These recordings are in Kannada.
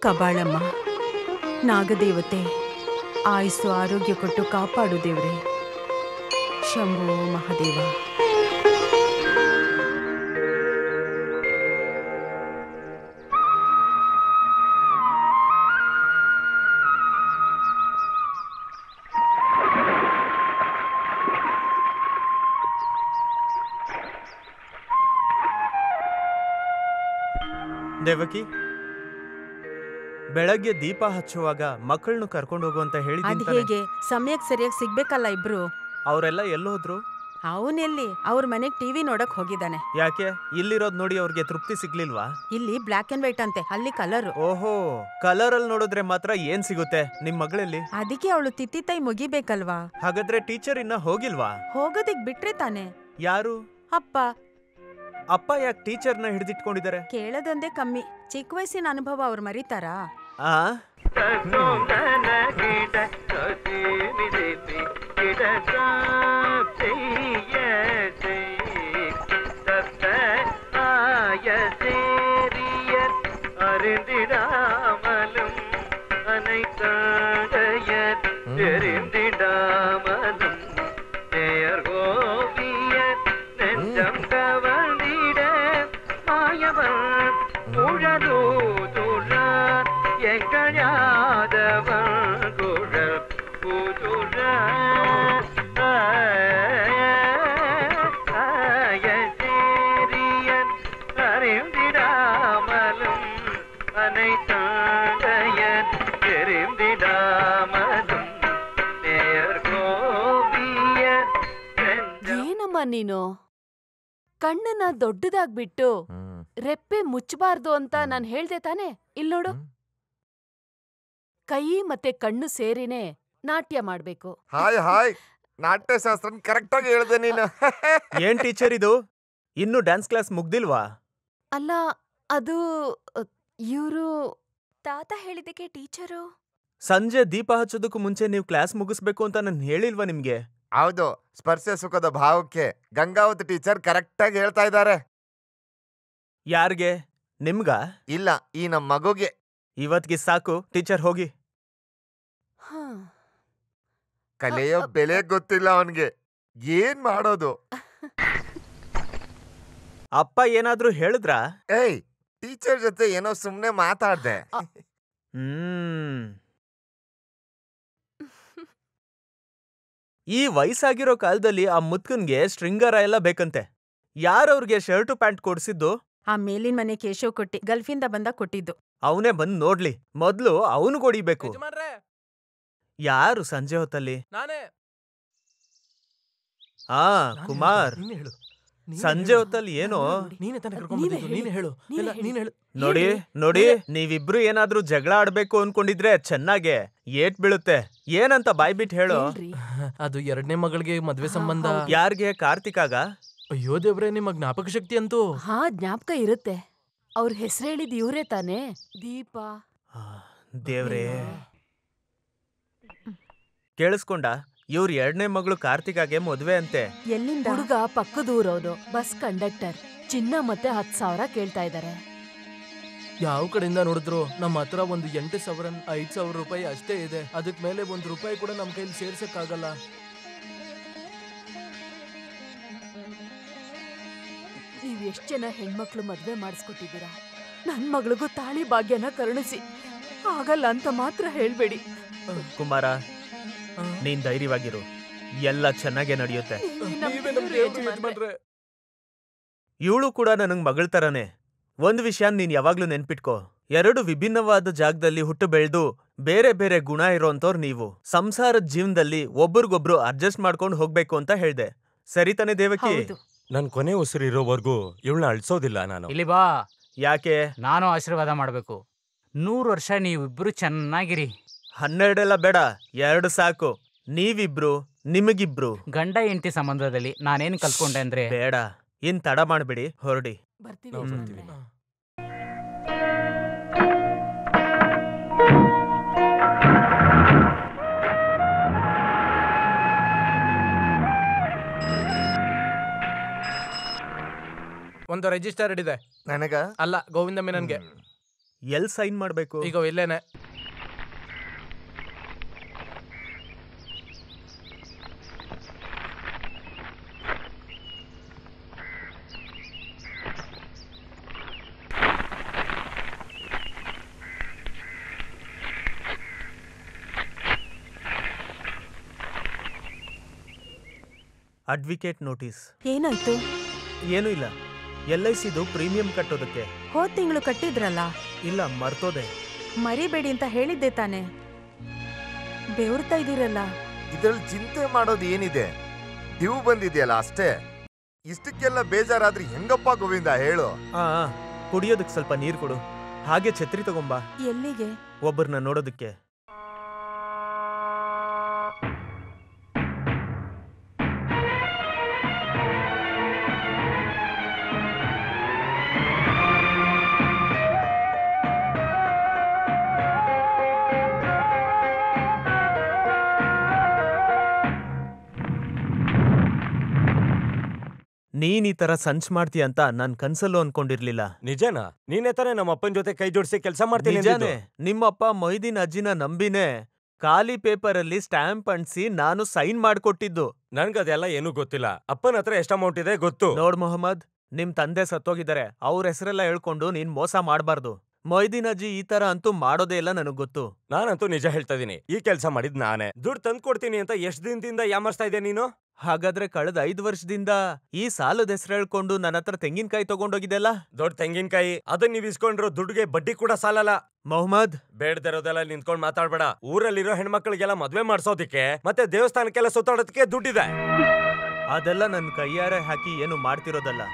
ಕಬಾಳಮ್ಮ, ನಾಗದೇವತೆ ಆಯುಸ್ಸು ಆರೋಗ್ಯ ಕೊಟ್ಟು ಕಾಪಾಡು ದೇವ್ರೆ. ಶಂಭೋ ಮಹಾದೇವ. ದೇವಕಿ, ಬೆಳಗ್ಗೆ ದೀಪ ಹಚ್ಚುವಾಗ ಮಕ್ಕಳನ್ನು ಕರ್ಕೊಂಡು ಹೋಗು ಅಂತ ಅದ್ ಹೇಗೆ? ಸಮಯಕ್ಕೆ ಸರಿಯಾಗಿ ಸಿಗ್ಬೇಕಲ್ಲ ಇಬ್ರು. ಅವರೆಲ್ಲ ಎಲ್ಲೋದ್ರು? ಅವನೆಲ್ಲಿ ಅವ್ರ ಮನೆಗ್ ಟಿವಿ ನೋಡಕ್ ಹೋಗಿದ್ದಾನೆ. ಯಾಕೆ? ಇಲ್ಲಿರೋದ್ ನೋಡಿ ಅವ್ರಿಗೆ ತೃಪ್ತಿ ಸಿಗ್ಲಿಲ್ವಾ? ಇಲ್ಲಿ ಬ್ಲಾಕ್ ಅಂಡ್ ವೈಟ್ ಅಂತೆ, ಅಲ್ಲಿ ಕಲರ್. ಓಹೋ, ಕಲರ್ ಅಲ್ಲಿ ನೋಡಿದ್ರೆ ಮಾತ್ರ ಏನ್ ಸಿಗುತ್ತೆ? ನಿಮ್ ಮಗಳಲ್ಲಿ ಅದಕ್ಕೆ ಅವಳು ತಿತ್ತಿ ತೈ ಮುಗಿಬೇಕಲ್ವಾ? ಹಾಗಾದ್ರೆ ಟೀಚರ್ ಇನ್ನ ಹೋಗಿಲ್ವಾ? ಹೋಗೋದಿಕ್ ಬಿಟ್ರೆ ತಾನೆ. ಯಾರು? ಅಪ್ಪ. ಅಪ್ಪ ಯಾಕೆ ಟೀಚರ್ನ ಹಿಡಿದಿಟ್ಕೊಂಡಿದ್ದಾರೆ? ಕೇಳೋದೊಂದೇ ಕಮ್ಮಿ. ಚಿಕ್ಕ ವಯಸ್ಸಿನ ಅನುಭವ ಅವ್ರು ಮರೀತಾರಾ? ನೀನು ಕಣ್ಣನ್ನ ದೊಡ್ಡದಾಗ್ಬಿಟ್ಟು ರೆಪ್ಪೆ ಮುಚ್ಚಬಾರ್ದು ಅಂತ ನಾನ್ ಹೇಳ್ದೆ ತಾನೆ? ಇಲ್ ನೋಡು, ಕೈ ಮತ್ತೆ ಕಣ್ಣು ಸೇರಿನೇ ನಾಟ್ಯ ಮಾಡ್ಬೇಕು. ಹಾಯ್ ಹಾಯ್, ನಾಟ್ಯಶಾಸ್ತ್ರ ಕರೆಕ್ಟ್ ಆಗಿ ಹೇಳ್ದೆ ನೀನು. ಏನ್ ಟೀಚರ್ ಇದು? ಇನ್ನು ಡ್ಯಾನ್ಸ್ ಕ್ಲಾಸ್ ಮುಗ್ದಿಲ್ವಾ? ಅಲ್ಲ, ಅದು ಇವ್ರು ತಾತ ಹೇಳಿದಕ್ಕೆ ಟೀಚರು. ಸಂಜೆ ದೀಪ ಹಚ್ಚೋದಕ್ಕೂ ಮುಂಚೆ ನೀವು ಕ್ಲಾಸ್ ಮುಗಿಸ್ಬೇಕು ಅಂತ ನಾನು ಹೇಳಿಲ್ವಾ ನಿಮ್ಗೆ? ಹೌದು, ಸ್ಪರ್ಶ ಸುಖದ ಭಾವಕ್ಕೆ ಗಂಗಾವತಿ ಟೀಚರ್ ಕರೆಕ್ಟ್ ಆಗಿ ಹೇಳ್ತಾ ಇದ್ದಾರೆ. ಯಾರ್ಗೆ? ನಿಮ್ಗ? ಇಲ್ಲ, ಈ ನಮ್ ಮಗುಗೆ. ಇವತ್ಗೆ ಸಾಕು, ಟೀಚರ್ ಹೋಗಿ. ಕಲೆಯೋ ಬೆಲೆ ಗೊತ್ತಿಲ್ಲ ಅವನ್ಗೆ, ಏನ್ ಮಾಡೋದು? ಅಪ್ಪ ಏನಾದ್ರೂ ಹೇಳಿದ್ರಾ? ಏಯ್, ಟೀಚರ್ ಜೊತೆ ಏನೋ ಸುಮ್ನೆ ಮಾತಾಡ್ದೆ. ಈ ವಯಸ್ಸಾಗಿರೋ ಕಾಲದಲ್ಲಿ ಆ ಮುತ್ಕನ್ಗೆ ಶೃಂಗಾರ ಎಲ್ಲ ಬೇಕಂತೆ. ಯಾರವ್ರಿಗೆ ಶರ್ಟು ಪ್ಯಾಂಟ್ ಕೊಡ್ಸಿದ್ದು? ಆ ಮೇಲಿನ ಮನೆ ಕೇಶವ್ ಕೊಟ್ಟಿ, ಗಲ್ಫಿಂದ ಬಂದ ಕೊಟ್ಟಿದ್ದು. ಅವನೇ ಬಂದ್ ನೋಡ್ಲಿ, ಮೊದ್ಲು ಅವನು ಕೊಡಿಬೇಕು. ಯಾರು ಸಂಜೆ ಹೊತ್ತಲ್ಲಿ? ಕುಮಾರ್, ಸಂಜೆ ಹೊತ್ತಲ್ಲಿ ಏನೋ? ನೋಡಿ ನೋಡಿ, ನೀವಿಬ್ರು ಏನಾದ್ರೂ ಜಗಳ ಆಡ್ಬೇಕು ಅನ್ಕೊಂಡಿದ್ರೆ ಚೆನ್ನಾಗೆ ಏಟ್ ಬೀಳುತ್ತೆ. ಏನಂತ ಬಾಯ್ಬಿಟ್ ಹೇಳು. ಅದು ಎರಡನೇ ಮಗಳಿಗೆ ಮದ್ವೆ ಸಂಬಂಧ. ಯಾರ್ಗೆ? ಕಾರ್ತಿಕಾಗ? ಅಯ್ಯೋ ದೇವ್ರೆ, ನಿಮ್ಮ ಜ್ಞಾಪಕ ಶಕ್ತಿ ಅಂತೂ. ಹಾ, ಜ್ಞಾಪಕ ಇರುತ್ತೆ. ಅವ್ರ ಹೆಸರು ಹೇಳಿದ್ ಇವ್ರೇ ತಾನೆ? ದೀಪ. ದೇವ್ರೇ, ಕೇಳಿಸ್ಕೊಂಡ? ಇವ್ರ ಎರಡನೇ ಮಗಳು ಕಾರ್ತಿಕಾಗೆ ಮದ್ವೆ ಅಂತೆ. ಎಲ್ಲಿಂದ? ಹುಡುಗ ಪಕ್ಕದೂರವನು, ಬಸ್ ಕಂಡಕ್ಟರ್. ಚಿನ್ನ ಮತ್ತೆ 10,000 ಕೇಳ್ತಾ ಇದಾರೆ. ಯಾವ ಕಡೆಯಿಂದ ನೋಡಿದ್ರು ನಮ್ಮ ಹತ್ರ ಒಂದು 8,000 5,000 ರೂಪಾಯಿ ಅಷ್ಟೇ ಇದೆ. ಅದಕ್ ಮೇಲೆ ₹1 ಕೂಡ ನಮ್ ಕೈಲಿ ಸೇರ್ಸಕ್ಕಾಗಲ್ಲ. ನೀವ್ ಎಷ್ಟ್ ಜನ ಹೆಣ್ಮಕ್ಳು ಮದ್ವೆ ಮಾಡಿಸ್ಕೊಟ್ಟಿದ್ದೀರಾ? ನನ್ ಮಗಳಿಗೂ ತಾಳಿ ಭಾಗ್ಯನ ಕರುಣಿಸಿ. ಆಗಲ್ಲ ಅಂತ ಮಾತ್ರ ಹೇಳ್ಬೇಡಿ. ಕುಮಾರ, ನೀನ್ ಧೈರ್ಯವಾಗಿರು, ಎಲ್ಲ ಚೆನ್ನಾಗೇ ನಡೆಯುತ್ತೆ. ಇವಳು ಕೂಡ ನನಗ್ ಮಗಳ ತರನೇ. ಒಂದ್ ವಿಷಯ ನೀನ್ ಯಾವಾಗ್ಲೂ ನೆನ್ಪಿಟ್ಕೋ, 2 ವಿಭಿನ್ನವಾದ ಜಾಗದಲ್ಲಿ ಹುಟ್ಟು ಬೆಳೆದು ಬೇರೆ ಬೇರೆ ಗುಣ ಇರೋಂಥವ್ರು ನೀವು. ಸಂಸಾರದ ಜೀವನದಲ್ಲಿ ಒಬ್ರಿಗೊಬ್ರು ಅಡ್ಜಸ್ಟ್ ಮಾಡ್ಕೊಂಡು ಹೋಗ್ಬೇಕು ಅಂತ ಹೇಳ್ದೆ. ಸರಿ ತಾನೆ ದೇವಕಿ? ನನ್ ಕೊನೆ ಉಸಿರು ಇರೋವರೆಗೂ ಇವಳನ್ನ ಅಳ್ಸೋದಿಲ್ಲ ನಾನು. ಇಲ್ಲಿ ಬಾ. ಯಾಕೆ? ನಾನು ಆಶೀರ್ವಾದ ಮಾಡ್ಬೇಕು. 100 ವರ್ಷ ನೀವಿಬ್ರು ಚೆನ್ನಾಗಿರಿ. 12 ಎಲ್ಲ ಬೇಡ, 2 ಸಾಕು. ನೀವಿಬ್ರು, ನಿಮಗಿಬ್ರು. ಗಂಡ ಹೆಂಡತಿ ಸಂಬಂಧದಲ್ಲಿ ನಾನೇನ್ ಕಲ್ತ್ಕೊಂಡೆ ಅಂದ್ರೆ? ಬೇಡ, ಇನ್ ತಡ ಮಾಡ್ಬಿಡಿ, ಹೊರಡಿ. ಬರ್ತೀವಿ. ಒಂದು ರಿಜಿಸ್ಟರ್ ಹಿಡಿದೆ. ನನಗ? ಅಲ್ಲ, ಗೋವಿಂದ ಮೆನನ್ಗೆ. ಎಲ್ ಸೈನ್ ಮಾಡ್ಬೇಕು? ಈಗ ಇಲ್ಲೇನೆ. ಅಡ್ವಿಕೇಟ್ ನೋಟಿಸ್. ಏನಾಯ್ತು? ಏನೂ ಇಲ್ಲ, LICದು ಪ್ರೀಮಿಯಂ ಕಟ್ಟೋದಕ್ಕೆ. ಹೋದ್ ತಿಂಗಳು ಕಟ್ಟಿದ್ರಲ್ಲ? ಇಲ್ಲ, ಮರ್ತೋದೆ. ಮರಿಬೇಡಿ ಅಂತ ಹೇಳಿದ್ದೆ ತಾನೆ. ಬೆವರ್ತಾ ಇದೀರಲ್ಲ. ಇದ್ರಲ್ಲಿ ಚಿಂತೆ ಮಾಡೋದು ಏನಿದೆ? ಡ್ಯೂ ಬಂದಿದೆಯಲ್ಲ ಅಷ್ಟೇ. ಇಷ್ಟಕ್ಕೆಲ್ಲ ಬೇಜಾರಾದ್ರೆ ಹೆಂಗಪ್ಪ ಗೋವಿಂದ ಹೇಳು? ಕುಡಿಯೋದಕ್ಕೆ ಸ್ವಲ್ಪ ನೀರು ಕೊಡು. ಹಾಗೆ ಛತ್ರಿ ತಗೊಂಬಾ. ಎಲ್ಲಿಗೆ? ಒಬ್ಬರನ್ನ ನೋಡೋದಕ್ಕೆ. ನೀನ್ ಈ ತರ ಸಂಚ್ ಮಾಡ್ತೀಯ ಅಂತ ನಾನ್ ಕನ್ಸಲ್ಲೂ ಅನ್ಕೊಂಡಿರ್ಲಿಲ್ಲ. ನಿಜನಾ? ನೀನೇ ತಾನೇ ನಮ್ಮ ಅಪ್ಪನ ಜೊತೆ ಕೈ ಜೋಡಿಸಿ ಕೆಲಸ ಮಾಡ್ತೀನಿ. ನಿಜಾನೇ. ನಿಮ್ಮಪ್ಪ ಮೊಯ್ದೀನ್ ಅಜ್ಜಿನ ನಂಬಿನೇ ಖಾಲಿ ಪೇಪರ್ ಅಲ್ಲಿ ಸ್ಟ್ಯಾಂಪ್ ಅಂಟಿಸಿ ನಾನು ಸೈನ್ ಮಾಡ್ಕೊಟ್ಟಿದ್ದು. ನನ್ಗದೆಲ್ಲ ಏನೂ ಗೊತ್ತಿಲ್ಲ. ಅಪ್ಪನ ಹತ್ರ ಎಷ್ಟು ಅಮೌಂಟ್ ಇದೆ ಗೊತ್ತು. ನೋಡ್ ಮೊಹಮ್ಮದ್, ನಿಮ್ ತಂದೆ ಸತ್ತೋಗಿದ್ದಾರೆ. ಅವ್ರ ಹೆಸರೆಲ್ಲ ಹೇಳ್ಕೊಂಡು ನೀನ್ ಮೋಸ ಮಾಡ್ಬಾರ್ದು. ಮೊಯ್ದೀನ್ ಅಜ್ಜಿ ಈ ತರ ಅಂತೂ ಮಾಡೋದೇ ಇಲ್ಲ, ನನಗ್ ಗೊತ್ತು. ನಾನಂತೂ ನಿಜ ಹೇಳ್ತಾ ಇದೀನಿ, ಈ ಕೆಲಸ ಮಾಡಿದ್ ನಾನೇ. ದುಡ್ಡು ತಂದು ಕೊಡ್ತೀನಿ ಅಂತ ಎಷ್ಟ್ ದಿನದಿಂದ ಯಾಮರ್ಸ್ತಾ ಇದ್ದೆ ನೀನು? ಹಾಗಾದ್ರೆ ಕಳೆದ 5 ವರ್ಷದಿಂದ ಈ ಸಾಲದ ಹೆಸರು ಹೇಳ್ಕೊಂಡು ನನ್ನ ಹತ್ರ ತೆಂಗಿನಕಾಯಿ ತಗೊಂಡೋಗಿದ್ದೆಲ್ಲ? ದೊಡ್ಡ ತೆಂಗಿನಕಾಯಿ, ಅದನ್ನ ನೀವ್ ಇಸ್ಕೊಂಡ್ರು ದುಡ್ಡುಗೆ ಬಡ್ಡಿ ಕೂಡ ಸಾಲಲ್ಲ. ಮೊಹಮ್ಮದ್, ಬೇಡದಿರೋದೆಲ್ಲ ನಿಂತ್ಕೊಂಡ್ ಮಾತಾಡ್ಬೇಡ. ಊರಲ್ಲಿರೋ ಹೆಣ್ಮಕ್ಳಿಗೆಲ್ಲ ಮದ್ವೆ ಮಾಡ್ಸೋದಿಕ್ಕೆ ಮತ್ತೆ ದೇವಸ್ಥಾನಕ್ಕೆಲ್ಲ ಸುತ್ತಾಡೋದಕ್ಕೆ ದುಡ್ಡಿದೆ. ಅದೆಲ್ಲ ನನ್ನ ಕೈಯಾರೆ ಹಾಕಿ ಏನು ಮಾಡ್ತಿರೋದಲ್ಲ.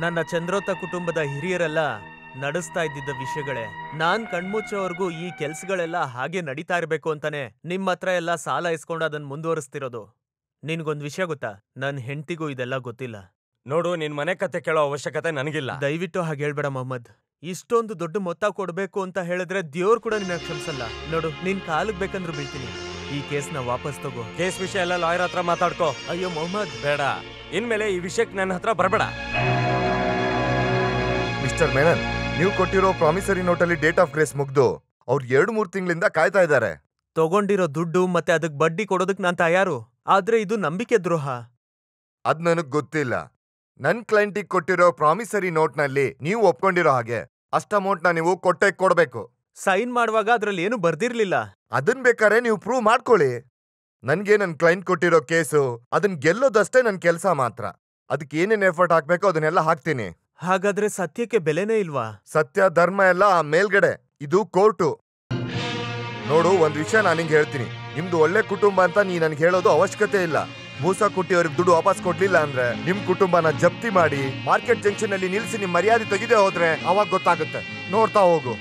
ನನ್ನ ಚಂದ್ರೋತ ಕುಟುಂಬದ ಹಿರಿಯರೆಲ್ಲ ನಡೆಸ್ತಾ ಇದ್ದಿದ್ದ ವಿಷಯಗಳೇ. ನಾನ್ ಕಣ್ಮುಚ್ಚೋವರೆಗೂ ಈ ಕೆಲ್ಸಗಳೆಲ್ಲ ಹಾಗೆ ನಡೀತಾ ಇರ್ಬೇಕು ಅಂತಾನೆ ನಿಮ್ಮ ಹತ್ರ ಎಲ್ಲ ಸಾಲ ಇಸ್ಕೊಂಡು ಅದನ್ನ ಮುಂದುವರಿಸ್ತಿರೋದು. ನಿನ್ಗೊಂದ್ ವಿಷಯ ಗೊತ್ತಾ? ನನ್ ಹೆಂಡ್ತಿಗೂ ಇದೆಲ್ಲ ಗೊತ್ತಿಲ್ಲ. ನೋಡು, ನಿನ್ ಮನೆ ಕತೆ ಕೇಳೋ ಅವಶ್ಯಕತೆ ನನಗಿಲ್ಲ. ದಯವಿಟ್ಟು ಹಾಗೆ ಹೇಳ್ಬೇಡ ಮೊಹಮ್ಮದ್. ಇಷ್ಟೊಂದು ದೊಡ್ಡ ಮೊತ್ತ ಕೊಡ್ಬೇಕು ಅಂತ ಹೇಳಿದ್ರೆ ದೇವ್ರು ಕೂಡ ನಿನ್ನ ಕ್ಷಮಿಸಲ್ಲ. ನೋಡು, ನಿನ್ ಕಾಲಿಗೆ ಬೇಕಂದ್ರೂ ಬೀಳ್ತೀನಿ. ಈ ಕೇಸ್ನ ವಾಪಸ್ ತಗೋ. ಕೇಸ್ ವಿಷಯ ಎಲ್ಲ ಲಾಯರ್ ಹತ್ರ ಮಾತಾಡ್ಕೋ. ಅಯ್ಯೋ ಮೊಹಮ್ಮದ್, ಬೇಡ. ಇನ್ಮೇಲೆ ಈ ವಿಷಯಕ್ಕೆ ನನ್ನ ಹತ್ರ ಬರಬೇಡ. ಮಿಸ್ಟರ್ ಮೆನನ್, ನೀವು ಕೊಟ್ಟಿರೋ ಪ್ರಾಮಿಸರಿ ನೋಟಲ್ಲಿ ಡೇಟ್ ಆಫ್ ಗ್ರೇಸ್ ಮುಗ್ದು ಅವ್ರು 2-3 ತಿಂಗಳಿಂದ ಕಾಯ್ತಾ ಇದ್ದಾರೆ. ತಗೊಂಡಿರೋ ದುಡ್ಡು ಮತ್ತೆ ಅದಕ್ ಬಡ್ಡಿ ಕೊಡೋದಕ್ ನಾನ್ ತಯಾರು. ಆದ್ರೆ ಇದು ನಂಬಿಕೆ ದ್ರೋಹ. ಅದ್ ನನಗ್ ಗೊತ್ತಿಲ್ಲ. ನನ್ ಕ್ಲೈಂಟಿಗೆ ಕೊಟ್ಟಿರೋ ಪ್ರಾಮಿಸರಿ ನೋಟ್ನಲ್ಲಿ ನೀವು ಒಪ್ಕೊಂಡಿರೋ ಹಾಗೆ ಅಷ್ಟ ಅಮೌಂಟ್ನ ನೀವು ಕೊಡ್ಬೇಕು. ಸೈನ್ ಮಾಡುವಾಗ ಅದ್ರಲ್ಲಿ ಏನು ಬರ್ದಿರ್ಲಿಲ್ಲ. ಅದನ್ ಬೇಕಾದ್ರೆ ನೀವು ಪ್ರೂವ್ ಮಾಡ್ಕೊಳ್ಳಿ. ನನ್ಗೆ ನನ್ ಕ್ಲೈಂಟ್ ಕೊಟ್ಟಿರೋ ಕೇಸು ಅದನ್ ಗೆಲ್ಲೋದಷ್ಟೇ ನನ್ ಕೆಲ್ಸ ಮಾತ್ರ. ಅದಕ್ಕೆ ಏನೇನ್ ಎಫರ್ಟ್ ಹಾಕ್ಬೇಕು ಅದನ್ನೆಲ್ಲ ಹಾಕ್ತೀನಿ. ಹಾಗಾದ್ರೆ ಸತ್ಯಕ್ಕೆ ಬೆಲೆನೇ ಇಲ್ವಾ? ಸತ್ಯ ಧರ್ಮ ಎಲ್ಲ ಆ ಮೇಲ್ಗಡೆ, ಇದು ಕೋರ್ಟು. ನೋಡು, ಒಂದ್ ವಿಷಯ ನಾನಿಂಗ್ ಹೇಳ್ತೀನಿ. ನಿಮ್ದು ಒಳ್ಳೆ ಕುಟುಂಬ ಅಂತ ನೀ ನನ್ಗೆ ಹೇಳೋದು ಅವಶ್ಯಕತೆ ಇಲ್ಲ. ಮೂಸ ಕುಟ್ಟಿ ಅವ್ರಿಗೆ ದುಡ್ಡು ವಾಪಸ್ ಕೊಡ್ಲಿಲ್ಲ ಅಂದ್ರೆ ನಿಮ್ ಕುಟುಂಬನ ಜಪ್ತಿ ಮಾಡಿ ಮಾರ್ಕೆಟ್ ಜಂಕ್ಷನ್ ಅಲ್ಲಿ ನಿಲ್ಸಿ ನಿಮ್ ಮರ್ಯಾದೆ ತೆಗೆದೇ ಹೋದ್ರೆ ಅವಾಗ ಗೊತ್ತಾಗುತ್ತೆ. ನೋಡ್ತಾ ಹೋಗು.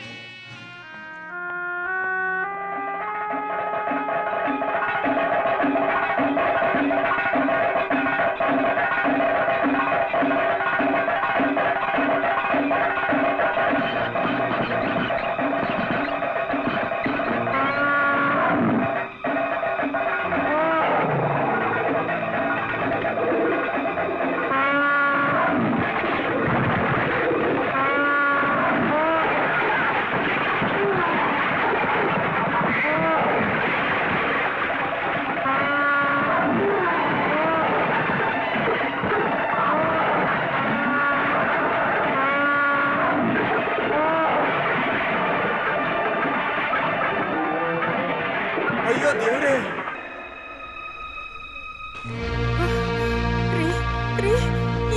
ಅಯ್ಯೋ ದೇವ್ರೇ!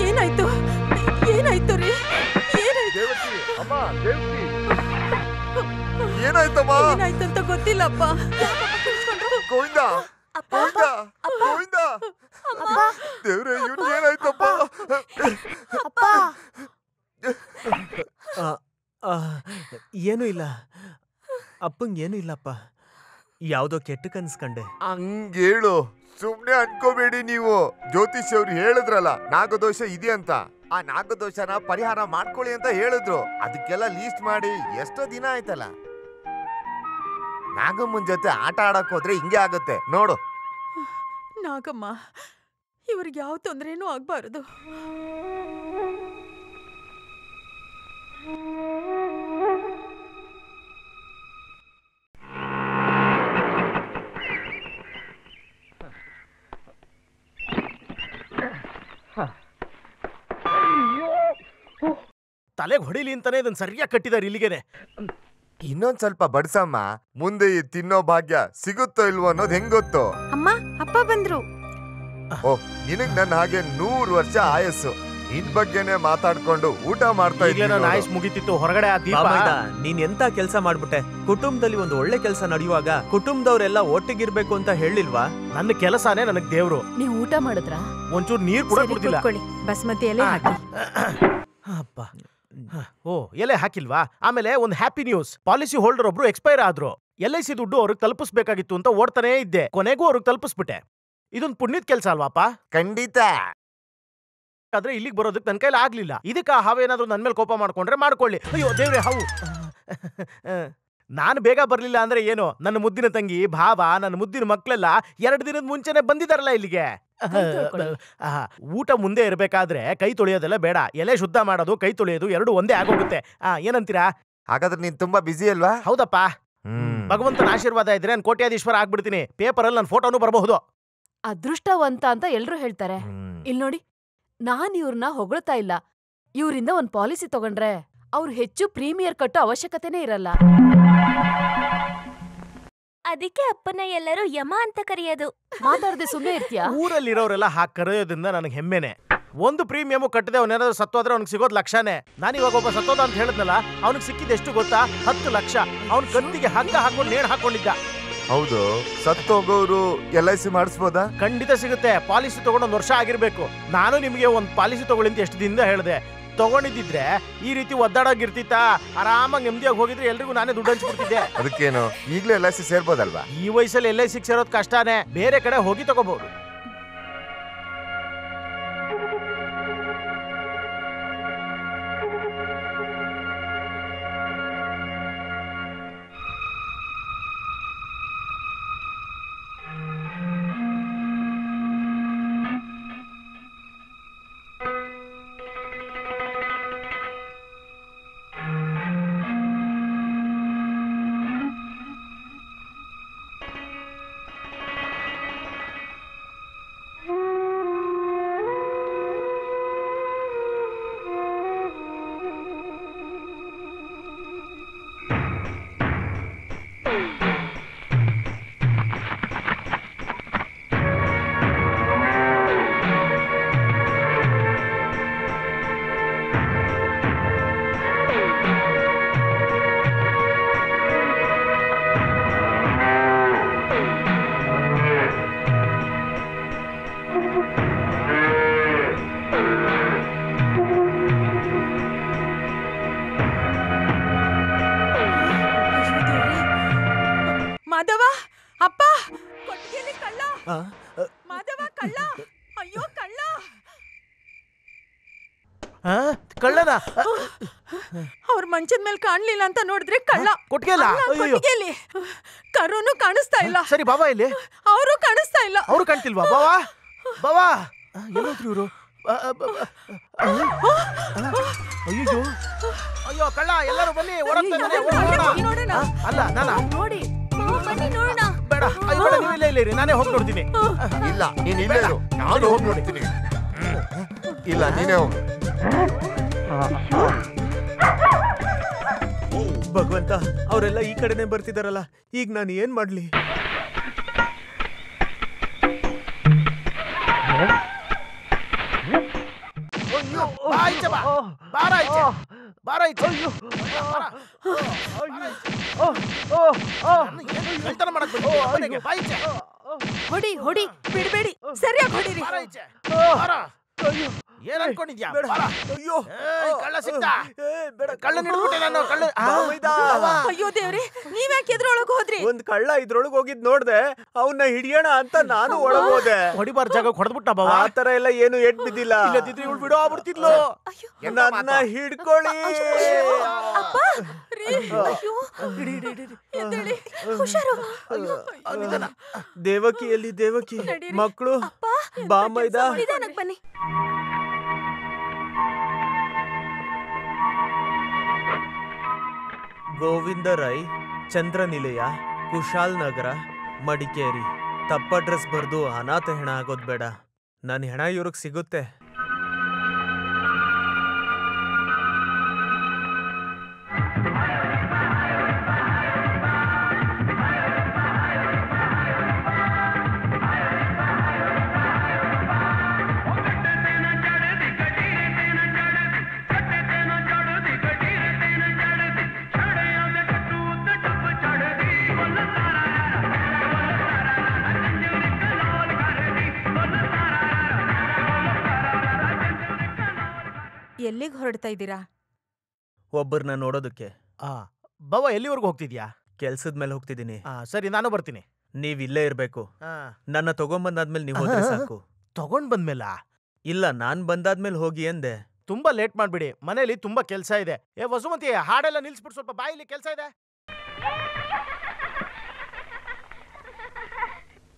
ಏನಾಯ್ತು? ಏನಾಯ್ತು ರೀ? ದೇವಕಿ, ಅಮ್ಮ, ದೇವಕಿ, ಏನಾಯ್ತಮ್ಮ? ಏನಾಯ್ತು ಅಂತ ಗೊತ್ತಿಲ್ಲಪ್ಪ. ಗೋವಿಂದ, ಗೋವಿಂದ, ಗೋವಿಂದ, ದೇವ್ರೆ, ಇವ್ನು ಏನಾಯ್ತಪ್ಪ? ಏನೂ ಇಲ್ಲ ಅಪ್ಪಂಗೇನು ಇಲ್ಲಪ್ಪ. ಯಾವ್ದೋ ಕೆಟ್ಟ ಕನ್ಸ್ಕಂಡೆ. ಹಂಗೇಳು, ಸುಮ್ನೆ ಅನ್ಕೋಬೇಡಿ ನೀವು. ಜ್ಯೋತಿಷ್ ಅವ್ರು ಹೇಳಿದ್ರಲ್ಲ ನಾಗದೋಷ ಇದೆ ಅಂತ. ಆ ನಾಗದೋಷನ ಪರಿಹಾರ ಮಾಡ್ಕೊಳ್ಳಿ ಅಂತ ಹೇಳಿದ್ರು. ಅದಕ್ಕೆಲ್ಲ ಲೀಸ್ಟ್ ಮಾಡಿ ಎಷ್ಟೋ ದಿನ ಆಯ್ತಲ್ಲ. ನಾಗಮ್ಮನ್ ಜೊತೆ ಆಟ ಆಡಕ್ ಹೋದ್ರೆ ಹಿಂಗೆ ಆಗತ್ತೆ ನೋಡು. ನಾಗಮ್ಮ, ಇವ್ರಿಗೆ ಯಾವ ತೊಂದ್ರೆನೂ ಆಗ್ಬಾರ್ದು. ತಲೆಗೆ ಹೊಡಿಲಿ ಅಂತಾನೆ ಇದನ್ನ ಸರಿಯಾಗಿ ಕಟ್ಟಿದಾರೆ ಇಲ್ಲಿಗೆನೆ. ಇನ್ನೊಂದ್ ಸ್ವಲ್ಪ ಬಡ್ಸಮ್ಮ, ಮುಂದೆ ಈ ತಿನ್ನೋ ಭಾಗ್ಯ ಸಿಗುತ್ತೋ ಇಲ್ವೋ ಅನ್ನೋದು ಹೆಂಗ್ ಗೊತ್ತು? ಅಮ್ಮ, ಅಪ್ಪ ಬಂದ್ರು. ಓ, ನಿನಗ್ ನನ್ನ ಹಾಗೆ 100 ವರ್ಷ ಆಯಸ್ಸು. ಇದ್ ಬಗ್ಗೆನೆ ಮಾತಾಡ್ಕೊಂಡು ಊಟ ಮಾಡ್ತಾ ಇದ್ದೀನಿ. ಆಯಸ್ ಮುಗಿತಿತ್ತು ಹೊರಗಡೆ. ಆ ದೀಪ ನೀನ್ ಎಂತ ಕೆಲ್ಸ ಮಾಡ್ಬಿಟ್ಟೆ? ಕುಟುಂಬದಲ್ಲಿ ಒಂದು ಒಳ್ಳೆ ಕೆಲಸ ನಡೆಯುವಾಗ ಕುಟುಂಬದವರೆಲ್ಲ ಒಟ್ಟಿಗಿರ್ಬೇಕು ಅಂತ ಹೇಳಿಲ್ವಾ? ನನ್ನ ಕೆಲಸನೇ ನನಗ್ ದೇವ್ರು. ನೀವು ಊಟ ಮಾಡಿದ್ರ? ಒಂಚೂರು ನೀರ್ ಕೂಡ ಕುಡ್ದಿಲ್ಲ. ಬಸ್ಮತಿ ಎಲೆ ಹಾಕಿ. ಅಪ್ಪ, ಓ ಎಲೆ ಹಾಕಿಲ್ವಾ? ಆಮೇಲೆ ಒಂದು ಹ್ಯಾಪಿ ನ್ಯೂಸ್, ಪಾಲಿಸಿ ಹೋಲ್ಡರ್ ಒಬ್ರು ಎಕ್ಸ್ಪೈರ್ ಆದ್ರು. LIC ದುಡ್ಡು ಅವ್ರಿಗೆ ತಲುಪಿಸ್ಬೇಕಾಗಿತ್ತು ಅಂತ ಓಡ್ತಾನೇ ಇದ್ದೆ, ಕೊನೆಗೂ ಅವ್ರಿಗೆ ತಲುಪಿಸ್ಬಿಟ್ಟೆ. ಇದೊಂದು ಪುಣ್ಯದ ಕೆಲಸ ಅಲ್ವಾಪ? ಖಂಡಿತ. ಆದ್ರೆ ಇಲ್ಲಿಗೆ ಬರೋದಕ್ಕೆ ನನ್ನ ಕೈಲಿ ಆಗ್ಲಿಲ್ಲ. ಇದಕ್ಕೆ ಆ ಹಾವೇನಾದ್ರೂ ನನ್ ಮೇಲೆ ಕೋಪ ಮಾಡ್ಕೊಂಡ್ರೆ ಮಾಡ್ಕೊಳ್ಳಿ. ಅಯ್ಯೋ ದೇವ್ರೆ, ಹಾವು. ನಾನು ಬೇಗ ಬರ್ಲಿಲ್ಲ ಅಂದ್ರೆ ಏನು, ನನ್ನ ಮುದ್ದಿನ ತಂಗಿ, ಭಾವ, ನನ್ನ ಮುದ್ದಿನ ಮಕ್ಕಳೆಲ್ಲ 2 ದಿನದ ಮುಂಚೆನೆ ಬಂದಿದಾರಲ್ಲ ಇಲ್ಲಿಗೆ. ಊಟ ಮುಂದೆ ಇರ್ಬೇಕಾದ್ರೆ ಕೈ ತೊಳೆಯೋದೆಲ್ಲ ಬೇಡ, ಎಲೆ ಶುದ್ಧ ಮಾಡೋದು, ಕೈ ತೊಳೆಯೋದು 2 ಒಂದೇ ಆಗೋಗುತ್ತೆ. ಏನಂತೀರಾ? ಹಾಗಾದ್ರೆ ನೀನ್ ತುಂಬಾ ಬಿಸಿ ಅಲ್ವಾ? ಹೌದಪ್ಪ. ಭಗವಂತನ ಆಶೀರ್ವಾದ ಇದ್ರೆ ನಾನು ಕೋಟ್ಯಾಧೀಶ್ವರ ಆಗ್ಬಿಡ್ತೀನಿ. ಪೇಪರಲ್ಲಿ ನನ್ನ ಫೋಟೋನು ಬರಬಹುದು. ಅದೃಷ್ಟವಂತ ಅಂತ ಎಲ್ರು ಹೇಳ್ತಾರೆ. ಇಲ್ ನೋಡಿ, ನಾನ್ ಇವ್ರನ್ನ ಹೊಗಳ್ತಾ ಇಲ್ಲ. ಇವ್ರಿಂದ ಒಂದ್ ಪಾಲಿಸಿ ತಗೊಂಡ್ರೆ ಅವ್ರು ಹೆಚ್ಚು ಪ್ರೀಮಿಯರ್ ಕಟ್ಟೋ ಅವಶ್ಯಕತೆನೇ ಇರಲ್ಲ. ಅದಕ್ಕೆ ಅಪ್ಪನ ಎಲ್ಲರೂ ಯಮ ಅಂತ ಕರೆಯೋದು. ಮಾತಾಡದೆ ಸುಮ್ಮನೆ ಇರ್ತೀಯಾ? ಊರಲ್ಲಿರೋರೆಲ್ಲ ಹಾಕಿ ಕರೆಯೋದ್ರಿಂದ ನನಗೆ ಹೆಮ್ಮೆನೆ. ಒಂದು ಪ್ರೀಮಿಯಮು ಕಟ್ಟದೆ ಅವನೇನಾದ್ರೂ ಸತ್ತೋದ್ರೆ ಅವ್ನಿಗೆ ಸಿಗೋದು ಲಕ್ಷನೇ. ನಾನು ಇವಾಗ ಒಬ್ಬ ಸತ್ತೋದ ಅಂತ ಹೇಳಿದ್ನಲ್ಲ, ಅವ್ನಿಗೆ ಸಿಕ್ಕಿದ ಎಷ್ಟು ಗೊತ್ತಾ? 10 ಲಕ್ಷ. ಅವ್ನ ಕತ್ತಿಗೆ ಹಗ್ಗ ಹಾಕೊಂಡು ನೇಣು ಹಾಕೊಂಡಿದ್ದ. ಹೌದು, ಸತ್ತೋಗೋರು LIC ಮಾಡಿಸ್ಬೋದಾ? ಖಂಡಿತ ಸಿಗುತ್ತೆ. ಪಾಲಿಸಿ ತಗೊಂಡು 1 ವರ್ಷ ಆಗಿರ್ಬೇಕು. ನಾನು ನಿಮಗೆ ಒಂದು ಪಾಲಿಸಿ ತಗೊಳ್ಳಿ ಅಂತ ಎಷ್ಟು ದಿನದಿಂದ ಹೇಳಿದೆ. ತಗೊಂಡಿದ್ದಿದ್ರೆ ಈ ರೀತಿ ಒದ್ದಾಡೋಗಿರ್ತಿತ್ತ? ಆರಾಮಾಗಿ ನೆಮ್ಮದಿಯಾಗಿ ಹೋಗಿದ್ರೆ ಎಲ್ರಿಗೂ ನಾನೇ ದುಡ್ಡು ಹಂಚ್ಬಿಡ್ತಿದ್ದೆ. ಅದಕ್ಕೇನು, ಈಗಲೇ LIC ಸೇರ್ಬೋದಲ್ವಾ? ಈ ವಯಸ್ಸಲ್ಲಿ LIC ಸೇರೋದು ಕಷ್ಟನೇ, ಬೇರೆ ಕಡೆ ಹೋಗಿ ತಗೋಬಹುದು. ಮಾಧವ, ಅಪ್ಪ, ಕೊಟ್ಟಿಗೆಯಲ್ಲಿ ಕಳ್ಳ. ಮಾಧವ, ಕಳ್ಳ. ಅಯ್ಯೋ, ಕಳ್ಳ. ಕಳ್ಳನ? ಅವ್ರ ಮಂಚದ ಮೇಲೆ ಕಾಣ್ಲಿಲ್ಲ ಅಂತ ನೋಡಿದ್ರೆ ಕಳ್ಳ. ಕೊಟ್ಟಿಗೆಯಲ್ಲಿ ಕರುನು ಕಾಣಿಸ್ತಾ ಇಲ್ಲ. ಸರಿ ಬಾಬಾ, ಇಲ್ಲಿ ಅವರು ಕಾಣಿಸ್ತಾ ಇಲ್ಲ. ಅವರು ಕಾಣ್ತಿಲ್ವಾ? ಬಾವಾ, ಬಾವಾ, ಎಲ್ಲೋದ್ರು ಇವರು? ಅಯ್ಯೋ, ಅಯ್ಯೋ ಕಳ್ಳ, ಎಲ್ಲರೂ ಬನ್ನಿ, ನೋಡೋಣ. ಅಲ್ಲ, ನಾನಾ? ನೋಡಿ, ಬನ್ನಿ ನೋಡೋಣ. ಬೇಡ, ಬೇಡ, ನೀವು ಇಲ್ಲೇ ಇರಿ, ನಾನೇ ಹೋಗಿ ನೋಡ್ತೀನಿ. ಇಲ್ಲ, ನೀನ್ ಇಲ್ಲೇ ಇರು, ನಾನು ಹೋಗಿ ನೋಡ್ತೀನಿ. ಇಲ್ಲ, ನೀನೇ ಹೋಗು. ಭಗವಂತ, ಅವರೆಲ್ಲ ಈ ಕಡೆನೆ ಬರ್ತಿದಾರಲ್ಲ, ಈಗ ನಾನು ಏನ್ ಮಾಡ್ಲಿ? ಹೊಡಿ, ಹೊಡಿ, ಬಿಡ್ಬೇಡಿ, ಸರಿಯಾಗಿ ಹೊಡಿರಿ. ಏನ್ ಅನ್ಕೊಂಡಿದ್ಯಾ? ಅಯ್ಯೋ, ಕಳ್ಳ ಸಿಕ್ತ. ಕಳ್ಳ ಹಿಡ್ಬಿಟ್ಟೆ ನಾನು. ಕಳ್ಳ. ಅಯ್ಯೋ ದೇವ್ರಿ, ನೀವ್ಯಾಕೆ ಎದ್ರೊಳಗೆ ಹೋದ್ರಿ? ಒಂದ್ ಕಳ್ಳ ಇದ್ರೊಳಗ್ ಹೋಗಿದ್ ನೋಡ್ದೆ, ಅವನ್ನ ಹಿಡಿಯೋಣ ಅಂತ ನಾನು ಒಳಗೋದೆ. ಹೊಡಿಬಾರ ಜಾಗ ಹೊಡೆದ್ಬಿಟ್ಟ ಬಾವ. ಆ ತರ ಎಲ್ಲ ಏನು ಏಟ್ ಬಿದ್ದಿಲ್ಲ. ಇಲ್ಲದಿದ್ರೆ ಇವಳು ಬಿಡೋ ಆಗ್ಬಿಡ್ತಿದ್ಲು. ನನ್ನ ಹಿಡ್ಕೊಳ್ಳಿ. ದೇವಕಿಯಲ್ಲಿ ದೇವಕಿ ಮಕ್ಕಳು ಬಾ ಮೈದ. ಬನ್ನಿ. ಗೋವಿಂದ ರೈ, ಚಂದ್ರನಿಲಯ, ಕುಶಾಲ್ ನಗರ, ಮಡಿಕೇರಿ. ತಪ್ಪ ಅಡ್ರೆಸ್ ಬರ್ದು ಅನಾಥ ಹೆಣ ಆಗೋದ್ ಬೇಡ. ನನ್ನ ಹೆಣ ಇವ್ರಿಗೆ ಸಿಗುತ್ತೆ. ಎಲ್ಲಿಗೆ ಹೊರಡ್ತಾ ಇದ್ದೀರಾ? ಒಬ್ಬರನ್ನ ನೋಡೋದಕ್ಕೆ. ಬಾವ ಎಲ್ಲಿವರೆಗೂ ಹೋಗ್ತಿದ್ಯಾ? ಕೆಲ್ಸದ ಮೇಲೆ ಹೋಗ್ತಿದ್ದೀನಿ. ಸರಿ, ನಾನು ಬರ್ತೀನಿ. ನೀವ್ ಇಲ್ಲೇ ಇರ್ಬೇಕು. ನನ್ನ ತಗೊಂಬಂದಾದ್ಮೇಲೆ ನೀವು ಹೋದ್ರೆ ಸಾಕು. ತಗೊಂಡ್ ಬಂದ್ಮೇಲ? ಇಲ್ಲ, ನಾನ್ ಬಂದಾದ್ಮೇಲೆ ಹೋಗಿ ಎಂದೆ. ತುಂಬಾ ಲೇಟ್ ಮಾಡ್ಬಿಡಿ, ಮನೇಲಿ ತುಂಬಾ ಕೆಲ್ಸ ಇದೆ. ವಸುಮತಿ, ಹಾಡೆಲ್ಲ ನಿಲ್ಸ್ಬಿಟ್ಟು ಸ್ವಲ್ಪ ಬಾಯಿಲಿ ಕೆಲ್ಸ ಇದೆ.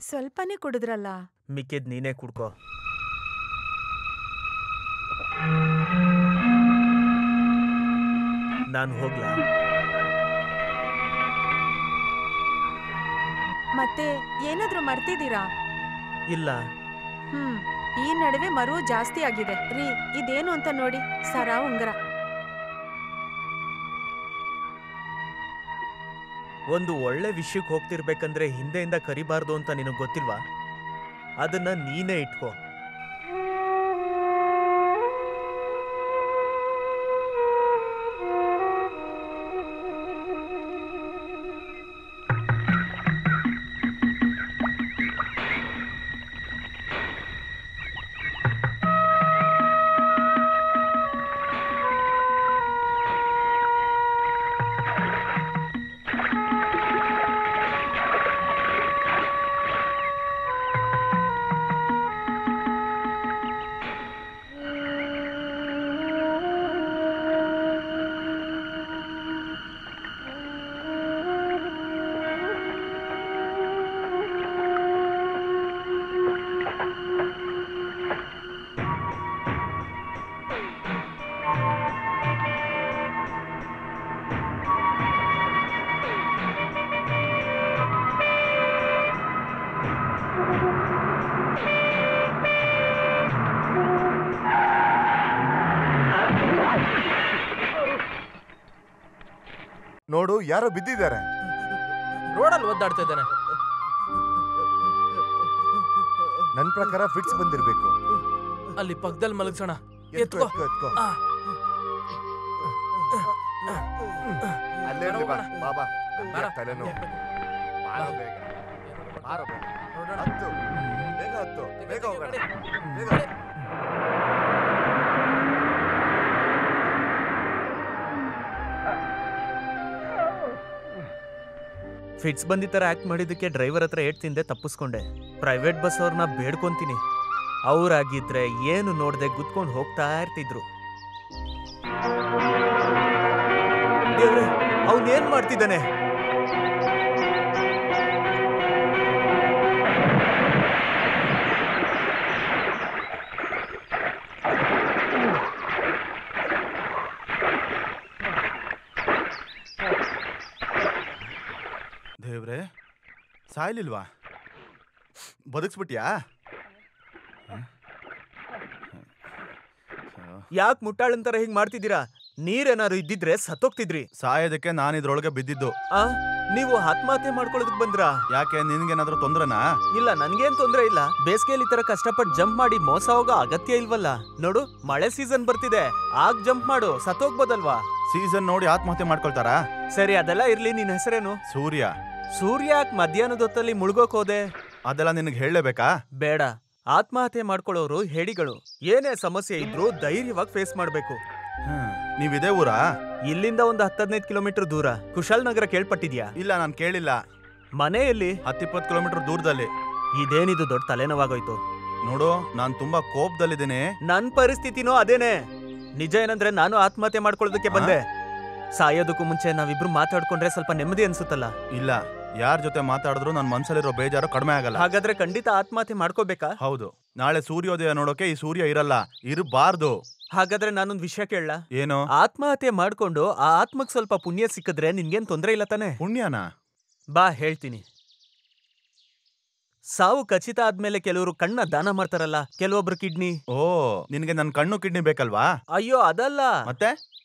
ಸ್ವಲ್ಪನೇ ಕುಡಿದ್ರಲ್ಲ. ಮಿಕ್ಕಿದ್ ನೀನೇ ಕುಡ್ಕೋ. ನಾನು ಹೋಗ್ಲಾ? ಮತ್ತೆ ಏನಾದ್ರೂ ಮರ್ತಿದ್ದೀರಾ? ಇಲ್ಲ. ಈ ನಡುವೆ ಮರು ಜಾಸ್ತಿ ಆಗಿದೆ ರೀ. ಇದೇನು ಅಂತ ನೋಡಿ. ಸರ, ಉಂಗರ. ಒಂದು ಒಳ್ಳೆ ವಿಷಯಕ್ಕೆ ಹೋಗ್ತಿರ್ಬೇಕಂದ್ರೆ ಹಿಂದೆಯಿಂದ ಕರಿಬಾರ್ದು ಅಂತ ನಿನಗ್ ಗೊತ್ತಿಲ್ವಾ? ಅದನ್ನ ನೀನೇ ಇಟ್ಕೋ. ನೋಡು, ಯಾರೋ ಬಿದ್ದಿದ್ದಾರೆ. ರೋಡಲ್ಲಿ ಒದ್ದಾಡ್ತಾ ಇದ್ದಾನೆ. ನನ್ ಪ್ರಕಾರ ಫಿಟ್ಸ್ ಬಂದಿರ್ಬೇಕು. ಅಲ್ಲಿ ಪಕ್ಕದಲ್ಲಿ ಮಲಗ್ಸೋಣ. ಎತ್ಕೋ. ಅಲ್ಲೇ ಇರ್ಲಿ, ಬಾಬಾ. ತಲೆನೋವು. ಹತ್ತು, ಬೇಗ ಹತ್ತು, ಬೇಗ ಹೋಗೋಣ. ಬೇಗ. ಫಿಟ್ಸ್ ಬಂದಿತರ ಆಕ್ಟ್ ಮಾಡಿದ್ದಕ್ಕೆ ಡ್ರೈವರ್ ಹತ್ರ ಏಟ್ ತಿಂದೆ ತಪ್ಪಿಸ್ಕೊಂಡೆ. ಪ್ರೈವೇಟ್ ಬಸ್ ಅವ್ರನ್ನ ಬೇಡ್ಕೊಂತೀನಿ. ಅವ್ರಾಗಿದ್ರೆ ಏನು ನೋಡ್ದೆ ಗುದ್ಕೊಂಡು ಹೋಗ್ತಾ ಇರ್ತಿದ್ರು. ದೇವ್ರೆ, ಅವನೇನ್ ಮಾಡ್ತಿದ್ದಾನೆ? ದೇವ್ರೆ, ಸಾಯ್ಲಿಲ್ವಾ? ಬದುಕ್ಸ್ಬಿಟ್ಯಾ? ಯಾಕೆ ಮುಟ್ಟಾಳಂತರ ಹಿಂಗ್ ಮಾಡ್ತಿದ್ದೀರಾ? ನೀರೇನಾದ್ರು ಇದ್ದಿದ್ರೆ ಸತ್ತೋಗ್ತಿದ್ರಿ. ಸಾಯೋದಕ್ಕೆ ನಾನು ಇದ್ರೊಳಗೆ ಬಿದ್ದಿದ್ದು. ನೀವು ಆತ್ಮಹತ್ಯೆ ಮಾಡ್ಕೊಳ್ಳೋದಕ್ ಬಂದ್ರಾ? ಯಾಕೆ, ನಿನ್ಗೇನಾದ್ರೂ ತೊಂದ್ರೆನಾ? ಇಲ್ಲ, ನನ್ಗೇನ್ ತೊಂದ್ರೆ ಇಲ್ಲ. ಬೇಸಿಗೆಯಲ್ಲಿ ಈ ತರ ಕಷ್ಟಪಟ್ಟು ಜಂಪ್ ಮಾಡಿ ಮೋಸ ಹೋಗೋ ಅಗತ್ಯ ಇಲ್ವಲ್ಲ. ನೋಡು, ಮಳೆ ಸೀಸನ್ ಬರ್ತಿದೆ. ಆಗ ಜಂಪ್ ಮಾಡು, ಸತ್ತೋಗ್ಬೋದಲ್ವಾ? ಸೀಸನ್ ನೋಡಿ ಆತ್ಮಹತ್ಯೆ ಮಾಡ್ಕೊಳ್ತಾರಾ? ಸರಿ, ಅದೆಲ್ಲ ಇರ್ಲಿ. ನಿನ್ ಹೆಸರೇನು? ಸೂರ್ಯ. ಸೂರ್ಯ ಯಾಕೆ ಮಧ್ಯಾಹ್ನದ ಹೊತ್ತಲ್ಲಿ ಮುಳುಗೋಕ್ ಹೋದೆ? ಅದೆಲ್ಲ ನಿನಗೆ ಹೇಳಲೇಬೇಕಾ? ಬೇಡ. ಆತ್ಮಹತ್ಯೆ ಮಾಡ್ಕೊಳ್ಳೋರು ಹೇಡಿಗಳು. ಏನೇ ಸಮಸ್ಯೆ ಇದ್ರೂ ಧೈರ್ಯವಾಗಿ ಫೇಸ್ ಮಾಡ್ಬೇಕು. ನೀವಿದೇ ಊರಾ? ಇಲ್ಲಿಂದ ಒಂದು 10-15 ಕಿಲೋಮೀಟರ್ ದೂರ. ಕುಶಾಲ್ ನಗರ ಕೇಳ್ಪಟ್ಟಿದ್ಯಾ? ಇಲ್ಲ, ನಾನು ಕೇಳಿಲ್ಲ. ಮನೆಯಲ್ಲಿ 10-20 ಕಿಲೋಮೀಟರ್ ದೂರದಲ್ಲಿ. ಇದೇನಿದು ದೊಡ್ಡ ತಲೆನೋವಾಗೋಯ್ತು. ನೋಡು, ನಾನ್ ತುಂಬಾ ಕೋಪದಲ್ಲಿದ್ದೀನಿ. ನನ್ ಪರಿಸ್ಥಿತಿನೂ ಅದೇನೆ. ನಿಜ ಏನಂದ್ರೆ ನಾನು ಆತ್ಮಹತ್ಯೆ ಮಾಡ್ಕೊಳ್ಳೋದಕ್ಕೆ ಬಂದೆ. ಸಾಯೋದಕ್ಕೂ ಮುಂಚೆ ನಾವಿಬ್ರು ಮಾತಾಡ್ಕೊಂಡ್ರೆ ಸ್ವಲ್ಪ ನೆಮ್ಮದಿ ಅನ್ಸುತ್ತಲ್ಲ. ಇಲ್ಲ, ಯಾರ ಜೊತೆ ಮಾತಾಡಿದ್ರು ನನ್ನ ಮನ್ಸಲ್ಲಿರೋ ಬೇಜಾರು ಕಡಿಮೆ ಆಗಲ್ಲ. ಹಾಗಾದ್ರೆ ಖಂಡಿತ ಆತ್ಮಹತ್ಯೆ ಮಾಡ್ಕೋಬೇಕಾ? ಹೌದು. ನಾಳೆ ಸೂರ್ಯೋದಯ ನೋಡೋಕೆ ಈ ಸೂರ್ಯ ಇರಲ್ಲ, ಇರಬಾರ್ದು. ಹಾಗಾದ್ರೆ ನಾನೊಂದ್ ವಿಷಯ ಕೇಳಲ್ಲ? ಏನು? ಆತ್ಮಹತ್ಯೆ ಮಾಡ್ಕೊಂಡು ಆ ಆತ್ಮಕ್ ಸ್ವಲ್ಪ ಪುಣ್ಯ ಸಿಕ್ಕಿದ್ರೆ ನಿನ್ಗೇನ್ ತೊಂದ್ರೆ ಇಲ್ಲ ತಾನೆ? ಪುಣ್ಯನಾ? ಬಾ, ಹೇಳ್ತೀನಿ. ಸಾವು ಖಚಿತ ಆದ್ಮೇಲೆ ಕೆಲವರು ಕಣ್ಣ ದಾನ ಮಾಡ್ತಾರಲ್ಲ, ಕೆಲವೊಬ್ರು ಕಿಡ್ನಿ. ಓ, ನಿನ್ಗೆ ನನ್ ಕಣ್ಣು ಕಿಡ್ನಿ ಬೇಕಲ್ವಾ? ಅಯ್ಯೋ, ಅದಲ್ಲ. ಮತ್ತೆ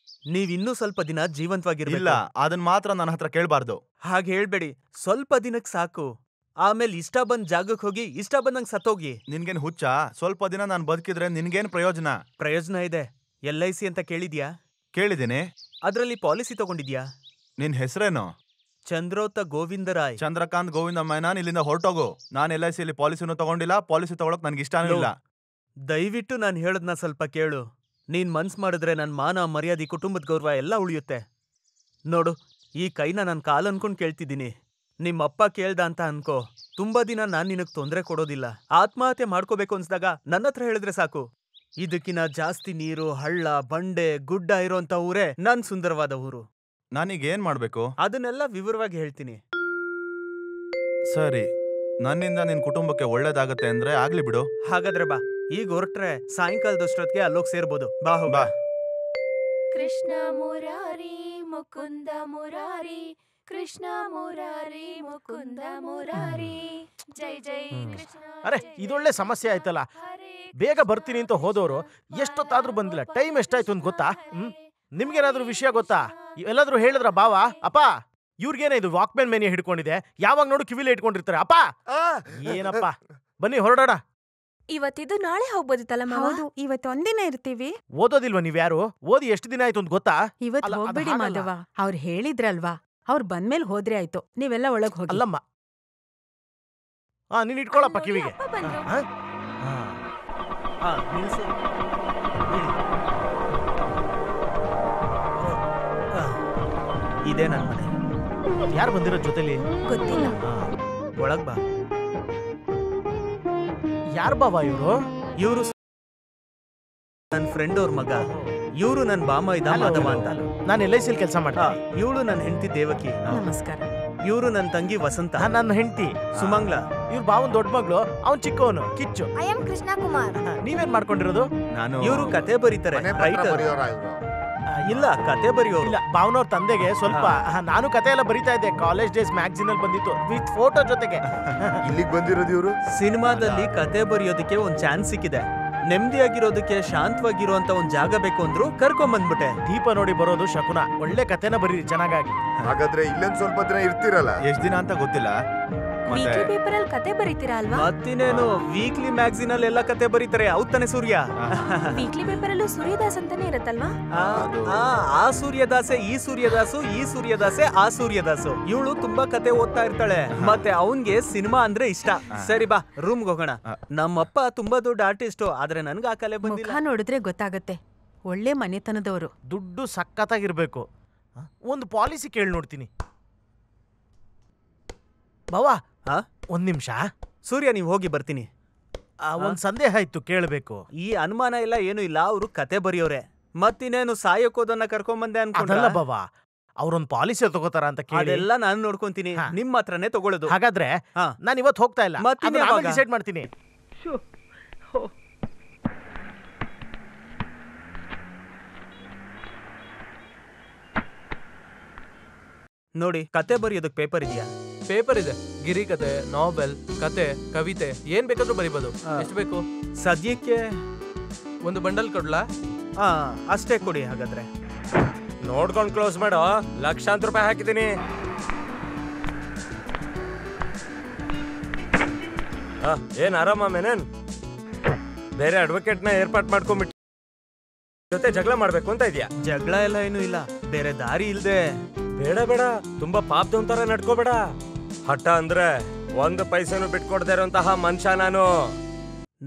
ನೀವಿನ್ನೂ ಸ್ವಲ್ಪ ದಿನ ಜೀವಂತವಾಗಿರ್ಬೇಕು. ಇಲ್ಲ, ಅದನ್ ಮಾತ್ರ ನನ್ನ ಹತ್ರ ಕೇಳ್ಬಾರ್ದು. ಹಾಗೆ ಹೇಳ್ಬೇಡಿ. ಸ್ವಲ್ಪ ದಿನಕ್ ಸಾಕು. ಆಮೇಲೆ ಇಷ್ಟ ಬಂದ್ ಜಾಗಕ್ಕೆ ಹೋಗಿ ಇಷ್ಟ ಬಂದಂಗ್ ಸತ್ತೋಗಿ. ನಿನ್ಗೇನ್ ಹುಚ್ಚ? ಸ್ವಲ್ಪ ದಿನ ನಾನು ಬದುಕಿದ್ರೆ ನಿನ್ಗೇನ್ ಪ್ರಯೋಜನ? ಪ್ರಯೋಜನ ಇದೆ. LIC ಅಂತ ಕೇಳಿದ್ಯಾ? ಕೇಳಿದ್ದೀನಿ. ಅದ್ರಲ್ಲಿ ಪಾಲಿಸಿ ತಗೊಂಡಿದ್ಯಾ? ನಿನ್ ಹೆಸರೇನು? ಚಂದ್ರೋತ ಗೋವಿಂದರಾಯ್. ಚಂದ್ರಕಾಂತ್ ಗೋವಿಂದ ಮೈನಾನ್. ಇಲ್ಲಿಂದ ಹೊರಟೋಗು. ನಾನು LIC ಪಾಲಿಸಿನೂ ತಗೊಂಡಿಲ್ಲ. ಪಾಲಿಸಿ ತಗೊಳಕ್ ನನ್ಗೆ ಇಷ್ಟನೂ ಇಲ್ಲ. ದಯವಿಟ್ಟು ನಾನು ಹೇಳದ್ನ ಸ್ವಲ್ಪ ಕೇಳು. ನೀನ್ ಮನ್ಸ್ ಮಾಡಿದ್ರೆ ನನ್ ಮಾನ ಮರ್ಯಾದೆ ಕುಟುಂಬದ ಗೌರವ ಎಲ್ಲ ಉಳಿಯುತ್ತೆ. ನೋಡು, ಈ ಕೈನ ನನ್ ಕಾಲ್ ಅನ್ಕೊಂಡ್ ಕೇಳ್ತಿದ್ದೀನಿ. ನಿಮ್ಮಪ್ಪ ಕೇಳ್ದ ಅಂತ ಅನ್ಕೋ, ತುಂಬಾ ದಿನ ನಾನ್ ನಿನಗ್ ತೊಂದ್ರೆ ಕೊಡೋದಿಲ್ಲ. ಆತ್ಮಹತ್ಯೆ ಮಾಡ್ಕೋಬೇಕು ಅನ್ಸ್ದಾಗ ನನ್ನ ಹತ್ರ ಹೇಳಿದ್ರೆ ಸಾಕು. ಇದಕ್ಕಿನ ಜಾಸ್ತಿ ನೀರು, ಹಳ್ಳ, ಬಂಡೆ, ಗುಡ್ಡ ಇರೋಂತ ಊರೇ ನನ್ ಸುಂದರವಾದ ಊರು. ನಾನೀಗ ಏನ್ ಮಾಡ್ಬೇಕು? ಅದನ್ನೆಲ್ಲ ವಿವರವಾಗಿ ಹೇಳ್ತೀನಿ. ಸರಿ, ನನ್ನಿಂದ ನಿನ್ ಕುಟುಂಬಕ್ಕೆ ಒಳ್ಳೇದಾಗತ್ತೆ ಅಂದ್ರೆ ಆಗ್ಲಿ ಬಿಡು. ಹಾಗಾದ್ರೆ ಬಾ, ಈಗ ಹೊರಟ್ರೆ ಸಾಯಂಕಾಲದಷ್ಟೊತ್ತಿಗೆ ಅಲ್ಲೋಗ್ ಸೇರ್ಬೋದು. ಬಾ ಬಾ. ಕೃಷ್ಣ ಮುರಾರಿ ಮುಕುಂದ ಮುರಾರಿ, ಕೃಷ್ಣ ಮುರಾರಿ ಮುಕುಂದ ಮುರಾರಿ, ಜೈ ಜೈ ಕೃಷ್ಣ. ಅರೆ ಇದೊಳ್ಳೆ ಸಮಸ್ಯೆ ಆಯ್ತಲ್ಲ. ಬೇಗ ಬರ್ತೀನಿ ಅಂತ ಹೋದವರು ಎಷ್ಟೊತ್ತಾದ್ರೂ ಬಂದಿಲ್ಲ. ಟೈಮ್ ಎಷ್ಟಾಯ್ತು ಅಂತ ಗೊತ್ತಾ? ನಿಮ್ಗೇನಾದ್ರೂ ವಿಷಯ ಗೊತ್ತಾ? ಎಲ್ಲಾದ್ರೂ ಹೇಳಿದ್ರ ಬಾವ? ಅಪ್ಪ, ಇವ್ರಿಗೇನ ಇದು ವಾಕ್ಮ್ಯಾನ್ ಮೇನಿಯಾ ಹಿಡ್ಕೊಂಡಿದೆ? ಯಾವಾಗ ನೋಡು ಕಿವಿಲೇ ಇಟ್ಕೊಂಡಿರ್ತಾರೆ. ಅಪ್ಪ ಏನಪ್ಪ, ಬನ್ನಿ ಹೊರಡೋಣ. ಇವತ್ತಿದ್ದು ನಾಳೆ ಹೋಗ್ಬೋದಿತ್ತಲ್ಲ ಮಾವ? ಹೌದು, ಇವತ್ತು ಒಂದಿನ ಇರ್ತೀವಿ. ಓದೋದಿಲ್ವಾ ನೀವ್ಯಾರು? ಓದಿ ಎಷ್ಟು ದಿನ ಆಯ್ತು ಅಂತ ಗೊತ್ತಾ? ಇವತ್ತು ಅಲ್ಲ, ಅದು ಹೋಗ್ಬಿಡಿ ಹಾಗಲ್ಲ. ಮಾಧವ. ಅವ್ರು ಹೇಳಿದ್ರಲ್ವಾ, ಅವ್ರು ಬಂದ್ಮೇಲೆ ಹೋದ್ರೆ ಆಯ್ತು. ನೀವೆಲ್ಲ ಒಳಗ್ ಹೋಗಿ. ಅಲ್ಲಮ್ಮ, ನೀನ್ ಇಟ್ಕೊಳಪ್ಪ ಕಿವಿಗೆ. ಅಪ್ಪ ಬಂದ್ರು. ನಿಲ್ಸು. ಇದೇ ನನ್ ಮನೆ. ಯಾರು ಬಂದಿರೋ ಜೊತೆಲಿ? ಗೊತ್ತಿಲ್ಲ. ಒಳಗ್ ಬಾ. ಯಾರು ಬಾವ ಇವರು? ಇವ್ರು ನನ್ ಫ್ರೆಂಡ್ ಅವ್ರ ಮಗ. ಇವ್ರು ನನ್ ಬಾಮ ಇದ್ದ ಮಾಧವ ಅಂತ. ನಾನು LIC ಕೆಲಸ ಮಾಡ್ತೀನಿ. ಇವಳು ನನ್ ಹೆಂಡತಿ ದೇವಕಿ. ನಮಸ್ಕಾರ. ಇವ್ರು ನನ್ ತಂಗಿ ವಸಂತ. ನನ್ನ ಹೆಂಡತಿ ಸುಮಂಗ್ಲ. ಇವ್ರ ಬಾವನ್ ದೊಡ್ಡ ಮಗಳು, ಅವ್ನ್ ಚಿಕ್ಕವನು ಕಿಚ್ಚು. I am Krishna Kumar. ನೀವೇನ್ ಮಾಡ್ಕೊಂಡಿರೋದು? ನಾನು ಇವ್ರು ಕತೆ ಬರೀತಾರೆ. ರೈಟರ್. ಇಲ್ಲ, ಕತೆ ಬರೆಯೋರು. ಇಲ್ಲ, ಭಾವನವ್ರ ತಂದೆಗೆ ಸ್ವಲ್ಪ ನಾನು ಕತೆ ಎಲ್ಲ ಬರಿತಾ ಇದ್ದೆ. ಕಾಲೇಜ್ ಡೇಸ್ ಮ್ಯಾಗಝೀನ್ ಅಲ್ಲಿ ಬಂದಿತ್ತು, ವಿತ್ ಫೋಟೋ ಜೊತೆಗೆ. ಇಲ್ಲಿಗೆ ಬಂದಿರೋದು ಇವರು? ಸಿನಿಮಾದಲ್ಲಿ ಕತೆ ಬರೆಯೋದಕ್ಕೆ ಒಂದ್ ಚಾನ್ಸ್ ಸಿಕ್ಕಿದೆ. ನೆಮ್ಮದಿಯಾಗಿರೋದಕ್ಕೆ, ಶಾಂತವಾಗಿರುವಂತ ಒಂದ್ ಜಾಗ ಬೇಕು ಅಂದ್ರು ಕರ್ಕೊಂಡ್ ಬಂದ್ಬಿಟ್ಟೆ. ದೀಪ ನೋಡಿ ಬರೋದು ಶಕುನ. ಒಳ್ಳೆ ಕತೆನ ಬರೀರಿ ಚೆನ್ನಾಗಾಗಿ. ಹಾಗಾದ್ರೆ ಇಲ್ಲೊಂದ್ ಸ್ವಲ್ಪ ದಿನ ಇರ್ತೀರಲ್ಲ? ಎಷ್ಟ್ ದಿನ ಅಂತ ಗೊತ್ತಿಲ್ಲ. ವೀಕ್ಲಿ ಪೇಪರ್ ಅಲ್ಲಿ ಕತೆ ಬರೀತೀರಾ ಅಲ್ವಾ? ಮತ್ತಿನೇನು, ವೀಕ್ಲಿ ಮ್ಯಾಗಝೀನ್ ಅಲ್ಲಿ ಎಲ್ಲ ಕತೆ ಬರೀತಾರೆ. ಹೌದ್ ಸೂರ್ಯ? ವೀಕ್ಲಿ ಪೇಪರ್ ಅಲ್ಲೂ ಸೂರ್ಯದಾಸ್ ಅಂತಾನೆ ಇರತ್ತಲ್ವಾ? ಆ ಸೂರ್ಯದಾಸೆ ಈ ಸೂರ್ಯದಾಸು, ಈ ಸೂರ್ಯದಾಸೆ ಆ ಸೂರ್ಯದಾಸು. ಇವಳು ತುಂಬಾ ಕತೆ ಓದ್ತಾ ಇರ್ತಾಳೆ. ಮತ್ತೆ ಅವನ್ಗೆ ಸಿನಿಮಾ ಅಂದ್ರೆ ಇಷ್ಟ. ಸರಿ ಬಾ, ರೂಮ್ಗೆ ಹೋಗೋಣ. ನಮ್ಮಪ್ಪ ತುಂಬಾ ದೊಡ್ಡ ಆರ್ಟಿಸ್ಟ್, ಆದ್ರೆ ನನ್ಗೆ ಆ ಕಲೆ ಬಂದಿಲ್ಲ. ಮುಖ ನೋಡಿದ್ರೆ ಗೊತ್ತಾಗತ್ತೆ, ಒಳ್ಳೆ ಮನೆತನದವರು. ದುಡ್ಡು ಸಖತ್ತಾಗಿರ್ಬೇಕು. ಒಂದು ಪಾಲಿಸಿ ಕೇಳಿ ನೋಡ್ತೀನಿ. ಬಾವಾ, ಒಂದ್ ನಿಮಿಷ. ಸೂರ್ಯ, ನೀವ್ ಹೋಗಿ, ಬರ್ತೀನಿ. ಒಂದ್ ಸಂದೇಹ ಇತ್ತು, ಕೇಳಬೇಕು. ಈ ಅನುಮಾನ ಎಲ್ಲ ಏನು ಇಲ್ಲ, ಅವ್ರು ಕತೆ ಬರೆಯೋರೆ. ಮತ್ತಿನೇನು ಸಾಯೋಕೋದನ್ನ ಕರ್ಕೊಂಬಂದೆ ಅನ್ಕೊಂಡಲ್ಲ ಅದಲ್ಲ ಬಾವಾ, ಅವ್ರೊಂದ್ ಪಾಲಿಸಿ ತಗೋತಾರ ಅಂತ ಕೇಳಿ. ಅದೆಲ್ಲ ನಾನು ನೋಡ್ಕೊಂತೀನಿ. ನಿಮ್ ಹತ್ರನೇ ತಗೊಳ್ಳೋದು. ಹಾಗಾದ್ರೆ ನಾನು ಇವತ್ತು ಹೋಗ್ತಾ ಇಲ್ಲ, ಡಿಸೈಡ್ ಮಾಡ್ತೀನಿ. ನೋಡಿ, ಕತೆ ಬರೆಯೋದಕ್ ಪೇಪರ್ ಇದೆಯಾ? ಪೇಪರ್ ಇದೆ. ಗಿರಿ ಕತೆ, ನಾವೆಲ್, ಕತೆ, ಕವಿತೆ ಏನ್ ಬೇಕಾದ್ರೂ ಬರಿಬೋದು. ಎಷ್ಟು ಬೇಕು? ಸದ್ಯಕ್ಕೆ ಒಂದು ಬಂಡಲ್ ಕೊಡ್ಲಾ? ಅಷ್ಟೇ ಕೊಡಿ ಹಾಗಾದ್ರೆ. ನೋಡ್ಕೊಂಡ್ ಕ್ಲೋಸ್ ಮಾಡೋ. ಲಕ್ಷಾಂತರ ರೂಪಾಯಿ ಹಾಕಿದ್ದೀನಿ. ಏನ್ ಆರಾಮ ಮೇನೇನ್? ಬೇರೆ ಅಡ್ವೊಕೇಟ್ನ ಏರ್ಪಾಟ್ ಮಾಡ್ಕೊಂಡ್ಬಿಟ್ಟು ಜೊತೆ ಜಗಳ ಮಾಡ್ಬೇಕು ಅಂತ ಇದೆಯಾ? ಜಗಳ ಎಲ್ಲ ಏನು ಇಲ್ಲ, ಬೇರೆ ದಾರಿ ಇಲ್ದೆ. ಬೇಡ ಬೇಡ, ತುಂಬಾ ಪಾಪದವಂತರ ನಡ್ಕೋಬೇಡ. ಹಠ ಅಂದ್ರೆ ಒಂದು ಪೈಸೆನೂ ಬಿಟ್ಕೊಡ್ದೇ ಇರೋಂತಹ ಮನುಷ್ಯ ನಾನು.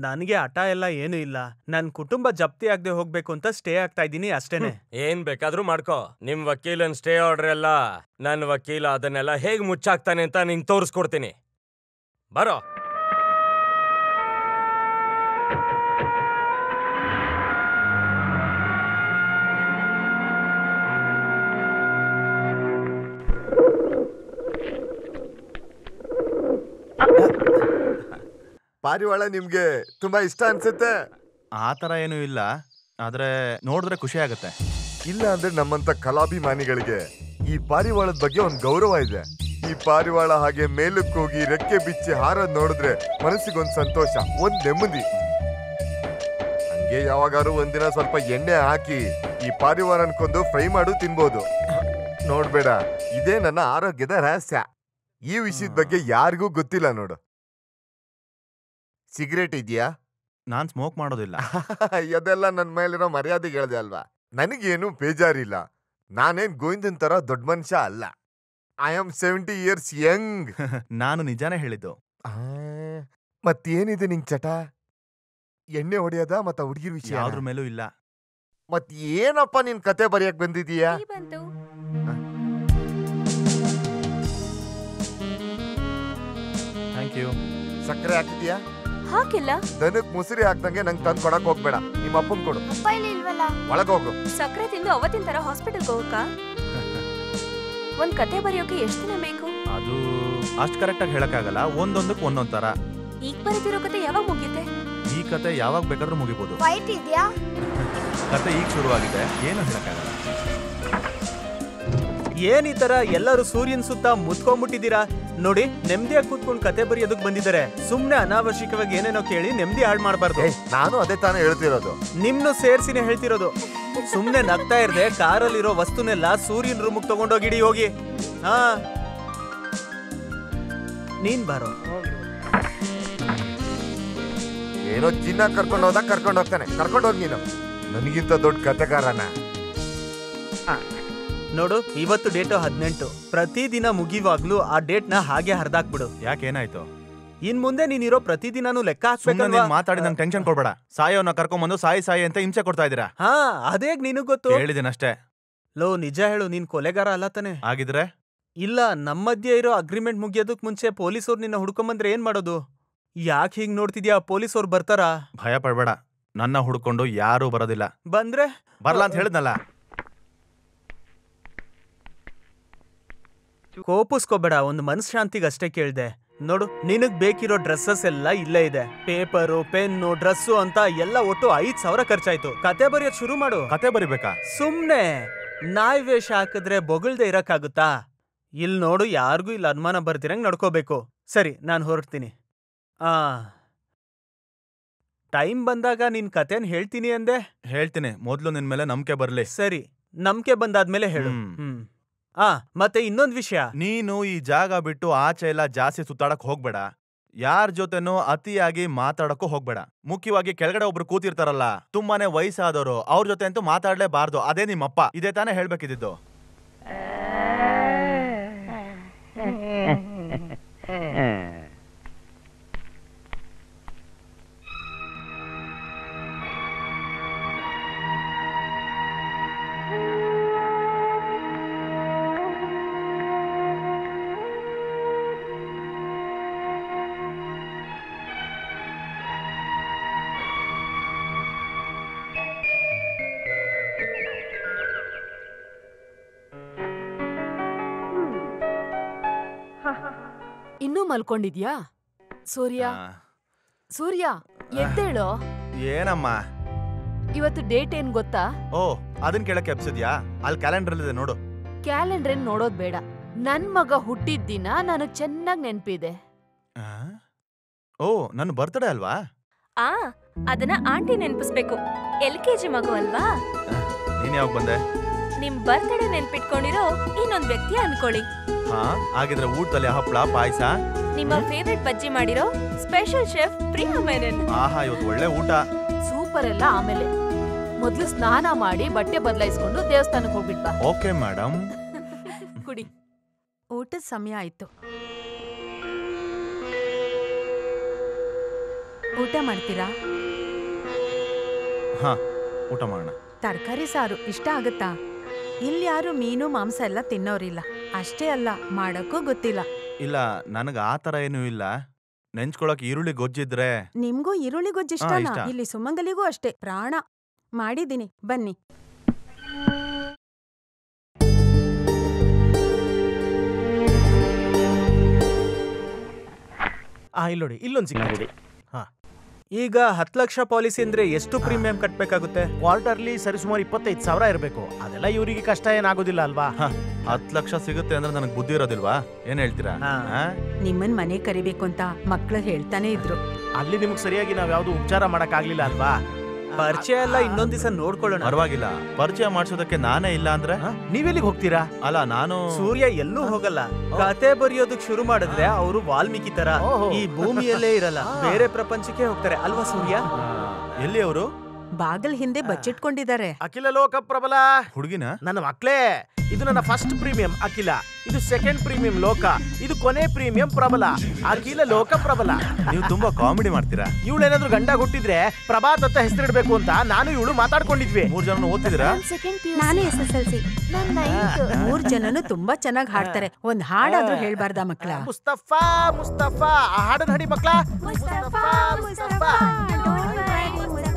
ನನಗೆ ಹಠ ಎಲ್ಲ ಏನು ಇಲ್ಲ. ನನ್ ಕುಟುಂಬ ಜಪ್ತಿ ಆಗದೆ ಹೋಗ್ಬೇಕು ಅಂತ ಸ್ಟೇ ಆಗ್ತಾ ಇದ್ದೀನಿ ಅಷ್ಟೇನೆ. ಏನ್ ಬೇಕಾದ್ರೂ ಮಾಡ್ಕೋ. ನಿಮ್ ವಕೀಲನ್ ಸ್ಟೇ ಆರ್ಡರ್ ಎಲ್ಲ ನನ್ ವಕೀಲ ಅದನ್ನೆಲ್ಲ ಹೇಗ್ ಮುಚ್ಚಾಕ್ತಾನೆ ಅಂತ ನಿಂಗೆ ತೋರಿಸ್ಕೊಡ್ತೀನಿ. ಬರೋ. ಪಾರಿವಾಳ ನಿಮ್ಗೆ ತುಂಬಾ ಇಷ್ಟ ಅನ್ಸುತ್ತೆ? ಆ ತರ ಏನು ಇಲ್ಲ, ಆದ್ರೆ ನೋಡಿದ್ರೆ ಖುಷಿ ಆಗತ್ತೆ. ಇಲ್ಲ ಅಂದ್ರೆ ನಮ್ಮಂತ ಕಲಾಭಿಮಾನಿಗಳಿಗೆ ಈ ಪಾರಿವಾಳದ ಬಗ್ಗೆ ಒಂದ್ ಗೌರವ ಇದೆ. ಈ ಪಾರಿವಾಳ ಹಾಗೆ ಮೇಲಕ್ಕೆ ಹೋಗಿ ರೆಕ್ಕೆ ಬಿಚ್ಚಿ ಹಾರದ್ ನೋಡಿದ್ರೆ ಮನಸ್ಸಿಗೊಂದ್ ಸಂತೋಷ, ಒಂದ್ ನೆಮ್ಮದಿ. ಹಂಗೆ ಯಾವಾಗಾರು ಒಂದಿನ ಸ್ವಲ್ಪ ಎಣ್ಣೆ ಹಾಕಿ ಈ ಪಾರಿವಾಳ ಅನ್ಕೊಂಡು ಫ್ರೈ ಮಾಡು ತಿನ್ಬೋದು. ನೋಡ್ಬೇಡ, ಇದೇ ನನ್ನ ಆರೋಗ್ಯದ ರಹಸ್ಯ. ಈ ವಿಷಯದ ಬಗ್ಗೆ ಯಾರಿಗೂ ಗೊತ್ತಿಲ್ಲ ನೋಡು. ಸಿಗರೇಟ್ ಇದೆಯಾ? ನಾನ್ ಸ್ಮೋಕ್ ಮಾಡೋದಿಲ್ಲ. ಅದೆಲ್ಲ ನನ್ ಮೇಲಿರೋ ಮರ್ಯಾದೆಗೆ ಹೇಳ್ದೆ ಅಲ್ವಾ. ನನಗೇನು ಬೇಜಾರಿಲ್ಲ. ನಾನೇನ್ ಗೋವಿಂದನ್ ತರ ದೊಡ್ಡ ಮನುಷ್ಯ ಅಲ್ಲ. I am 70 years Young. ನಾನು ನಿಜಾನೇ ಹೇಳಿದ್ದು. ಮತ್ತೇನಿದೆ ನಿಂಗ್ ಚಟ? ಎಣ್ಣೆ ಹೊಡೆಯೋದ ಮತ್ತ ಹುಡುಗಿರ್ ವಿಷಯ? ಯಾವ್ದ್ರ ಮೇಲೂ ಇಲ್ಲ. ಮತ್ ಏನಪ್ಪ ನಿನ್ ಕತೆ ಬರೆಯಕ್ ಬಂದಿದೀಯಾ? ಬಂತು. Thank you. ಸಕ್ಕರೆ ಹಾಕಿದ್ಯಾ? ಹಾಕಿಲ್ಲ. ದನಕ್ ಮುಸುರಿ ಹಾಕ್ದಂಗೆ ನಂಗೆ ತಂದ್ ಕೊಡಕ್ ಹೋಗ್ಬೇಡ. ನಿಮ್ಮ ಅಪ್ಪನ್ ಕೊಡು. ಅಪ್ಪ ಇಲ್ಲಿ ಇಲ್ವಲ್ಲ. ಒಳಗೋಗು. ಸಕ್ಕರೆ ತಿಂದು ಅವತ್ತಿನ ತರ ಹಾಸ್ಪಿಟಲ್ಗೆ ಹೋಗಕ್ಕ? ಒಂದ್ ಕತೆ ಬರೆಯೋಕೆ ಎಷ್ಟು ದಿನ ಬೇಕು? ಅದು ಅಷ್ಟು ಕರೆಕ್ಟಾಗಿ ಹೇಳಕ್ಕಾಗಲ್ಲ. ಒಂದೊಂದಕ್ಕೆ ಒಂದೊಂದ್ ತರ. ಈಗ ಬರೆದಿರೋ ಕತೆ ಯಾವಾಗ ಮುಗಿಯುತ್ತೆ? ಈ ಕತೆ ಯಾವಾಗ ಬೇಕಾದ್ರೂ ಮುಗಿಬೋದು. ಫೈಟ್ ಇದೆಯಾ? ಕತೆ ಈಗ ಶುರುವಾಗಿದೆ, ಏನು ಹೇಳಕ್ಕಾಗಲ್ಲ. ಏನ್ ಈ ತರ ಎಲ್ಲರೂ ಸೂರ್ಯನ್ ಸುತ್ತ ಮುತ್ಕೊಂಡ್ಬಿಟ್ಟಿದ್ದೀರಾ? ನೋಡಿ, ನೆಮ್ಮದಿಯಾಗಿ ಕೂತ್ಕೊಂಡು ಕತೆ ಬರೆಯೋದಕ್ ಬಂದಿದ್ದಾರೆ. ಸುಮ್ನೆ ಅನಾವಶ್ಯಕವಾಗಿ ಏನೇನೋ ಕೇಳಿ ನೆಮ್ಮದಿ ಹಾಳು ಮಾಡಬಾರ್ದು. ನಾನು ಅದೇ ತಾನೇ ಹೇಳ್ತಿರೋದು. ನಿಮ್ನು ಸೇರ್ಸಿನೇ ಹೇಳ್ತಿರೋದು. ಸುಮ್ನೆ ನಗ್ತಾ ಇರ್ದೆ ಕಾರಲ್ಲಿರೋ ವಸ್ತುನೆಲ್ಲ ಸೂರ್ಯನ್ ರೂಮಿಗೆ ತಗೊಂಡೋಗಿಡಿ ಹೋಗಿ. ಹಾ, ನೀನ್ ಬಾರೋ. ಏನೋ ಚಿನ್ನ ಕರ್ಕೊಂಡು ಹೋಗ್ತಾನೆ. ಕರ್ಕೊಂಡು ಹೋಗಿ ನೀನು. ನನಗಿಂತ ದೊಡ್ಡ ಕತೆಗಾರನ. ನೋಡು, ಇವತ್ತು ಡೇಟು 18. ಪ್ರತಿದಿನ ಮುಗಿವಾಗ್ಲೂ ಆ ಡೇಟ್ ನ ಹಾಗೆ ಹರಿದಾಕ್ಬಿಡು. ಯಾಕೆ, ಏನಾಯ್ತು? ಇನ್ ಮುಂದೆ ನೀನಿರೋ ಪ್ರತಿದಿನಾನು ಲೆಕ್ಕ ಹಾಕ್ಬೇಕಲ್ವಾ? ಮಾತಾಡಿ ನಂಗೆ ಟೆನ್ಷನ್ ಕೊಡ್ಬೇಡ. ಸಾಯೋನ ಕರ್ಕೊಂಡ್ಬಂದು ಸಾಯಿ ಅಂತ ಹಿಂಸೆ ಕೊಡ್ತಾ ಇದೀರಾ. ಹಾ, ಅದೇಗ್ ನಿನಗ್ ಗೊತ್ತು? ಹೇಳಿದೀನಷ್ಟೇ. ಲೋ, ನಿಜ ಹೇಳು, ನೀನ್ ಕೊಲೆಗಾರ ಅಲ್ಲ ತಾನೆ? ಆಗಿದ್ರೆ ಇಲ್ಲ, ನಮ್ಮ ಮಧ್ಯೆ ಇರೋ ಅಗ್ರಿಮೆಂಟ್ ಮುಗಿಯೋದಕ್ ಮುಂಚೆ ಪೊಲೀಸವ್ರು ನಿನ್ನ ಹುಡ್ಕೊಂಬಂದ್ರೆ ಏನ್ ಮಾಡೋದು? ಯಾಕೆ ಹೀಗ್ ನೋಡ್ತಿದ್ಯಾ? ಪೊಲೀಸವ್ರು ಬರ್ತಾರಾ? ಭಯ ಪಡ್ಬೇಡ, ನನ್ನ ಹುಡ್ಕೊಂಡು ಯಾರೂ ಬರೋದಿಲ್ಲ. ಬಂದ್ರೆ ಬರ್ಲಾ ಅಂತ ಹೇಳಿದ್ನಲ್ಲ. ಕೋಪಿಸ್ಕೋಬೇಡ, ಒಂದು ಮನಃಶಾಂತಿಗೆ ಅಷ್ಟೇ ಕೇಳ್ದೆ. ನೋಡು, ನಿನಗ್ ಬೇಕಿರೋ ಡ್ರೆಸ್ಸಸ್ ಎಲ್ಲ ಇಲ್ಲೇ ಇದೆ. ಪೇಪರು, ಪೆನ್ನು, ಡ್ರೆಸ್ಸು ಅಂತ ಎಲ್ಲ ಒಟ್ಟು 5,000 ಖರ್ಚಾಯ್ತು. ಕತೆ ಬರೆಯೋದ್ ಶುರು ಮಾಡು. ಕತೆ ಬರಿಬೇಕಾ? ಸುಮ್ನೆ ನಾಯಿ ವೇಷ ಹಾಕಿದ್ರೆ ಬೊಗಳ್ದೆ ಇರಕ್ಕಾಗುತ್ತಾ? ಇಲ್ ನೋಡು, ಯಾರಿಗೂ ಇಲ್ಲ ಅನುಮಾನ ಬರ್ದಿರಂಗ್ ನಡ್ಕೋಬೇಕು. ಸರಿ, ನಾನು ಹೊರಡ್ತೀನಿ. ಟೈಮ್ ಬಂದಾಗ ನಿನ್ ಕತೆನ್ ಹೇಳ್ತೀನಿ ಅಂದೆ. ಹೇಳ್ತೀನಿ, ಮೊದ್ಲು ನಿನ್ ಮೇಲೆ ನಂಬಿಕೆ ಬರ್ಲಿ. ಸರಿ, ನಂಬಿಕೆ ಬಂದಾದ್ಮೇಲೆ ಹೇಳು. ಮತ್ತೆ ಇನ್ನೊಂದ್ ವಿಷಯ, ನೀನು ಈ ಜಾಗ ಬಿಟ್ಟು ಆಚೆ ಎಲ್ಲ ಜಾಸ್ತಿ ಸುತ್ತಾಡಕ್ ಹೋಗ್ಬೇಡ. ಯಾರ್ ಜೊತೆನೂ ಅತಿಯಾಗಿ ಮಾತಾಡಕ್ಕೂ ಹೋಗ್ಬೇಡ. ಮುಖ್ಯವಾಗಿ ಕೆಳಗಡೆ ಒಬ್ರು ಕೂತಿರ್ತಾರಲ್ಲ, ತುಂಬಾನೇ ವಯಸ್ಸಾದವರು, ಅವ್ರ ಜೊತೆ ಅಂತೂ ಮಾತಾಡ್ಲೇಬಾರ್ದು. ಅದೇ ನಿಮ್ಮಪ್ಪ. ಇದೇ ತಾನೇ ಹೇಳ್ಬೇಕಿದ್ದು. ಇನ್ನೂ ಮಲ್ಕೊಂಡಿದ್ಯಾ? ಸೂರ್ಯ, ಸೂರ್ಯ ಎದ್ದೇಳೋ. ಏನಮ್ಮ? ಇವತ್ತು ಡೇಟ್ ಏನ್ ಗೊತ್ತಾ? ಓ, ಅದನ್ ಕೇಳಕ್ಕೆ ಎಬ್ಸಿದ್ಯಾ? ಅಲ್ಲಿ ಕ್ಯಾಲೆಂಡರ್ ಇದೆ, ನೋಡು. ಕ್ಯಾಲೆಂಡರ್ ಏನ್ ನೋಡೋದ್ ಬೇಡ. ನನ್ ಮಗ ಹುಟ್ಟಿದ ದಿನ ನನಗ್ ಚೆನ್ನಾಗ್ ನೆನ್ಪಿದೆ. ಓ, ನನ್ನ ಬರ್ತ್ಡೇ ಅಲ್ವಾ? ಅದನ್ನ ಆಂಟಿ ನೆನ್ಪಿಸ್ಬೇಕು. LKG ಮಗು ಅಲ್ವಾ? ನೀನ್ ಯಾವಾಗ ಬಂದೆ? ನಿಮ್ ಬರ್ತ್ಡೇ ನೆನ್ಪಿಟ್ಕೊಂಡಿರೋ ಇನ್ನೊಂದ್ ವ್ಯಕ್ತಿ ಅನ್ಕೊಳ್ಳಿ. ಹಾಗಿದ್ರೆ ಊಟದಲ್ಲಿ ಹಪ್ಪಳ, ಪಾಯಸ, ನಿಮ್ಮ ಫೇವ್ರೆಟ್ ಬಜ್ಜಿ ಮಾಡಿರೋ ಸ್ಪೆಷಲ್ ಶೆಫ್ ಪ್ರಿಯಾ ಮೆನನ್. ಆಹಾ, ಇವತ್ತು ಒಳ್ಳೆ ಊಟ. ಸೂಪರ್ ಎಲ್ಲ ಆಮೇಲೆ. ಮೊದ್ಲು ಸ್ನಾನ ಮಾಡಿ ಬಟ್ಟೆ ಬದಲಾಯಿಸ್ಕೊಂಡು ದೇವಸ್ಥಾನಕ್ಕೆ ಹೋಗ್ಬಿಟ್ಬಾ. Okay madam. ಕುಡಿ. ಊಟದ ಸಮಯ ಆಯ್ತು. ಊಟ ಮಾಡ್ತೀರಾ? ಊಟ ಮಾಡೋಣ. ತರಕಾರಿ ಸಾರು ಇಷ್ಟ ಆಗುತ್ತಾ? ಇಲ್ಲಿ ಯಾರು ಮೀನು ಮಾಂಸ ಎಲ್ಲ ತಿನ್ನೋರಿಲ್ಲ. ಅಷ್ಟೇ ಅಲ್ಲ, ಮಾಡಕ್ಕೂ ಗೊತ್ತಿಲ್ಲ. ಇಲ್ಲ, ನನಗ ಆ ತರ ಏನೂ ಇಲ್ಲ. ನೆಂಚ್ಕೊಳಕ್ ಈರುಳ್ಳಿ ಗೊಜ್ಜಿದ್ರೆ. ನಿಮ್ಗೂ ಈರುಳ್ಳಿ ಗೊಜ್ಜು ಇಷ್ಟನಾ? ಇಲ್ಲಿ ಸುಮಂಗಲಿಗೂ ಅಷ್ಟೇ ಪ್ರಾಣ. ಮಾಡಿದ್ದೀನಿ, ಬನ್ನಿ. ಇಲ್ಲಿ ನೋಡಿ, ಇಲ್ಲೊಂದು ಸಿಕ್ಕಿದೆ. ಈಗ 10 ಲಕ್ಷ ಪಾಲಿಸಿ ಅಂದ್ರೆ ಎಷ್ಟು ಪ್ರೀಮಿಯಂ ಕಟ್ಬೇಕಾಗುತ್ತೆ? ಕ್ವಾರ್ಟರ್ಲಿ ಸರಿಸುಮಾರು 25,000 ಇರಬೇಕು. ಅದೆಲ್ಲ ಇವರಿಗೆ ಕಷ್ಟ ಏನಾಗೋದಿಲ್ಲ ಅಲ್ವಾ? 10 ಲಕ್ಷ ಸಿಗುತ್ತೆ ಅಂದ್ರೆ ನನಗೆ ಬುದ್ಧಿ ಇರೋದಿಲ್ವಾ? ಏನ್ ಹೇಳ್ತೀರಾ? ನಿಮ್ಮನ್ ಮನೆ ಕರಿಬೇಕು ಅಂತ ಮಕ್ಳು ಹೇಳ್ತಾನೆ ಇದ್ರು. ಅಲ್ಲಿ ನಿಮ್ಗೆ ಸರಿಯಾಗಿ ನಾವ್ ಯಾವ್ದು ಉಪಚಾರ ಮಾಡಕ್ ಆಗ್ಲಿಲ್ಲ ಅಲ್ವಾ? ಪರಿಚಯ ಎಲ್ಲ ಇನ್ನೊಂದ್ ದಿವಸ ನೋಡ್ಕೊಳ್ಳೋಣ. ಪರವಾಗಿಲ್ಲ, ಪರಿಚಯ ಮಾಡಿಸೋದಕ್ಕೆ ನಾನೇ ಇಲ್ಲ ಅಂದ್ರೆ ನೀವೆಲ್ಲಿಗೆ ಹೋಗ್ತೀರಾ? ಅಲ್ಲ, ನಾನು ಸೂರ್ಯ ಎಲ್ಲೂ ಹೋಗಲ್ಲ. ಕತೆ ಬರೆಯೋದಕ್ ಶುರು ಮಾಡಿದ್ರೆ ಅವರು ವಾಲ್ಮೀಕಿ ತರ ಈ ಭೂಮಿಯಲ್ಲೇ ಇರಲ್ಲ, ಬೇರೆ ಪ್ರಪಂಚಕ್ಕೆ ಹೋಗ್ತಾರೆ ಅಲ್ವಾ ಸೂರ್ಯ? ಎಲ್ಲಿ ಅವರು? ಬಾಗಲ್ ಹಿಂದೆ ಬಚ್ಚಿಟ್ಕೊಂಡಿದ್ದಾರೆ. ಅಖಿಲ ಲೋಕ ಪ್ರಬಲ ಹುಡುಗಿನ ನನ್ನ ಮಕ್ಳೇ. ಇದು ನನ್ನ ಫಸ್ಟ್ ಪ್ರೀಮಿಯಂ ಅಖಿಲ, ಇದು ಸೆಕೆಂಡ್ ಪ್ರೀಮಿಯಂ ಲೋಕ, ಇದು ಕೊನೆ ಪ್ರೀಮಿಯಂ ಪ್ರಬಲ. ಅಖಿಲ ಲೋಕ ಪ್ರಬಲ. ನೀವು ತುಂಬಾ ಕಾಮಿಡಿ ಮಾಡ್ತೀರಾ. ಇವಳೇನಾದ್ರೂ ಗಂಡ ಹುಟ್ಟಿದ್ರೆ ಪ್ರಭಾತ್ ಅಂತ ಹೆಸರಿಡ್ಬೇಕು ಅಂತ ನಾನು ಇವಳು ಮಾತಾಡ್ಕೊಂಡಿದ್ವಿ. 3 ಜನ ಓದ್ತಿದ್ದೀರಾ? ನಾನು SSLC. ಮೂರ್ ಜನನು ತುಂಬಾ ಚೆನ್ನಾಗಿ ಹಾಡ್ತಾರೆ. ಒಂದ್ ಹಾಡಾದ್ರೂ ಹೇಳ್ಬಾರ್ದಾ ಮಕ್ಳ? ಮುಸ್ತಫಾ ಮುಸ್ತಫಾ ಆ ಹಾಡನ್ ಹಡಿ ಮಕ್ಳ. ಮುಸ್ತಫಾ ಮುಸ್ತಫಾ.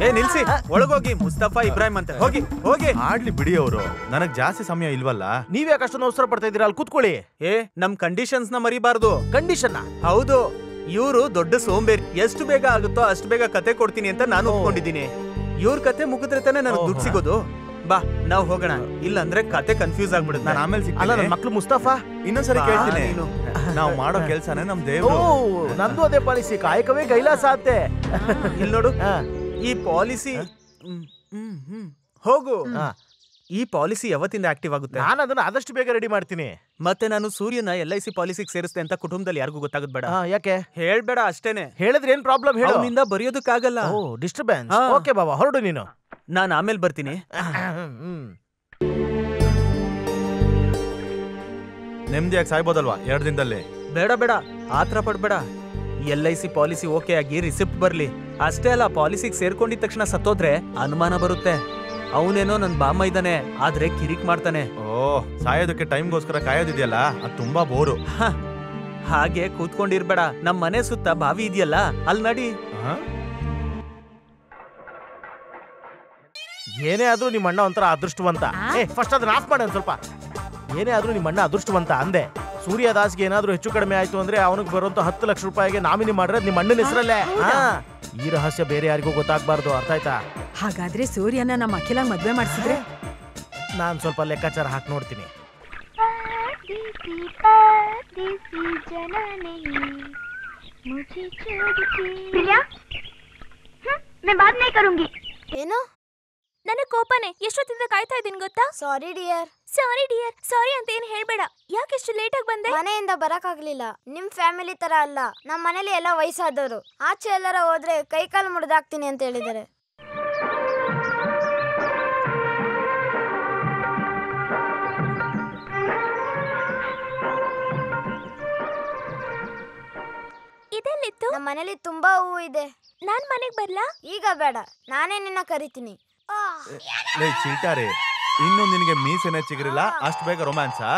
ಏ ನಿಲ್ಸಿ, ಒಳಗೋಗಿ. ಮುಸ್ತಫಾ ಇಬ್ರಾಹಿಂ ಅಂತ ಹೋಗಿ ಹೋಗಿ. ಆಡ್ಲಿ ಬಿಡಿ ಅವರು, ನನಗ್ ಜಾಸ್ತಿ ಸಮಯ ಇಲ್ವಲ್ಲ. ನೀವೇ ಕಷ್ಟೊಂದು ಅವಸರ ಪಡ್ತಾ ಇದೀರಾ, ಅಲ್ಲಿ ಕೂತ್ಕೊಳ್ಳಿ. ಏ ನಮ್ ಕಂಡೀಷನ್ಸ್ ನ ಮರಿಬಾರ್ದು. ಕಂಡೀಷನ್? ಹೌದು. ಇವ್ರು ದೊಡ್ಡ ಸೋಂಬೇರಿ. ಎಷ್ಟು ಬೇಗ ಆಗುತ್ತೋ ಅಷ್ಟು ಬೇಗ ಕತೆ ಕೊಡ್ತೀನಿ ಅಂತ ನಾನು ಒಪ್ಕೊಂಡಿದ್ದೀನಿ. ಇವ್ರ ಕತೆ ಮುಗಿದ್ರೆ ತಾನೇ ನನಗೆ ದುಡ್ಡು ಸಿಗೋದು. ಬಾ ನಾವ್ ಹೋಗೋಣ, ಇಲ್ಲ ಅಂದ್ರೆ ಕತೆ ಕನ್ಫ್ಯೂಸ್ ಆಗ್ಬಿಡುತ್ತೆ. ನಾನು ಆಮೇಲೆ ಅಲ್ಲ ನನ್ನ ಮಕ್ಳು ಮುಸ್ತಫಾ. ಇನ್ನೊಂದ್ಸರಿ ಕೇಳ್ತೀನಿ. ನಾವು ಮಾಡೋ ಕೆಲ್ಸನೇ ನಮ್ ದೇವ್ರು. ನಂದು ಅದೇ ಪಾಲಿಸಿ, ಕಾಯಕವೇ ಕೈಲಾಸ ಆತೆ. ಇಲ್ಲಿ ನೋಡು, ಈ ಪಾಲಿಸಿ ಹೋಗು. ಈ ಪಾಲಿಸಿ ಯಾವತ್ತಿಂದ ಆಕ್ಟಿವ್ ಆಗುತ್ತೆ? ನಾನು ಅದನ್ನ ಆದಷ್ಟು ಬೇಗ ರೆಡಿ ಮಾಡ್ತೀನಿ. ಮತ್ತೆ ನಾನು ಸೂರ್ಯನ LIC ಪಾಲಿಸಿಗೆ ಸೇರಿಸ್ತೆ ಅಂತ ಕುಟುಂಬದಲ್ಲಿ ಯಾರಿಗೂ ಗೊತ್ತಾಗದ್ ಬೇಡ. ಯಾಕೆ ಹೇಳ್ಬೇಡ ಅಷ್ಟೇನೆ. ಹೇಳಿದ್ರೆ ಏನ್ ಪ್ರಾಬ್ಲಮ್ ಹೇಳು. ಅವನಿಂದ ಬರೆಯೋದಕ್ಕಾಗಲ್ಲ. ಡಿಸ್ಟರ್ಬೆನ್ಸ್. ಓಕೆ ಬಾಬಾ, ಹೊರಡು ನೀನು. ನಾನು ಆಮೇಲೆ ಬರ್ತೀನಿ. ನೆಮ್ಮದಿಯಾಗಿ ಸಾಯ್ಬೋದಲ್ವಾ 2 ದಿನದಲ್ಲಿ? ಬೇಡ ಬೇಡ, ಆತರ ಪಡ್ಬೇಡ. LIC ಪಾಲಿಸಿ ಓಕೆ ಆಗಿ ರಿಸಿಪ್ಟ್ ಬರ್ಲಿ ಅಷ್ಟೇ. ಅಲ್ಲ, ಪಾಲಿಸಿಗೆ ಸೇರ್ಕೊಂಡಿದ ತಕ್ಷಣ ಸತ್ತೋದ್ರೆ ಅನುಮಾನ ಬರುತ್ತೆ. ಅವನೇನೋ ನನ್ ಬಾಮ ಇದ್ದಾನೆ, ಆದ್ರೆ ಕಿರಿಕ್ ಮಾಡ್ತಾನೆ. ಸಾಯೋದಕ್ಕೆ ಟೈಮ್ಗೋಸ್ಕರ ಕಾಯೋದಿದೆಯಲ್ಲ, ಅದು ತುಂಬಾ ಬೋರು. ಹಾಗೆ ಕೂತ್ಕೊಂಡಿರ್ಬೇಡ. ನಮ್ ಮನೆ ಸುತ್ತ ಬಾವಿ ಇದೆಯಲ್ಲ, ಅಲ್ಲಿ ನಡಿ. ಏನೇ ಆದ್ರೂ ನಿಮ್ಮ ಅಣ್ಣ ಒಂಥರ ಅದೃಷ್ಟವಂತ. ಫಸ್ಟ್ ಅದನ್ನ ಆಫ್ ಮಾಡಿ ಒಂದ್ ಸ್ವಲ್ಪ. ಏನೇ ಆದ್ರೂ ನಿಮ್ಮ ಅಣ್ಣ ಅದೃಷ್ಟವಂತ ಅಂದೆ. ಸೂರ್ಯದಾಸ್ಗೆ ಏನಾದ್ರೂ ಹೆಚ್ಚು ಕಡಿಮೆ ಆಯ್ತು ಅಂದ್ರೆ ಅವನಿಗೆ ಬರುವಂತ 10 ಲಕ್ಷ ರೂಪಾಯಿಗೆ ನಾಮಿನಿ ಮಾಡ್ರೆ ನಿಮ್ಮ ಅಣ್ಣನ ಹೆಸರಲ್ಲೇ. ಈ ರಹಸ್ಯ ಬೇರೆ ಯಾರಿಗೂ ಗೊತ್ತಾಗ್ಬಾರ್ದು, ಅರ್ಥ ಆಯ್ತಾ? ಹಾಗಾದ್ರೆ ಸೂರ್ಯನ ನಮ್ಮ ಅಖಿಲ ಮದ್ವೆ ಮಾಡಿಸಿದ್ರೆ ನಾನ್ ಸ್ವಲ್ಪ ಲೆಕ್ಕಾಚಾರ ಹಾಕಿ ನೋಡ್ತೀನಿ. ಏನು? ನನಗೆ ಕೋಪನೆ. ಎಷ್ಟೊತ್ತಿಂದ ಕಾಯ್ತಾ ಇದ್ದೀನಿ ಗೊತ್ತಾ? Sorry dear. Sorry dear. ಸಾರಿ ಅಂತ ಏನು ಹೇಳ್ಬೇಡ. ಯಾಕೆ ಇಷ್ಟು ಲೇಟ್ ಆಗಿ ಬಂದೆ? ಮನೆಯಿಂದ ಬರಕಾಗ್ಲಿಲ್ಲ. ನಿಮ್ ಫ್ಯಾಮಿಲಿ ತರ ಅಲ್ಲ. ನಮ್ಮ ಮನೇಲಿ ಎಲ್ಲ ವಯಸ್ಸಾದವರು. ಆಚೆ ಎಲ್ಲರ ಹೋದ್ರೆ ಕೈ ಕಾಲು ಮುರಿದಾಕ್ತೀನಿ ಅಂತ ಹೇಳಿದ್ದಾರೆ. ಇದೆಲ್ಲಿತ್ತು? ನಮ್ಮ ಮನೇಲಿ ತುಂಬಾ ಹೂವು ಇದೆ. ನಾನ್ ಮನೆಗೆ ಬರ್ಲಾ? ಈಗ ಬೇಡ, ನಾನೇ ನಿನ್ನ ಕರಿತೀನಿ. ಚಿಲ್ಟಾರೆ, ಇನ್ನು ನಿನಗೆ ಮೀಸೆನೆ ಚಿಗರಿಲ್ಲ, ಅಷ್ಟು ಬೇಗ ರೊಮ್ಯಾನ್ಸಾ?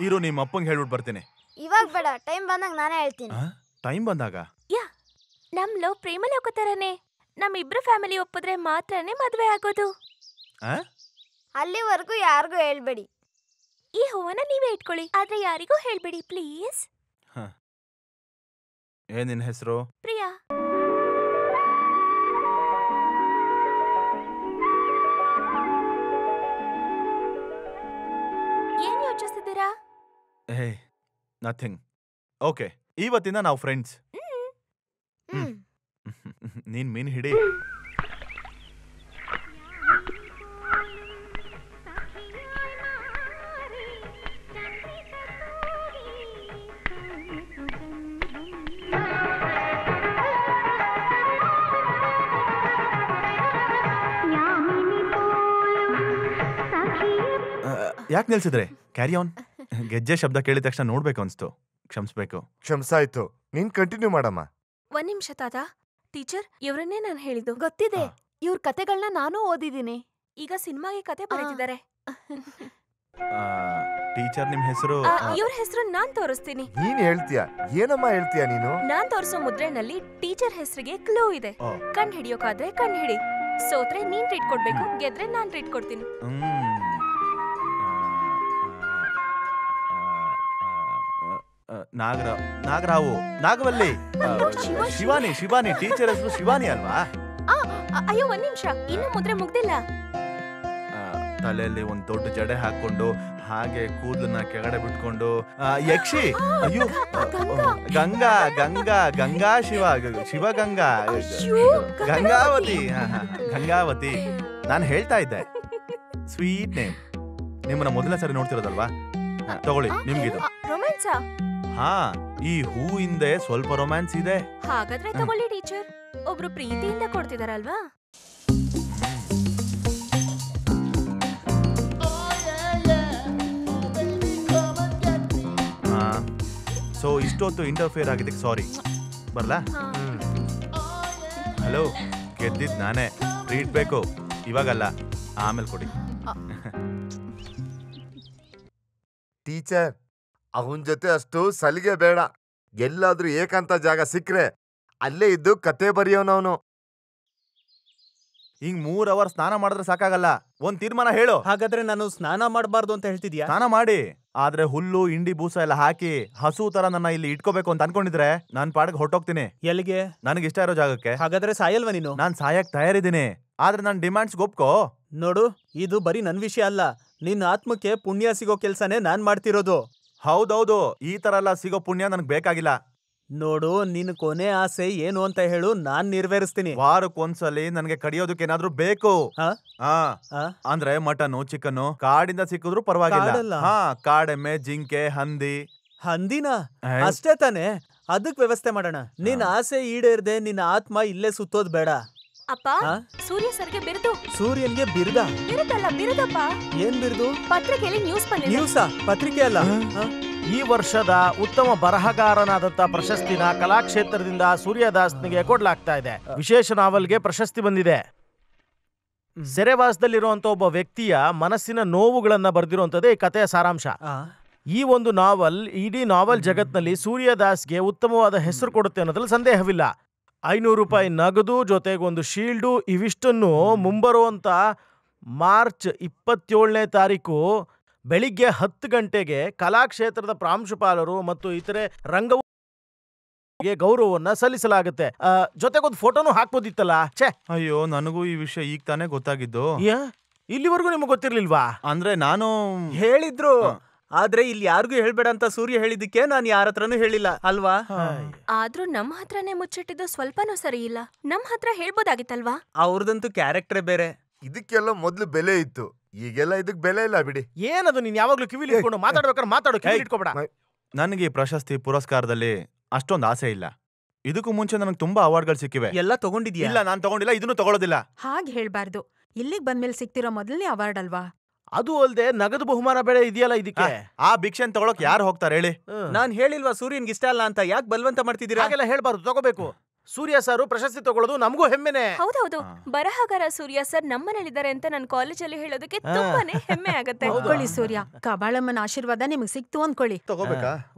ಇರು, ನಿಮ್ಮ ಅಪ್ಪಂಗೆ ಹೇಳ್ಬಿಟ್ಟು ಬರ್ತೀನಿ. ಇವಾಗ ಬೇಡ, ಟೈಮ್ ಬಂದಾಗ ನಾನೇ ಹೇಳ್ತೀನಿ. ಟೈಮ್ ಬಂದಾಗ? ನಮ್ ಲವ್ ಪ್ರೇಮ ಲೋಕ ತರನೇ. ನಮ್ಮಿಬ್ರು ಫ್ಯಾಮಿಲಿ ಒಪ್ಪಿದ್ರೆ ಮಾತ್ರನೇ ಮದ್ವೆ ಆಗೋದು. ಅಲ್ಲಿವರೆಗೂ ಯಾರಿಗೂ ಹೇಳ್ಬೇಡಿ. ಈ ಹೂವನ್ನ ನೀವೇ ಇಟ್ಕೊಳ್ಳಿ, ಆದ್ರೆ ಯಾರಿಗೂ ಹೇಳ್ಬೇಡಿ ಪ್ಲೀಸ್. ಏನ್ ನಿನ್ ಹೆಸರು? ಪ್ರಿಯಾ. ಏನ್ ಯೋಚಿಸ್ತಿದ್ದೀರಾ? ನಥಿಂಗ್. ಓಕೆ, ಇವತ್ತಿಂದ ನಾವು ಫ್ರೆಂಡ್ಸ್. ನೀನ್ ಮೀನ್ ಹಿಡಿ. ಯಾಕೆ ನಿಲ್ಸಿದ್ರೆ? Carry on. ಗೆಜ್ಜೆ ಶಬ್ದ ಕೇಳಿದ ತಕ್ಷಣ ನೋಡ್ಬೇಕು ಅನ್ಸ್ತು. ಕ್ಷಮಿಸ್ಬೇಕು. ಕ್ಷಮಿಸಾಯ್ತು. ನೀನ್ ಕಂಟಿನ್ಯೂ ಮಾಡಮ್ಮ. 1 ನಿಮಿಷ ತಾತ. ಟೀಚರ್, ಇವರನ್ನೇ ನಾನು ಹೇಳಿದ್ದು. ಗೊತ್ತಿದೆ. ಇವ್ರ ಕತೆಗಳನ್ನ ನಾನು ಓದಿದ್ದೀನಿ. ಈಗ ಸಿನಿಮಾಗೆ ಕತೆ ಬರೀತಿದ್ದಾರೆ. ಟೀಚರ್, ನಿಮ್ ಹೆಸರು? ಇವ್ರ ಹೆಸರು ನಾನ್ ತೋರಿಸ್ತೀನಿ. ನೀನ್ ಹೇಳ್ತೀಯ? ಏನಮ್ಮ ಹೇಳ್ತೀಯ ನೀನು? ನಾನ್ ತೋರಿಸೋ ಮುದ್ರೆನಲ್ಲಿ ಟೀಚರ್ ಹೆಸರಿಗೆ ಕ್ಲೂ ಇದೆ. ಕಣ್ ಹಿಡಿಯೋಕಾದ್ರೆ ಕಣ್ ಹಿಡಿ. ಸೋತ್ರೆ ನೀನ್ ಟ್ರೀಟ್ ಕೊಡ್ಬೇಕು, ಗೆದ್ರೆ ನಾನ್ ಟ್ರೀಟ್ ಕೊಡ್ತೀನಿ. ನಾಗರಾವು, ನಾಗವಲ್ಲಿ, ಶಿವಾನಿ. ಟೀಚರ್ ಹೆಸರು ಶಿವಾನಿ ಅಲ್ವಾ? ಅಯ್ಯೋ, 1 ನಿಮಿಷ, ಇನ್ನು ಮುದ್ರೆ ಮುಗ್ದಿಲ್ಲ. ತಲೆಯಲ್ಲಿ ಒಂದ್ ದೊಡ್ಡ ಜಡೆ ಹಾಕೊಂಡು, ಹಾಗೆ ಕೂದಲನ್ನ ಕೆಳಗಡೆ ಬಿಟ್ಕೊಂಡು, ಯಕ್ಷಿ. ಅಯ್ಯೋ, ಗಂಗಾ ಶಿವಗಂಗಾ, ಗಂಗಾವತಿ. ನಾನು ಹೇಳ್ತಾ ಇದ್ದೆ, ಸ್ವೀಟ್ ನೇಮ್. ನಿಮ್ಮನ್ನ ಮೊದಲನೇ ಸರಿ ನೋಡ್ತಿರೋದಲ್ವಾ? ತಗೊಳ್ಳಿ, ನಿಮ್ಗಿದು. ರೊಮ್ಯಾನ್ಸಾ? ಹಾ, ಈ ಹೂ ಹಿಂದೆ ಸ್ವಲ್ಪ ರೊಮ್ಯಾನ್ಸ್ ಇದೆ. ಹಾಗಾದ್ರೆ ತಗೊಳ್ಳಿ ಟೀಚರ್. ಒಬ್ರು ಪ್ರೀತಿಯಿಂದ ಕೊಡ್ತಿದಾರಲ್ವಾ? ಸೊ ಇಷ್ಟೊತ್ತು ಇಂಟರ್ಫಿಯರ್ ಆಗಿದ್ದಕ್ಕೆ ಸಾರಿ. ಬರ್ಲಾ? ಹಲೋ, ಗೆದ್ದಿದ್ ನಾನೇ. ಟ್ರೀಟ್ ಬೇಕು, ಇವಾಗಲ್ಲ, ಆಮೇಲೆ ಕೊಡಿ. ಟೀಚರ್, ಅವನ್ ಜೊತೆ ಅಷ್ಟು ಸಲಿಗೆ ಬೇಡ. ಎಲ್ಲಾದ್ರೂ ಏಕಾಂತ ಜಾಗ ಸಿಕ್ಕ್ರೆ ಅಲ್ಲೇ ಇದ್ದು ಕತೆ ಬರೆಯೋನವನು. ಹಿಂಗ್ 3 ಅವರ್ ಸ್ನಾನ ಮಾಡಿದ್ರೆ ಸಾಕಾಗಲ್ಲ. ಒಂದ್ ತೀರ್ಮಾನ ಹೇಳು. ಹಾಗಾದ್ರೆ ನಾನು ಸ್ನಾನ ಮಾಡಬಾರ್ದು ಅಂತ ಹೇಳ್ತಿದ್ಯಾ? ಸ್ನಾನ ಮಾಡಿ, ಆದ್ರೆ ಹುಲ್ಲು ಇಂಡಿ ಬೂಸ ಎಲ್ಲ ಹಾಕಿ ಹಸು ತರ ನನ್ನ ಇಲ್ಲಿ ಇಟ್ಕೋಬೇಕು ಅಂತ ಅನ್ಕೊಂಡಿದ್ರೆ ನಾನ್ ಪಾಡಿಗೆ ಹೊಟ್ಟೋಗ್ತೀನಿ. ಎಲ್ಲಿಗೆ? ನನಗೆ ಇಷ್ಟ ಇರೋ ಜಾಗಕ್ಕೆ. ಹಾಗಾದ್ರೆ ಸಾಯಲ್ವಾ ನೀನು? ನಾನ್ ಸಾಯಕ್ ತಯಾರಿದ್ದೀನಿ, ಆದ್ರೆ ನನ್ ಡಿಮ್ಯಾಂಡ್ಸ್ ಒಪ್ಕೋ. ನೋಡು, ಇದು ಬರೀ ನನ್ ವಿಷಯ ಅಲ್ಲ, ನಿನ್ನ ಆತ್ಮಕ್ಕೆ ಪುಣ್ಯ ಸಿಗೋ ಕೆಲ್ಸನೇ ನಾನ್ ಮಾಡ್ತಿರೋದು. ಹೌದೌದು, ಈ ತರ ಎಲ್ಲ ಸಿಗೋ ಪುಣ್ಯ ನನಗ್ ಬೇಕಾಗಿಲ್ಲ. ನೋಡು, ನಿನ್ ಕೊನೆ ಆಸೆ ಏನು ಅಂತ ಹೇಳು, ನಾನ್ ನೆರವೇರಿಸ್ತೀನಿ. ವಾರಕ್ಕೊಂದ್ಸಲಿ ನನ್ಗೆ ಕಡಿಯೋದಕ್ಕೆ ಏನಾದ್ರೂ ಬೇಕು. ಅಂದ್ರೆ ಮಟನು ಚಿಕನ್ ಕಾಡಿಂದ ಸಿಕ್ಕಿದ್ರು ಪರವಾಗಿಲ್ಲ. ಕಾಡೆಮ್ಮೆ, ಜಿಂಕೆ, ಹಂದಿ. ಹಂದಿನ ಅಷ್ಟೇ ತಾನೆ, ಅದಕ್ ವ್ಯವಸ್ಥೆ ಮಾಡೋಣ. ನಿನ್ ಆಸೆ ಈಡೇರ್ದೆ ನಿನ್ನ ಆತ್ಮ ಇಲ್ಲೇ ಸುತ್ತೋದ್ ಬೇಡ. ಅಪ್ಪ, ಸೂರ್ಯ ಸರ್ಗೆ ಬಿರುದು. ಸೂರ್ಯನ್ಗೆ ಬಿರುದ? ಬಿರುದಲ್ಲ, ಬಿರುದಪ್ಪ. ಏನ್ ಬಿರುದು? ಪತ್ರಿಕೆಯಲ್ಲಿ ನ್ಯೂಸ್ ಬಂದಿದೆ. ನ್ಯೂಸಾ? ಪತ್ರಿಕೆ ಅಲ್ಲ. ಈ ವರ್ಷದ ಉತ್ತಮ ಬರಹಗಾರನಾದಂತ ಪ್ರಶಸ್ತಿನ ಕಲಾಕ್ಷೇತ್ರದಿಂದ ಸೂರ್ಯದಾಸ್ನಿಗೆ ಕೊಡ್ಲಾಗ್ತಾ ಇದೆ. ವಿಶೇಷ ನಾವಲ್ಗೆ ಪ್ರಶಸ್ತಿ ಬಂದಿದೆ. ಸೆರೆವಾಸದಲ್ಲಿರುವಂತ ಒಬ್ಬ ವ್ಯಕ್ತಿಯ ಮನಸ್ಸಿನ ನೋವುಗಳನ್ನ ಬರೆದಿರುವಂತದ್ದೇ ಈ ಕಥೆಯ ಸಾರಾಂಶ. ಈ ಒಂದು ನಾವಲ್ ಇಡೀ ನಾವಲ್ ಜಗತ್ನಲ್ಲಿ ಸೂರ್ಯದಾಸ್ಗೆ ಉತ್ತಮವಾದ ಹೆಸರು ಕೊಡುತ್ತೆ ಅನ್ನೋದ್ರಲ್ಲಿ ಸಂದೇಹವಿಲ್ಲ. 500 ರೂಪಾಯಿ ನಗದು ಜೊತೆಗೆ ಒಂದು ಶೀಲ್ಡು, ಇವಿಷ್ಟನ್ನು ಮುಂಬರುವಂತ ಮಾರ್ಚ್ 27ನೇ ತಾರೀಕು ಬೆಳಿಗ್ಗೆ 10 ಗಂಟೆಗೆ ಕಲಾಕ್ಷೇತ್ರದ ಪ್ರಾಂಶುಪಾಲರು ಮತ್ತು ಇತರೆ ರಂಗವು ಗೌರವವನ್ನ ಸಲ್ಲಿಸಲಾಗುತ್ತೆ. ಜೊತೆಗೊಂದು ಫೋಟೋನು ಹಾಕ್ಬೋದಿತ್ತಲ್ಲ. ಛೇ, ಅಯ್ಯೋ, ನನಗೂ ಈ ವಿಷಯ ಈಗ ತಾನೇ ಗೊತ್ತಾಗಿದ್ದು. ಇಲ್ಲಿವರೆಗೂ ನಿಮ್ಗೆ ಗೊತ್ತಿರ್ಲಿಲ್ವಾ? ಅಂದ್ರೆ ನಾನು ಹೇಳಿದ್ರು, ಆದ್ರೆ ಇಲ್ಲಿ ಯಾರಿಗೂ ಹೇಳ್ಬೇಡ ಅಂತ ಸೂರ್ಯ ಹೇಳಿದಕ್ಕೆ ನಾನು ಯಾರ ಹತ್ರನೂ ಹೇಳಿಲ್ಲ ಅಲ್ವಾ? ಆದ್ರೂ ನಮ್ ಹತ್ರನೇ ಮುಚ್ಚಿಟ್ಟಿದ್ದು ಸ್ವಲ್ಪನೂ ಸರಿ ಇಲ್ಲ. ನಮ್ ಹತ್ರ ಹೇಳ್ಬೋದಾಗಿತ್ತಲ್ವಾ? ಅವ್ರದಂತೂ ಕ್ಯಾರೆಕ್ಟರ್ ಬೇರೆ. ಇದಕ್ಕೆಲ್ಲ ಮೊದ್ಲು ಬೆಲೆ ಇತ್ತು, ಈಗೆಲ್ಲ ಇದಕ್ ಬೆಲೆ ಇಲ್ಲ ಬಿಡಿ. ಏನದು, ನೀನ್ ಯಾವಾಗ್ಲೂ ಕಿವಿಲಿ ಇಟ್ಕೊಂಡು ಮಾತಾಡ್ಬೇಕಾದ್ರೆ ಮಾತಾಡೋ, ಕಿವಿಲಿ ಇಟ್ಕೋಬೇಡ. ನನಗೆ ಈ ಪ್ರಶಸ್ತಿ ಪುರಸ್ಕಾರದಲ್ಲಿ ಅಷ್ಟೊಂದು ಆಸೆ ಇಲ್ಲ. ಇದಕ್ಕೂ ಮುಂಚೆ ನನಗೆ ತುಂಬಾ ಅವಾರ್ಡ್ಗಳು ಸಿಕ್ಕಿವೆ. ಎಲ್ಲ ತಗೊಂಡಿದ್ಯಾ? ಇಲ್ಲ, ನಾನ್ ತಗೊಂಡಿಲ್ಲ, ಇದನ್ನು ತಗೊಳ್ಳೋದಿಲ್ಲ. ಹಾಗೆ ಹೇಳ್ಬಾರ್ದು. ಇಲ್ಲಿಗೆ ಬಂದ್ಮೇಲೆ ಸಿಕ್ತಿರೋ ಮೊದಲನೇ ಅವಾರ್ಡ್ ಅಲ್ವಾ? ಅದು ಅಲ್ದೆ ನಗದು ಬಹುಮಾನ ಬೇರೆ ಇದೆಯಲ್ಲ ಇದಕ್ಕೆ. ಆ ಭಿಕ್ಷೆನ್ ತಗೊಳಕ್ ಯಾರು ಹೋಗ್ತಾರೆ ಹೇಳಿ? ನಾನ್ ಹೇಳಿಲ್ವಾ ಸೂರ್ಯನ್ಗೆ ಇಷ್ಟ ಅಲ್ಲ ಅಂತ? ಯಾಕೆ ಬಲವಂತ ಮಾಡ್ತಿದ್ದೀರಾ? ಹಾಗೆಲ್ಲ ಹೇಳ್ಬಾರ್ದು, ತಗೋಬೇಕು. ಸೂರ್ಯ ಸರ್ ಪ್ರಶಸ್ತಿ ತಗೊಳ್ಳೋದು ನಮಗೂ ಹೆಮ್ಮೆನೆ. ಹೌದೌದು, ಬರಹಗಾರ ಸೂರ್ಯ ಸರ್ ನಮ್ಮನೇಲಿದ್ದಾರೆ ಅಂತ ನಾನು ಕಾಲೇಜಲ್ಲಿ ಹೇಳೋದಕ್ಕೆ ತುಂಬಾನೇ ಹೆಮ್ಮೆ ಆಗತ್ತೆ. ತಗೊಳ್ಳಿ ಸೂರ್ಯ, ಕಬಾಳಮ್ಮನ ಆಶೀರ್ವಾದ ನಿಮಗೆ ಸಿಕ್ತು ಅನ್ಕೊಳ್ಳಿ. ತಗೋಬೇಕಾ?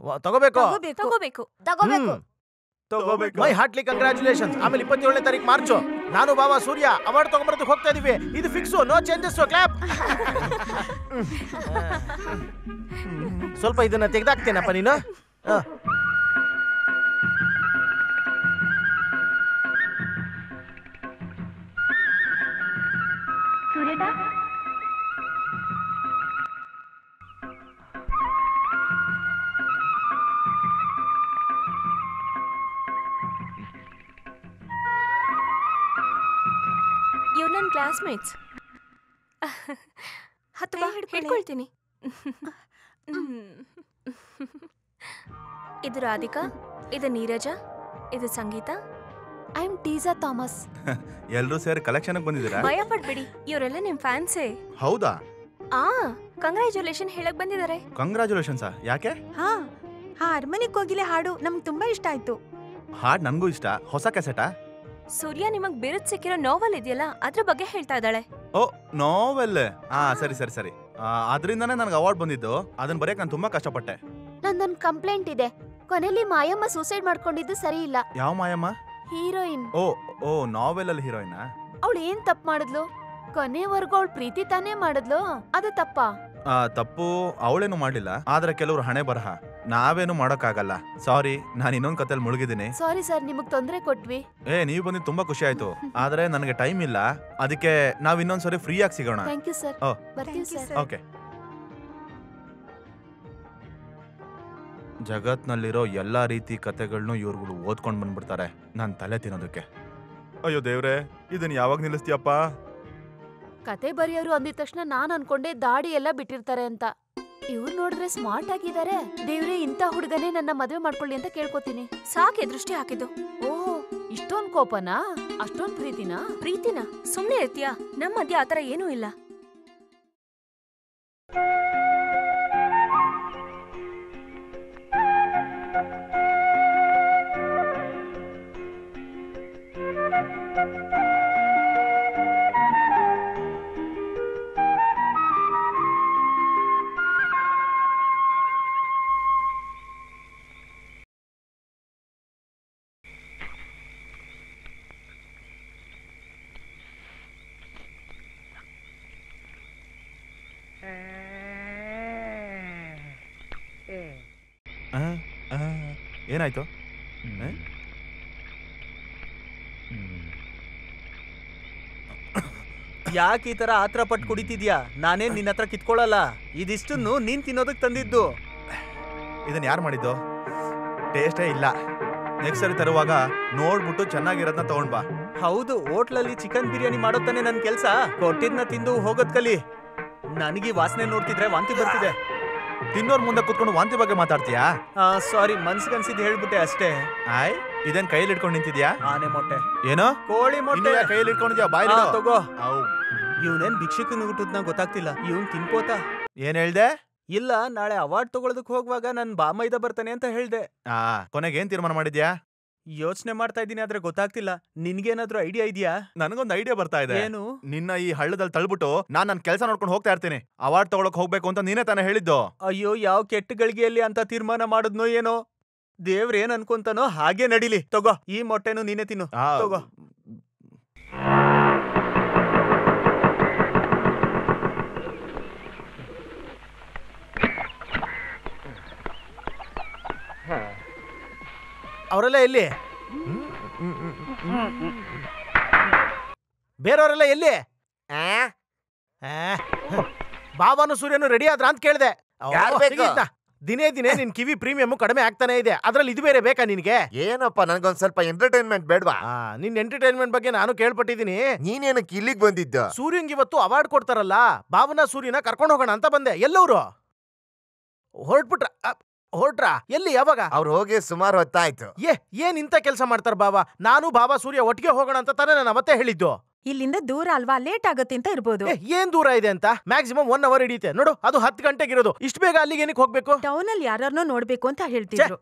ತಗೋಬೇಕು. ತಗೋಬೇಕು. ಮೈ ಹಾರ್ಟ್ಲಿ ಕಂಗ್ರಾಚುಲೇಷನ್ಸ್. ಆಮೇಲೆ 27ನೇ ತಾರೀಕು ಮಾರ್ಚು ನಾನು ಬಾಬಾ ಸೂರ್ಯ ಅವಾರ್ಡ್ ತಗೊಂಡ್ಬರೋದಕ್ಕೆ ಹೋಗ್ತಾ ಇದೀವಿ. ಇದು ಫಿಕ್ಸು, ನೋ ಚೇಂಜಸ್. ಕ್ಲಾಪ್. ಸ್ವಲ್ಪ ಇದನ್ನ ತೆಗೆದಾಕ್ತೇನಪ್ಪ ನೀನು. ಇವ್ರು ನನ್ನ ಕ್ಲಾಸ್ಮೇಟ್ಸ್. ಹಿಡ್ಕೊಳ್ತೀನಿ. ಇದು ರಾಧಿಕಾ, ಇದು ನೀರಜ, ಇದು Sangeetha. I am Tessa Thomas. ಎಲ್ಲರೂ ಸೇರಿ ಕಲೆಕ್ಷನ್ ಬಂದಿದ್ದೀರಾ? ಭಯ ಪಡ್ಬೇಡಿ, ಇವರೆಲ್ಲ ನಿಮ್ ಫ್ಯಾನ್ಸೇ. ಹೌದಾ? ಕಂಗ್ರಾಚುಲೇಷನ್ ಹೇಳಕ್ ಬಂದಿದ್ದಾರೆ. ಕಂಗ್ರಾಚುಲೇಷನ್ಸ್. ಯಾಕೆ? ಹಾ, ಅರಮನೆಗೆ ಹೋಗಿಲೆ ಹಾಡು ನಮ್ಗೆ ತುಂಬಾ ಇಷ್ಟ ಆಯ್ತು. ಹಾಡ್ ನನ್ಗೂ ಇಷ್ಟ. ಹೊಸ ಕ್ಯಾಸೆಟಾ? ಸೂರ್ಯ ನಿಮಗ್ ಬಿರುದು ಸಿಕ್ಕಿರೋ ನೋವೆಲ್ ಇದೆಯಲ್ಲ, ಅದ್ರ ಬಗ್ಗೆ ಹೇಳ್ತಾ ಇದ್ದಾಳೆ. ಓ, ನೋವೆಲ್. ಸರಿ. ಅದರಿಂದಾನೇ ನನಗೆ ಅವಾರ್ಡ್ ಬಂದಿದ್ದು. ಅದನ್ನ ಬರೆಯಕ್ ನಾನು ತುಂಬಾ ಕಷ್ಟಪಟ್ಟೆ. ನಂದೊಂದು ಕಂಪ್ಲೇಂಟ್ ಇದೆ. ಕೊನೆಯಲ್ಲಿ ಮಾಯಮ್ಮ ಸೂಸೈಡ್ ಮಾಡ್ಕೊಂಡಿದ್ದು ಸರಿ ಇಲ್ಲ. ಯಾವ ಮಾಯಮ್ಮ? ಹೀರೋಯಿನ್. ಓ, ನಾವೆಲ್ ಅಲ್ಲಿ ಹೀರೋಯಿನ್. ಅವಳು ಏನ್ ತಪ್ಪು ಮಾಡಿದ್ಲು? ಕೊನೆವರೆಗೂ ಅವಳು ಪ್ರೀತಿ ತಾನೇ ಮಾಡಿದ್ಲು, ಅದು ತಪ್ಪಾ? ತಪ್ಪು ಅವಳೇನು ಮಾಡ್ಲಿಲ್ಲ, ಆದ್ರೆ ಕೆಲವರು ಹಣೆ ಬರಹ. ನಾವೇನು ಮಾಡೋಕ್ಕಾಗಲ್ಲ. ಸಾರಿ, ನಾನು ಇನ್ನೊಂದ್ ಕತೆಲ್ ಮುಳುಗಿದ್ದೀನಿ. ಸಾರಿ ಸರ್, ನಿಮಗ್ ತೊಂದರೆ ಕೊಟ್ವಿ. ನೀವು ಬಂದಿದ್ದು ತುಂಬಾ ಖುಷಿ ಆಯ್ತು, ಆದ್ರೆ ನನಗೆ ಟೈಮ್ ಇಲ್ಲ. ಅದಕ್ಕೆ ನಾವ್ ಇನ್ನೊಂದ್ಸರಿ ಫ್ರೀ ಆಗಿ ಸಿಗೋಣ. Thank you sir. ಬರ್ತೀವಿ ಸರ್. ಓಕೆ. ಜಗತ್ನಲ್ಲಿರೋ ಎಲ್ಲಾ ರೀತಿ ಕತೆಗಳನ್ನೂ ಇವ್ರುಗಳು ಓದ್ಕೊಂಡ್ ಬಂದ್ಬಿಡ್ತಾರೆ ನನ್ ತಲೆ ತಿನ್ನೋದಕ್ಕೆ. ಅಯ್ಯೋ ದೇವ್ರೆ, ಇದನ್ನ ಯಾವಾಗ ನಿಲ್ಲಿಸ್ತೀಯಪ್ಪ? ಕತೆ ಬರೆಯೋರು ಅಂದಿದ ತಕ್ಷಣ ನಾನ್ ಅನ್ಕೊಂಡೆ ದಾಡಿ ಎಲ್ಲ ಬಿಟ್ಟಿರ್ತಾರೆ ಅಂತ. ಇವ್ರು ನೋಡಿದ್ರೆ ಸ್ಮಾರ್ಟ್ ಆಗಿದ್ದಾರೆ. ದೇವ್ರೆ, ಇಂಥ ಹುಡುಗನೇ ನನ್ನ ಮದುವೆ ಮಾಡ್ಕೊಳ್ಳಿ ಅಂತ ಕೇಳ್ಕೊತೀನಿ. ಸಾಕೆ ದೃಷ್ಟಿ ಹಾಕಿದ್ದು. ಓಹ್, ಇಷ್ಟೊಂದ್ ಕೋಪನಾ? ಅಷ್ಟೊಂದ್ ಪ್ರೀತಿನಾ? ಸುಮ್ನೆ ಇರ್ತೀಯಾ? ನಮ್ಮ ಮಧ್ಯ ಆತರ ಏನೂ ಇಲ್ಲ. ಏನಾಯ್ತು? ಯಾಕೆ ಈ ತರ ಆತ್ರ ಪಟ್ಟು ಕುಡಿತಿದ್ಯಾ? ನಾನೇನ್ ನಿನ್ನ ಹತ್ರ ಕಿತ್ಕೊಳ್ಳಲ್ಲ. ಇದಿಷ್ಟನ್ನು ನೀನ್ ತಿನ್ನೋದಕ್ ತಂದಿದ್ದು. ಇದನ್ನ ಯಾರು ಮಾಡಿದ್ದು? ಟೇಸ್ಟೇ ಇಲ್ಲ. ನೆಕ್ಸ್ಟ್ ಸರಿ ತರುವಾಗ ನೋಡ್ಬಿಟ್ಟು ಚೆನ್ನಾಗಿರೋದನ್ನ ತಗೊಂಡ್ ಬಾ. ಹೌದು, ಹೋಟ್ಲಲ್ಲಿ ಚಿಕನ್ ಬಿರಿಯಾನಿ ಮಾಡೋತಾನೆ ನನ್ ಕೆಲ್ಸ. ಕೊಟ್ಟಿದ್ನ ತಿಂದು ಹೋಗೋದ್ ಕಲಿ. ನನಗೆ ವಾಸನೆ ನೋಡ್ತಿದ್ರೆ ವಾಂತಿ ಬರ್ತಿದೆ. ತಿನ್ನೋರ್ ಮುಂದೆ ಕುತ್ಕೊಂಡು ವಾಂತಿ ಬಗ್ಗೆ ಮಾತಾಡ್ತೀಯಾ? ಸಾರಿ, ಮನ್ಸಿಗನ್ಸಿದ್ ಹೇಳ್ಬಿಟ್ಟೆ ಅಷ್ಟೇ. ಆಯ್, ಇದೇನ್ ಕೈಯಲ್ಲಿ ಇಟ್ಕೊಂಡು ನಿಂತಿದ್ಯಾ? ಆನೆ ಮೊಟ್ಟೆ. ಏನೋ ಕೋಳಿ ಮೊಟ್ಟೆ ಕೈಯಲ್ಲಿ ಇಟ್ಕೊಂಡಿದ್ಯಾ? ಬಾಯ್ ತಗೋ. ಇವನೇನ್ ಭಿಕ್ಷಕನ ಹುಟ್ಟುದ್ನ ಗೊತ್ತಾಗ್ತಿಲ್ಲ. ಇವನ್ ತಿನ್ಕೋತಾ. ಏನ್ ಹೇಳ್ದೆ? ಇಲ್ಲ, ನಾಳೆ ಅವಾರ್ಡ್ ತಗೊಳದಕ್ ಹೋಗುವಾಗ ನನ್ ಬಾಮೈದ ಬರ್ತಾನೆ ಅಂತ ಹೇಳ್ದೆ. ಕೊನೆಗೆ ಏನ್ ತೀರ್ಮಾನ ಮಾಡಿದ್ಯಾ? ಯೋಚನೆ ಮಾಡ್ತಾ ಇದ್ದೀನಿ, ಆದ್ರೆ ಗೊತ್ತಾಗ್ತಿಲ್ಲ. ನಿನ್ಗೇನಾದ್ರೂ ಐಡಿಯಾ ಇದೆಯಾ? ನನಗೊಂದು ಐಡಿಯಾ ಬರ್ತಾ ಇದೆ. ಏನು? ನಿನ್ನ ಈ ಹಳ್ಳದಲ್ಲಿ ತಳ್ಬಿಟ್ಟು ನಾನ್ ನನ್ ಕೆಲಸ ನೋಡ್ಕೊಂಡು ಹೋಗ್ತಾ ಇರ್ತೀನಿ. ಅವಾರ್ಡ್ ತಗೊಳಕ್ ಹೋಗ್ಬೇಕು ಅಂತ ನೀನೇ ತಾನೇ ಹೇಳಿದ್ದು. ಅಯ್ಯೋ, ಯಾವ ಕೆಟ್ಟ ಗಳಿಗೆಯಲ್ಲಿ ಅಂತ ತೀರ್ಮಾನ ಮಾಡುದ್ನೋ ಏನೋ. ದೇವ್ರೇನ್ ಅನ್ಕೊಂತಾನೋ ಹಾಗೆ ನಡಿಲಿ. ತಗೋ, ಈ ಮೊಟ್ಟೆನು ನೀನೇ ತಿನ್ನು. ತಗೋ. ಅವರೆಲ್ಲ ಎಲ್ಲಿ? ಬೇರೆಯವರೆಲ್ಲ ಎಲ್ಲಿ? ಬಾಬಾನು ಸೂರ್ಯನು ರೆಡಿ ಆದ್ರ ಅಂತ ಕೇಳ್ದೆ. ದಿನೇ ದಿನೇ ನಿನ್ ಕಿವಿ ಪ್ರೀಮಿಯಂ ಕಡಿಮೆ ಆಗ್ತಾನೆ ಇದೆ. ಅದ್ರಲ್ಲಿ ಇದು ಬೇರೆ ಬೇಕಾ ನಿನ್ಗೆ? ಏನಪ್ಪ, ನನಗೊಂದ್ ಸ್ವಲ್ಪ ಎಂಟರ್ಟೈನ್ಮೆಂಟ್ ಬೇಡ್ವಾ? ನಿನ್ ಎಂಟರ್ಟೈನ್ಮೆಂಟ್ ಬಗ್ಗೆ ನಾನು ಕೇಳ್ಪಟ್ಟಿದೀನಿ. ನೀನೇನಕ್ಕೆ ಇಲ್ಲಿಗೆ ಬಂದಿದ್ದ? ಸೂರ್ಯಂಗ್ ಇವತ್ತು ಅವಾರ್ಡ್ ಕೊಡ್ತಾರಲ್ಲ, ಬಾಬನ ಸೂರ್ಯನ ಕರ್ಕೊಂಡು ಹೋಗೋಣ ಅಂತ ಬಂದೆ. ಎಲ್ಲವ್ರು ಹೊರಟ್ರ? ಎಲ್ಲಿ? ಯಾವಾಗ? ಅವ್ರು ಹೋಗಿ ಸುಮಾರು ಹೊತ್ತಾಯ್ತು. ಏನ್ ಇಂತ ಕೆಲಸ ಮಾಡ್ತಾರ ಬಾಬಾ? ನಾನು ಬಾಬಾ ಸೂರ್ಯ ಒಟ್ಟಿಗೆ ಹೋಗೋಣ ಅಂತ ತಾನೇ ನಾನು ಅವತ್ತೇ ಹೇಳಿದ್ದು. ಇಲ್ಲಿಂದ ದೂರ ಅಲ್ವಾ, ಲೇಟ್ ಆಗುತ್ತೆ ಅಂತ ಇರ್ಬೋದು. ಏನ್ ದೂರ ಇದೆ ಅಂತ? ಮ್ಯಾಕ್ಸಿಮಮ್ 1 ಅವರ್ ಹಿಡಿಯುತ್ತೆ ನೋಡು. ಅದು 10 ಗಂಟೆಗೆ ಇರೋದು. ಇಷ್ಟು ಬೇಗ ಅಲ್ಲಿಗೆ ಏನಕ್ಕೆ ಹೋಗ್ಬೇಕು? ಟೌನ್ ಅಲ್ಲಿ ಯಾರನ್ನೋ ನೋಡ್ಬೇಕು ಅಂತ ಹೇಳ್ತಿದ್ರು.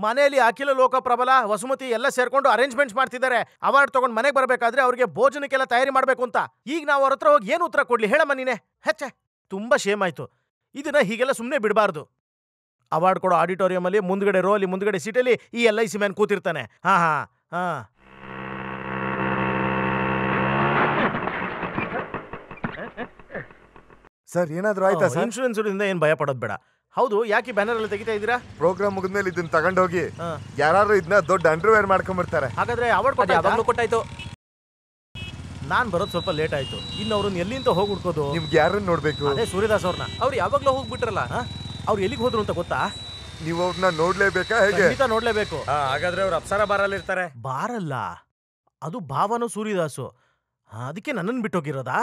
ಮನೆಯಲ್ಲಿ ಅಖಿಲ ಲೋಕ ಪ್ರಬಲ ವಸುಮತಿ ಎಲ್ಲ ಸೇರ್ಕೊಂಡು ಅರೇಂಜ್ಮೆಂಟ್ಸ್ ಮಾಡ್ತಿದ್ದಾರೆ. ಅವಾರ್ಡ್ ತಗೊಂಡ್ ಮನೆಗೆ ಬರ್ಬೇಕಾದ್ರೆ ಅವ್ರಿಗೆ ಭೋಜನಕ್ಕೆಲ್ಲ ತಯಾರಿ ಮಾಡ್ಬೇಕು ಅಂತ. ಈಗ ನಾವು ಅವ್ರ ಹತ್ರ ಹೋಗಿ ಏನ್ ಉತ್ತರ ಕೊಡ್ಲಿ ಹೇಳಮ್ಮ ನೀನೆ? ಹೆಚ್ಚೆ ತುಂಬಾ ಶೇಮ್ ಆಯ್ತು. ಇದನ್ನ ಹೀಗೆಲ್ಲ ಸುಮ್ನೆ ಬಿಡಬಾರ್ದು. ಅವಾರ್ಡ್ ಕೊಡೋ ಆಡಿಟೋರಿಯಂ ಅಲ್ಲಿ ಮುಂದ್ಗಡೆ ರೋ ಅಲ್ಲಿ ಮುಂದ್ಗಡೆ ಸೀಟಲ್ಲಿ ಈ LIC ಮ್ಯಾನ್ ಕೂತಿರ್ತಾನೆ. ಸರ್, ಏನಾದ್ರೂ ಆಯ್ತಾ ಸರ್? ಇನ್ಶೂರೆನ್ಸ್ ಏನ್ ಭಯ ಪಡೋದ್ ಬೇಡ. ಹೌದು, ಯಾಕೆ ಬ್ಯಾನರ್ ಎಲ್ಲ ತೆಗಿತಾ ಇದ್ದೀರಾ? ಪ್ರೋಗ್ರಾಮ್ ಮುಗಿದ್ಮೇಲೆ ಇದನ್ನ ತಗೊಂಡೋಗಿ ಯಾರು ಇದನ್ನ ದೊಡ್ಡ ಅಂಡರ್ವೇರ್ ಮಾಡ್ಕೊಂಡ್ಬಿಡ್ತಾರೆ. ಹಾಗಾದ್ರೆ ಅವಾರ್ಡ್ ಕೊಟ್ಟಾಯ್ತು. ನಾನ್ ಬರೋದು ಸ್ವಲ್ಪ ಲೇಟ್ ಆಯ್ತು. ಇನ್ನು ಅವ್ರನ್ನ ಎಲ್ಲಿಂದ ಹೋಗಿ ಹುಡ್ಕೋದು? ನಿಮ್ಗೆ ಯಾರನ್ನ ನೋಡ್ಬೇಕು? ಅದೇ ಸೂರ್ಯದಾಸ್ ಅವ್ರನ್ನ. ಅವ್ರು ಯಾವಾಗ್ಲೂ ಹೋಗ್ಬಿಟ್ರಲ್ಲ. ಅವ್ರು ಎಲ್ಲಿಗೆ ಹೋದ್ರು ಅಂತ ಗೊತ್ತಾ? ನೀವು ಅವ್ರನ್ನ ನೋಡ್ಲೇಬೇಕಾ? ಹೇಗೆ? ನೋಡ್ಲೇಬೇಕು. ಹಾಗಾದ್ರೆ ಅವ್ರು ಅಪ್ಸರ ಬಾರಲ್ಲಿ ಇರ್ತಾರೆ. ಬಾರಲ್ಲ, ಅದು ಭಾವನು ಸೂರ್ಯದಾಸು. ಅದಕ್ಕೆ ನನ್ನನ್ನು ಬಿಟ್ಟೋಗಿರೋದಾ?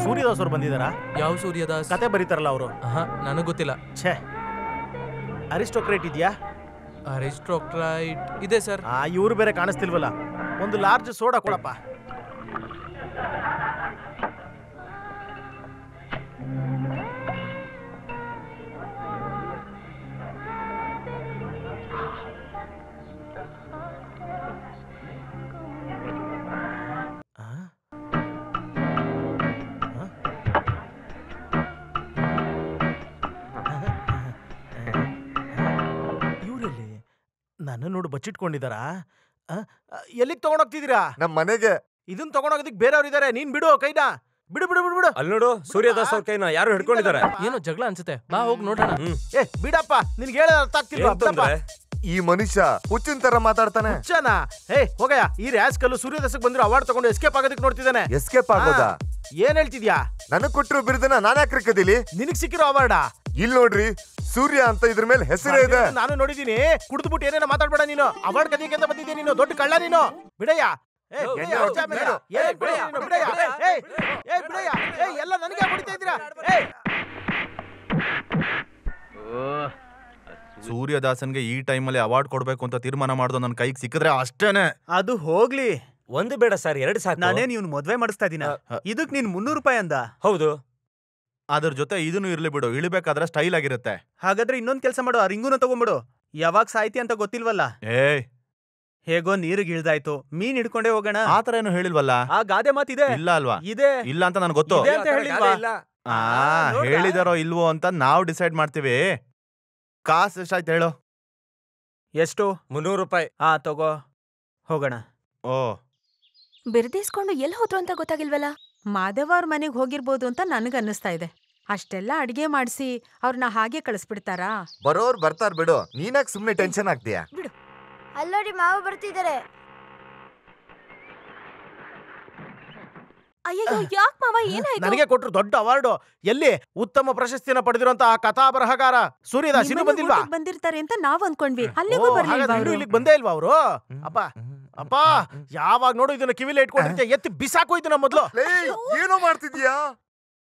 ಸೂರ್ಯದಾಸ್ ಅವ್ರು ಬಂದಿದಾರಾ? ಯಾವ ಸೂರ್ಯದಾಸ್? ಕತೆ ಬರೀತಾರಲ್ಲ ಅವರು. ನನಗ್ ಗೊತ್ತಿಲ್ಲ. ಛೇ, ಅರಿಸ್ಟೋಕ್ರೇಟ್ ಇದೆಯಾ? ಅರಿಸ್ಟೋಕ್ರೈಟ್ ಇದೆ ಸರ್. ಇವ್ರು ಬೇರೆ ಕಾಣಿಸ್ತಿಲ್ವಲ್ಲ. ಒಂದು ಲಾರ್ಜ್ ಸೋಡಾ ಕೊಡಪ್ಪ. ನನ್ನ ನೋಡು ಬಚ್ಚಿಟ್ಕೊಂಡಿದಾರಾ? ಎಲ್ಲಿಗೆ ತಗೊಂಡೋಗ್ತಿದ್ದೀರಾ? ನಮ್ಮ ಮನೆಗೆ. ಇದನ್ನ ತಗೊಂಡೋಗೋದಕ್ಕೆ ಬೇರೆಯವ್ರು ಇದಾರೆ. ನೀನ್ ಬಿಡು ಕೈನ. ಬಿಡು ಬಿಡು ಬಿಡು ಬಿಡು. ಅಲ್ಲಿ ನೋಡು, ಸೂರ್ಯದಾಸ್ ಅವ್ರ ಕೈನ ಯಾರು ಹಿಡ್ಕೊಂಡಿದ್ದಾರೆ. ಏನೋ ಜಗಳ ಅನ್ಸುತ್ತೆ. ಬಾ ಹೋಗಿ ನೋಡೋಣ. ಬಿಡಪ್ಪ, ನಿನ್ಗೆ ಹೇಳ ಅರ್ಥ ಆಗ್ತಿಲ್ವಾ? ಈ ಮನುಷ್ಯ ಹುಚ್ಚಿನ ತರ ಮಾತಾಡ್ತಾನೆ. ಹುಚ್ಚನಾ? ಹೋಗಯ್ಯ. ಈ ರ್ಯಾಸ್ಕಲ್ಲು ಸೂರ್ಯದಾಸಕ್ಕೆ ಬಂದ್ರು ಅವಾರ್ಡ್ ತಗೊಂಡು ಎಸ್ಕೇಪ್ ಆಗೋದಕ್ಕೆ ನೋಡ್ತಿದ್ದಾನೆ. ಎಸ್ಕೇಪ್ ಆಗೋದಾ? ಏನ್ ಹೇಳ್ತಿದ್ಯಾ? ನನಗ್ ಕೊಟ್ಟಿರೋ ಬಿರುದನ್ನ ನಾನ್ ಯಾಕೆ ಕದಿಲಿ? ನಿನಗ್ ಸಿಕ್ಕಿರೋ ಅವಾರ್ಡಾ? ಇಲ್ಲಿ ನೋಡ್ರಿ, ಸೂರ್ಯ ಅಂತ ಇದ್ರ ಮೇಲೆ ಹೆಸರೇ ಇದೆ. ನಾನು ನೋಡಿದೀನಿ. ಕುಡಿದ್ಬಿಟ್ಟು ಏನೇನೋ ಮಾತಾಡ್ಬೇಡ ನೀನು. ಅವಾರ್ಡ್ ಕದಿಯಕ್ಕೆ ಅಂತ ಬಂದಿದ್ದೆ ನೀನು. ದೊಡ್ಡ ಕಳ್ಳ ನೀನು. ಬಿಡಯ್ಯ. ಎಲ್ಲ ನನಗೆ ಹೊಡಿತಾ ಇದ್ದೀರಾ? ಸೂರ್ಯದಾಸನ್ಗೆ ಈ ಟೈಮಲ್ಲಿ ಅವಾರ್ಡ್ ಕೊಡ್ಬೇಕು ಅಂತ ತೀರ್ಮಾನ ಮಾಡೋದು ನನ್ನ ಕೈಗೆ ಸಿಕ್ಕಿದ್ರೆ ಅಷ್ಟೇನೆ. ಅದು ಹೋಗ್ಲಿ. ಒಂದು ಬೇಡ ಸರ್, 2 ಸಾಕು. ನಾನೇನ್ ಇವ್ನು ಮದ್ವೆ ಮಾಡಿಸ್ತಾ ಇದೀನ. ಇದಕ್ ನೀನ್ 300 ರೂಪಾಯಿ ಅಂದ. ಹೌದು. ಅದ್ರ ಜೊತೆ ಇದನ್ನು ಇರ್ಲಿ ಬಿಡು, ಇಳಿಬೇಕಾದ್ರೆ ಸ್ಟೈಲ್ ಆಗಿರುತ್ತೆ. ಹಾಗಾದ್ರೆ ಇನ್ನೊಂದ್ ಕೆಲಸ ಮಾಡು, ಆ ರಿಂಗುನ ತಗೊಂಡ್ಬಿಡು. ಯಾವಾಗ ಸಾಯ್ತಿ ಅಂತ ಗೊತ್ತಿಲ್ವಲ್ಲ. ಹೇಗೋ ನೀರಿಗೆ ಇಳ್ದಾಯ್ತು, ಮೀನ್ ಹಿಡ್ಕೊಂಡೇ ಹೋಗೋಣ. ಆತರ ಏನು ಹೇಳಿಲ್ವಲ್ಲ. ಆ ಗಾದೆ ಮಾತಿದೆ. ಇಲ್ಲ ಅಲ್ವಾ? ಇದೆ. ಇಲ್ಲ ಅಂತ ನನಗೆ ಗೊತ್ತು. ಇದೆ ಅಂತ ಹೇಳಿಲ್ವಾ? ಹೇಳಿದಾರೋ ಇಲ್ವೋ ಅಂತ ನಾವು ಡಿಸೈಡ್ ಮಾಡ್ತೀವಿ. ಕಾಸು ಎಷ್ಟಾಯ್ತು ಹೇಳು? ಎಷ್ಟು? 300 ರೂಪಾಯಿ. ತಗೋ, ಹೋಗೋಣ. ಓ, ಬಿರ್ದಿಸ್ಕೊಂಡು ಎಲ್ಲಿ ಹೋದ್ರು ಅಂತ ಗೊತ್ತಾಗಿಲ್ವಲ್ಲ. ಮಾಧವ ಅವ್ರ ಮನೆಗೆ ಹೋಗಿರ್ಬೋದು ಅಂತ ನನಗ್ ಅನ್ನಿಸ್ತಾ ಇದೆ. ಅಷ್ಟೆಲ್ಲ ಅಡ್ಗೆ ಮಾಡಿಸಿ ಅವ್ರನ್ನ ಹಾಗೆ ಕಳಿಸ್ಬಿಡ್ತಾರಾ? ಬರೋರ್ ಬರ್ತಾರ ಬಿಡು, ನೀನಾಗ್ ಸುಮ್ನೆ ಟೆನ್ಷನ್ ಆಗ್ತೀಯ. ಅಲ್ಲೋಡಿ ಮಾವ ಬರ್ತಿದ್ದಾರೆ. ಅಯ್ಯೋ ಯಾಕೆ ಮಾವ, ಏನಾಯ್ತು? ನನಗೆ ಕೊಟ್ರು ದೊಡ್ಡ ಅವಾರ್ಡು. ಎಲ್ಲಿ ಉತ್ತಮ ಪ್ರಶಸ್ತಿನ ಪಡೆದಿರುವಂತ ಕಥಾ ಬರಹಗಾರ ಸೂರ್ಯದಾಸ್ ಇನ್ನೂ ಬಂದಿಲ್ವಾ? ಬಂದಿರ್ತಾರೆ ಅಂತ ನಾವ್ ಅನ್ಕೊಂಡ್ವಿ. ಅಲ್ಲಿಗೂ ಬರ್ಲಿಲ್ವಾ? ಇಲ್ಲಿಗೆ ಬಂದೇ ಇಲ್ವಾ ಅವರು? ಅಪ್ಪ ಅಪ್ಪ, ಯಾವಾಗ ನೋಡು ಇದನ್ನ ಕಿವಿಲೆ ಇಟ್ಕೊಂಡಿರ್ತೀಯ, ಎತ್ತಿ ಬಿಸಾಕು ಇದನ್ನ ಮೊದ್ಲು. ಏನೋ ಮಾಡ್ತಿದ್ಯಾ?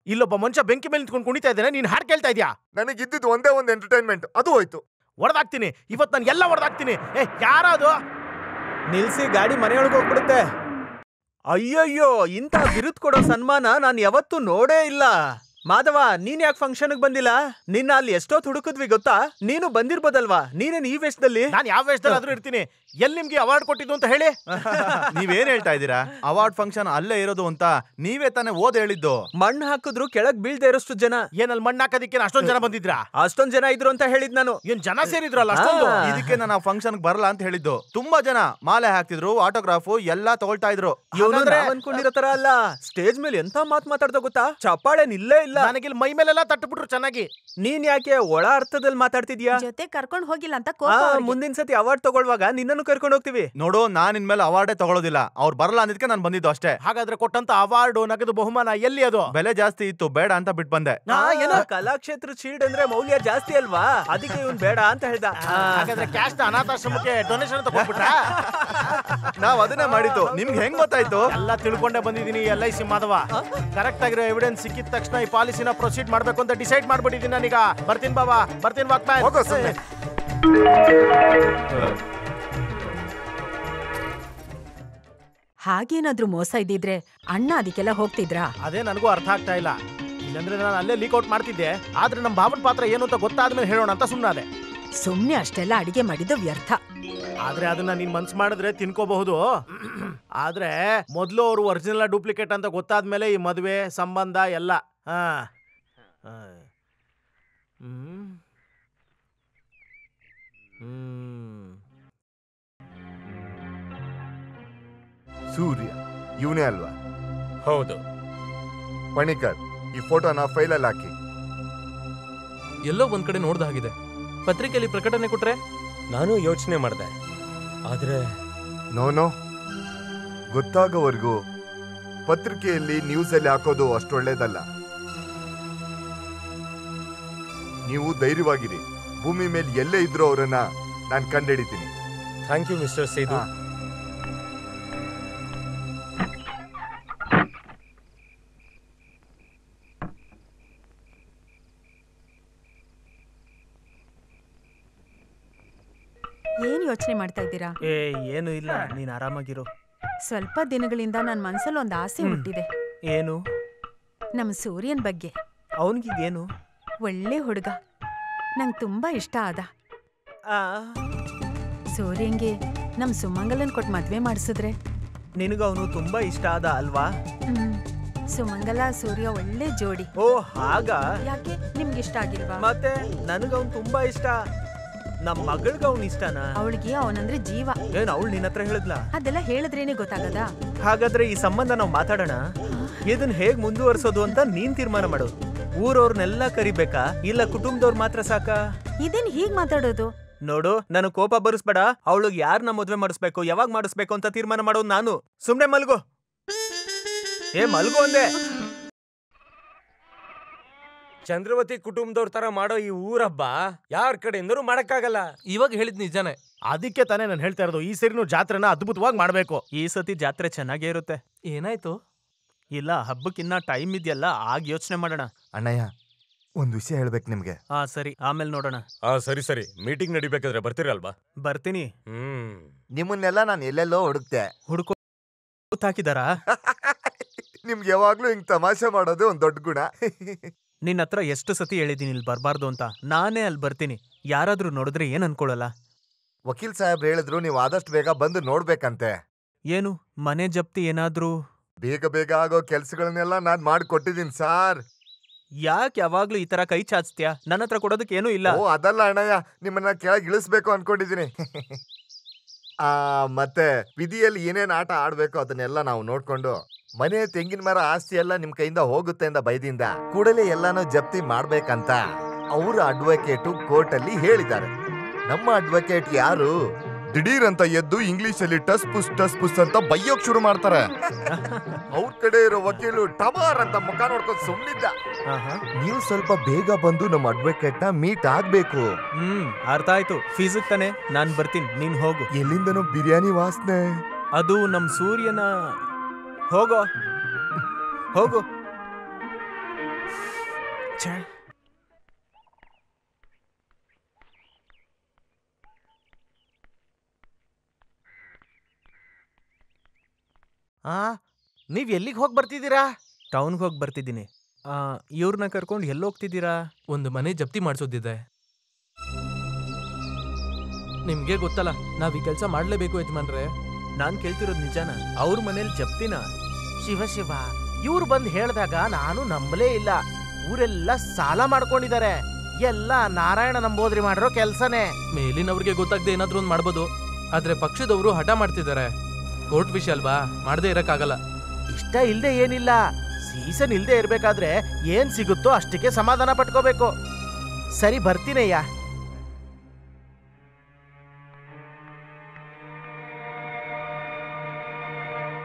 ಇಲ್ಲೊಬ್ಬ ಮನುಷ್ಯ ಬೆಂಕಿ ಮೇಲೆ ನಿಂತ್ಕೊಂಡು ಕುಣಿತಾ ಇದ್ದಾನೆ, ನೀನ್ ಹಾಡ್ ಕೇಳ್ತಾ ಇದ್ಯಾ? ನನಗಿದ್ದಿದ್ದು ಒಂದೇ ಒಂದು ಎಂಟರ್ಟೈನ್ಮೆಂಟ್, ಅದು ಹೋಯ್ತು. ಹೊಡೆದಾಕ್ತೀನಿ ಇವತ್ತು, ನಾನು ಎಲ್ಲ ಹೊಡೆದಾಕ್ತೀನಿ. ಯಾರದು? ನಿಲ್ಸಿ, ಗಾಡಿ ಮನೆಯೊಳಗೆ ಹೋಗ್ಬಿಡುತ್ತೆ. ಅಯ್ಯಯ್ಯೋ, ಇಂಥ ಬಿರುದು ಕೊಡೋ ಸನ್ಮಾನ ನಾನು ಯಾವತ್ತೂ ನೋಡೇ ಇಲ್ಲ. ಮಾಧವ, ನೀನ್ ಯಾಕೆ ಫಂಕ್ಷನ್ಗೆ ಬಂದಿಲ್ಲ? ನಿನ್ನ ಅಲ್ಲಿ ಎಷ್ಟೊತ್ತು ಹುಡುಕಿದ್ವಿ ಗೊತ್ತಾ? ನೀನು ಬಂದಿರ್ಬೋದಲ್ವಾ? ನೀನೇನ್ ಈ ವೇಷದಲ್ಲಿ? ನಾನು ಯಾವ ವೇಷದಲ್ಲಿ ಆದ್ರೂ ಇರ್ತೀನಿ. ಎಲ್ಲಿ ನಿಮ್ಗೆ ಅವಾರ್ಡ್ ಕೊಟ್ಟಿದ್ದು ಅಂತ ಹೇಳಿ. ನೀವೇನ್ ಹೇಳ್ತಾ ಇದ್ದೀರಾ? ಅವಾರ್ಡ್ ಫಂಕ್ಷನ್ ಅಲ್ಲೇ ಇರೋದು ಅಂತ ನೀವೇ ತಾನೇ ಓದ್ ಹೇಳಿದ್ದು. ಮಣ್ಣು ಹಾಕಿದ್ರು ಕೆಳಗ್ ಬೀಳ್ದೆ ಇರೋಷ್ಟು ಜನ. ಏನಲ್ಲಿ ಮಣ್ಣು ಹಾಕೋದಿಕ್ಕೆ ಅಷ್ಟೊಂದ್ ಜನ ಬಂದಿದ್ರಾ? ಅಷ್ಟೊಂದ್ ಜನ ಇದ್ರು ಅಂತ ಹೇಳಿದ್ ನಾನು. ಏನ್ ಜನ ಸೇರಿದ್ರಲ್ಲ ಅಷ್ಟೊಂದು? ಇದಕ್ಕೆ ನಾನು ಆ ಫಂಕ್ಷನ್ ಬರಲ್ಲ ಅಂತ ಹೇಳಿದ್ದು. ತುಂಬಾ ಜನ ಮಾಲೆ ಹಾಕ್ತಿದ್ರು, ಆಟೋಗ್ರಾಫ್ ಎಲ್ಲಾ ತಗೊಳ್ತಾ ಇದ್ರು. ಅನ್ಕೊಂಡಿರೋ ತರ ಅಲ್ಲ, ಸ್ಟೇಜ್ ಮೇಲೆ ಎಂತ ಮಾತಾಡ್ದ ಗೊತ್ತಾ? ಚಪ್ಪಾಳೆ ನಿಲ್ಲೇ ಇಲ್ಲ. ನನಗೆ ಮೈ ಮೇಲೆಲ್ಲ ತಟ್ಟಬಿಟ್ರು ಚೆನ್ನಾಗಿ. ನೀನ್ ಯಾಕೆ ಒಳ ಅರ್ಥದಲ್ಲಿ ಮಾತಾಡ್ತಿದ್ಯಾ? ಜೊತೆ ಕರ್ಕೊಂಡ್ ಹೋಗಿಲ್ಲ ಅಂತ ಮುಂದಿನ ಸತಿ ಅವಾರ್ಡ್ ತಗೊಳ್ಳುವಾಗ ನಿನ್ನನ್ನು ಕರ್ಕೊಂಡು ಹೋಗ್ತೀವಿ. ನೋಡು, ನಾನ್ ಇನ್ಮೇಲೆ ಅವಾರ್ಡೇ ತಗೊಳ್ಳೋದಿಲ್ಲ. ಅವ್ರು ಬರಲ್ಲ ಅಂದಿದ್ಕೆ ನಾನು ಬಂದಿದ್ದು ಅಷ್ಟೇ. ಹಾಗಾದ್ರೆ ಕೊಟ್ಟಂತ ಅವಾರ್ಡು, ನಗದು ಬಹುಮಾನ ಎಲ್ಲಿ? ಅದು ಬೆಲೆ ಜಾಸ್ತಿ ಇತ್ತು, ಬೇಡ ಅಂತ ಬಿಟ್ಟು ಬಂದೆ. ಏನೋ ಕಲಾಕ್ಷೇತ್ರ ಶೀಲ್ಡ್ ಅಂದ್ರೆ ಮೌಲ್ಯ ಜಾಸ್ತಿ ಅಲ್ವಾ, ಅದಕ್ಕೆ ಇವ್ನ್ ಬೇಡ ಅಂತ ಹೇಳ್ದ. ಹಾಗಾದ್ರೆ ಕ್ಯಾಶ್ ನ ಅನಾಥಾಶ್ರಮಕ್ಕೆ ಡೊನೇಷನ್ ಅಂತ ಕೊಟ್ಬಿಟ್ರ? ನಾವ್ ಅದನ್ನೇ ಮಾಡಿದ್ದು. ನಿಮ್ಗೆ ಹೆಂಗ್ ಗೊತ್ತಾಯ್ತು? ಎಲ್ಲ ತಿಳ್ಕೊಂಡೆ ಬಂದಿದ್ದೀನಿ. LIC ಮಾಧವ, ಕರೆಕ್ಟ್ ಆಗಿರೋ ಎವಿಡೆನ್ಸ್ ಸಿಕ್ಕಿದ ತಕ್ಷಣ ಈ ಪಾಲಿಸಿನ ಪ್ರೊಸೀಡ್ ಮಾಡ್ಬೇಕು ಅಂತ ಡಿಸೈಡ್ ಮಾಡ್ಬಿಟ್ಟಿದ್ದೀನಿ ನಾನೀಗ. ಬರ್ತೀನಿ ಬಾಬಾ, ಬರ್ತೀನಿ ವಾಕ್ಮ್ಯಾನ್. ಹೋಗೋ ಸುಮ್ನೆ. ಹಾಗೇನಾದ್ರೂ ಮೋಸ ಇದ್ದಿದ್ರೆ ಅಣ್ಣ ಅದಕ್ಕೆಲ್ಲ ಹೋಗ್ತಿದ್ರಾ? ಅದೇ ನನಗೂ ಅರ್ಥ ಆಗ್ತಾ ಇಲ್ಲ. ಇಲ್ಲಂದ್ರೆ ನಾನು ಅಲ್ಲೇ ಲೀಕ್ ಔಟ್ ಮಾಡ್ತಿದ್ದೆ. ಆದ್ರೆ ನಮ್ಮ ಬಾಬನ್ ಪಾತ್ರ ಏನು ಅಂತ ಗೊತ್ತಾದ್ಮೇಲೆ ಹೇಳೋಣ ಅಂತ ಸುಮ್ಮನಾದೆ. ಸುಮ್ನೆ ಅಷ್ಟೆಲ್ಲ ಅಡಿಗೆ ಮಾಡಿದ್ದು ವ್ಯರ್ಥ. ಆದ್ರೆ ಅದನ್ನ ನೀನ್ ಮನ್ಸ್ ಮಾಡಿದ್ರೆ ತಿನ್ಕೋಬಹುದು. ಆದ್ರೆ ಮೊದ್ಲು ಅವರು ಒರಿಜಿನಲ್ ಡೂಪ್ಲಿಕೇಟ್ ಅಂತ ಗೊತ್ತಾದ್ಮೇಲೆ ಈ ಮದುವೆ ಸಂಬಂಧ ಎಲ್ಲ. ಸೂರ್ಯ ಇವನೇ ಅಲ್ವಾ? ಹೌದು. ಪಣಿಕರ್, ಈ ಫೋಟೋನ ಫೈಲಲ್ಲಿ ಹಾಕಿ. ಎಲ್ಲೋ ಒಂದ್ ಕಡೆ ನೋಡ್ದಾಗಿದೆ. ಪತ್ರಿಕೆಯಲ್ಲಿ ಪ್ರಕಟಣೆ ಕೊಟ್ರೆ? ನಾನು ಯೋಚನೆ ಮಾಡಿದೆ, ಆದ್ರೆ ನೋನೋ, ಗೊತ್ತಾಗೋವರೆಗೂ ಪತ್ರಿಕೆಯಲ್ಲಿ ನ್ಯೂಸ್ ಅಲ್ಲಿ ಹಾಕೋದು ಅಷ್ಟೊಳ್ಳೇದಲ್ಲ. ನೀವು ಧೈರ್ಯವಾಗಿರಿ. ಭೂಮಿ ಮೇಲೆ ಎಲ್ಲೇ ಇದ್ರೂ ಅವರನ್ನ ನಾನು ಕಂಡುಹಿಡಿತೀನಿ. Thank you mister Sethu. ಏನ್ ಯೋಚನೆ ಮಾಡ್ತಾ ಇದ್ದೀರಾ? ಏನು ಇಲ್ಲ, ನೀನ್ ಆರಾಮಾಗಿರು. ಸ್ವಲ್ಪ ದಿನಗಳಿಂದ ನನ್ ಮನ್ಸಲ್ಲಿ ಒಂದು ಆಸೆ ಹುಟ್ಟಿದೆ. ಏನು? ನಮ್ ಸೂರ್ಯನ್ ಬಗ್ಗೆ. ಅವನ್ಗೀಗೇನು? ಒಳ್ಳೆ ಹುಡುಗ, ನಂಗ್ ತುಂಬಾ ಇಷ್ಟ ಆದ. ಸೂರ್ಯಂಗೆ ನಮ್ ಸುಮಂಗಲನ್ ಕೊಟ್ಟು ಮದ್ವೆ ಮಾಡಿಸಿದ್ರೆ? ನಿನಗ ಅವನು ತುಂಬಾ ಇಷ್ಟ ಆದ ಅಲ್ವಾ? ಸುಮಂಗಲ ಸೂರ್ಯ ಒಳ್ಳೆ ಜೋಡಿ. ಓ ಹಾಗ? ಯಾಕೆ ನಿಮ್ಗೆ ಇಷ್ಟ ಆಗಿಲ್ವಾ? ಮತ್ತೆ ನನಗ ಅವ್ನು ತುಂಬಾ ಇಷ್ಟ. ನಮ್ ಮಗಳ್ಗ ಅವ್ನ ಇಷ್ಟನಾ? ಅವಳಿಗೆ ಅವನಂದ್ರೆ ಜೀವ. ಏನ್ ಅವಳು ನಿನ್ನ ಹತ್ರ ಹೇಳಿದ್ಲ? ಅದೆಲ್ಲ ಹೇಳಿದ್ರೇನೆ ಗೊತ್ತಾಗದ. ಹಾಗಾದ್ರೆ ಈ ಸಂಬಂಧ ನಾವ್ ಮಾತಾಡೋಣ. ಇದನ್ ಹೇಗ್ ಮುಂದುವರ್ಸೋದು ಅಂತ ನೀನ್ ತೀರ್ಮಾನ ಮಾಡು. ಊರವ್ರನ್ನೆಲ್ಲ ಕರಿಬೇಕಾ, ಇಲ್ಲ ಕುಟುಂಬದವ್ರು ಮಾತ್ರ ಸಾಕಾ? ಇದೇನ್ ಹೀಗ್ ಮಾತಾಡೋದು? ನೋಡು, ನನಗ್ ಕೋಪ ಬರಿಸ್ಬೇಡ. ಅವಳಿಗೆ ಯಾರನ್ನ ಮದ್ವೆ ಮಾಡಿಸ್ಬೇಕು, ಯಾವಾಗ ಮಾಡಿಸ್ಬೇಕು ಅಂತ ತೀರ್ಮಾನ ಮಾಡೋದು ನಾನು. ಸುಮ್ನೆ ಮಲ್ಗು. ಮಲ್ಗು ಅಂದೆ. ಚಂದ್ರವತಿ ಕುಟುಂಬದವ್ರ ತರ ಮಾಡೋ ಈ ಊರಬ್ಬ ಯಾರ ಕಡೆಯಿಂದರೂ ಮಾಡಕ್ಕಾಗಲ್ಲ. ಇವಾಗ ಹೇಳಿದ್ ನಿಜಾನೇ. ಅದಕ್ಕೆ ತಾನೇ ನಾನು ಹೇಳ್ತಾ ಇರೋದು, ಈ ಸರಿನೂ ಜಾತ್ರೆನ ಅದ್ಭುತವಾಗಿ ಮಾಡ್ಬೇಕು. ಈ ಸತಿ ಜಾತ್ರೆ ಚೆನ್ನಾಗೇ ಇರುತ್ತೆ. ಏನಾಯ್ತು? ಇಲ್ಲ, ಹಬ್ಬಕ್ಕಿನ್ನ ಟೈಮ್ ಇದೆಯಲ್ಲ, ಆಗ ಯೋಚನೆ ಮಾಡೋಣ. ಅಣ್ಣಯ್ಯ, ಒಂದ್ ವಿಷಯ ಹೇಳ್ಬೇಕು ನಿಮ್ಗೆ. ಸರಿ, ಆಮೇಲೆ ನೋಡೋಣ. ಸರಿ, ಮೀಟಿಂಗ್ ನಡಿಬೇಕಾದ್ರೆ ಬರ್ತೀರಲ್ವಾ? ಬರ್ತೀನಿ. ನಿಮ್ಮನ್ನೆಲ್ಲ ನಾನು ಎಲ್ಲೆಲ್ಲೋ ಹುಡುಕ್ತೆ. ಹಾಕಿದಾರಾ? ನಿಮ್ಗೆ ಯಾವಾಗ್ಲೂ ಹಿಂಗ್ ತಮಾಷೆ ಮಾಡೋದು ಒಂದ್ ದೊಡ್ಡ ಗುಣ. ನಿನ್ನ ಹತ್ರ ಎಷ್ಟು ಸತಿ ಹೇಳಿದೀನಿ ಇಲ್ಲಿ ಬರ್ಬಾರ್ದು ಅಂತ. ನಾನೇ ಅಲ್ಲಿ ಬರ್ತೀನಿ. ಯಾರಾದ್ರೂ ನೋಡಿದ್ರೆ ಏನ್ ಅನ್ಕೊಳ್ಳಲ್ಲ. ವಕೀಲ್ ಸಾಹೇಬ್ರು ಹೇಳಿದ್ರು ನೀವು ಆದಷ್ಟು ಬೇಗ ಬಂದು ನೋಡ್ಬೇಕಂತೆ. ಏನು ಮನೆ ಜಪ್ತಿ ಏನಾದ್ರೂ? ಬೇಗ ಬೇಗ ಆಗೋ ಕೆಲ್ಸಗಳನ್ನೆಲ್ಲ ನಾನ್ ಮಾಡ್ಕೊಟ್ಟಿದ್ದೀನಿ ಸಾರ್. ಯಾಕೆ ಯಾವಾಗ್ಲೂ ಈ ತರ ಕೈ ಚಾಚ್ತೀಯಾ? ನನ್ನ ಹತ್ರ ಕೊಡೋದಕ್ಕೆ ಏನೂ ಇಲ್ಲ. ಓ ಅದಲ್ಲ ಅಣ್ಣಯ್ಯ, ನಿಮ್ಮನ್ನ ಕೆಳಗೆ ಇಳಿಸ್ಬೇಕು ಅನ್ಕೊಂಡಿದ್ದೀನಿ. ಮತ್ತೆ ವಿಧಿಯಲ್ಲಿ ಏನೇನ್ ಆಟ ಆಡ್ಬೇಕು ಅದನ್ನೆಲ್ಲ ನಾವು ನೋಡ್ಕೊಂಡು ಮನೆ ತೆಂಗಿನ ಮರ ಆಸ್ತಿ ಎಲ್ಲ ನಿಮ್ ಕೈಯಿಂದ ಹೋಗುತ್ತೆ ಅಂತ ಬೈದಿಂದ ಕೂಡಲೇ ಎಲ್ಲಾನು ಜಪ್ತಿ ಮಾಡ್ಬೇಕಂತ ಅವರ ಅಡ್ವೊಕೇಟು ಕೋರ್ಟ್ ಅಲ್ಲಿ ಹೇಳಿದ್ದಾರೆ. ನಮ್ಮ ಅಡ್ವೊಕೇಟ್ ಯಾರು ದಿಢೀರ್ ಅಂತ ಎದ್ದು ಇಂಗ್ಲಿಷ್ ಅಲ್ಲಿ ಟಸ್ ಪುಸ್ ಅಂತ ಬೈಯೋಕ್ ಶುರು ಮಾಡ್ತಾರೆ. ಅವ್ರ ಕಡೆ ಇರೋ ವಕೀಲು ಟಮಾರ್ ಅಂತ ಮುಖ ನೋಡ್ಕೊಂಡು ಸುಮ್ನಿದ್ದ. ನೀವು ಸ್ವಲ್ಪ ಬೇಗ ಬಂದು ನಮ್ಮ ಅಡ್ವೊಕೇಟ್ ನ ಮೀಟ್ ಆಗ್ಬೇಕು. ಅರ್ಥ ಆಯ್ತು. ಫೀಸಿಗೆ ತಾನೆ, ನಾನ್ ಬರ್ತೀನಿ, ನೀನ್ ಹೋಗು. ಎಲ್ಲಿಂದನೋ ಬಿರಿಯಾನಿ ವಾಸನೆ. ಅದು ನಮ್ ಸೂರ್ಯನ. ಹೋಗೋ ಹೋಗು. ನೀವ್ ಎಲ್ಲಿಗೆ ಹೋಗಿ ಬರ್ತಿದ್ದೀರಾ? ಟೌನ್ಗೆ ಹೋಗಿ ಬರ್ತಿದ್ದೀನಿ. ಇವ್ರನ್ನ ಕರ್ಕೊಂಡು ಎಲ್ಲಿ ಹೋಗ್ತಿದ್ದೀರಾ? ಒಂದು ಮನೆ ಜಪ್ತಿ ಮಾಡಿಸೋದಿದೆ. ನಿಮ್ಗೆ ಗೊತ್ತಲ್ಲ, ನಾವ್ ಈ ಕೆಲಸ ಮಾಡ್ಲೇಬೇಕು ಯಜಮಾನ್ರೆ. ನಾನ್ ಕೇಳ್ತಿರೋದು ನಿಜಾನ? ಅವ್ರ ಮನೇಲಿ ಜಪ್ತಿನ? ಶಿವ ಶಿವ, ಇವ್ರು ಬಂದ್ ಹೇಳ್ದಾಗ ನಾನು ನಂಬಲೇ ಇಲ್ಲ. ಊರೆಲ್ಲ ಸಾಲ ಮಾಡ್ಕೊಂಡಿದ್ದಾರೆ. ಎಲ್ಲ ನಾರಾಯಣ ನಂಬೋದ್ರಿ ಮಾಡಿರೋ ಕೆಲ್ಸನೇ. ಮೇಲಿನವ್ರಿಗೆ ಗೊತ್ತಾಗ್ದೆ ಏನಾದ್ರೂ ಒಂದ್ ಮಾಡ್ಬೋದು, ಆದ್ರೆ ಪಕ್ಷದವರು ಹಠ ಮಾಡ್ತಿದ್ದಾರೆ. ಕೋರ್ಟ್ ವಿಷಯ ಅಲ್ವಾ, ಮಾಡದೇ ಇರಕ್ಕಾಗಲ್ಲ. ಇಷ್ಟ ಇಲ್ದೆ ಏನಿಲ್ಲ, ಸೀಸನ್ ಇಲ್ದೆ ಇರ್ಬೇಕಾದ್ರೆ ಏನ್ ಸಿಗುತ್ತೋ ಅಷ್ಟಕ್ಕೆ ಸಮಾಧಾನ ಪಟ್ಕೋಬೇಕು. ಸರಿ, ಬರ್ತೀನಯ್ಯ.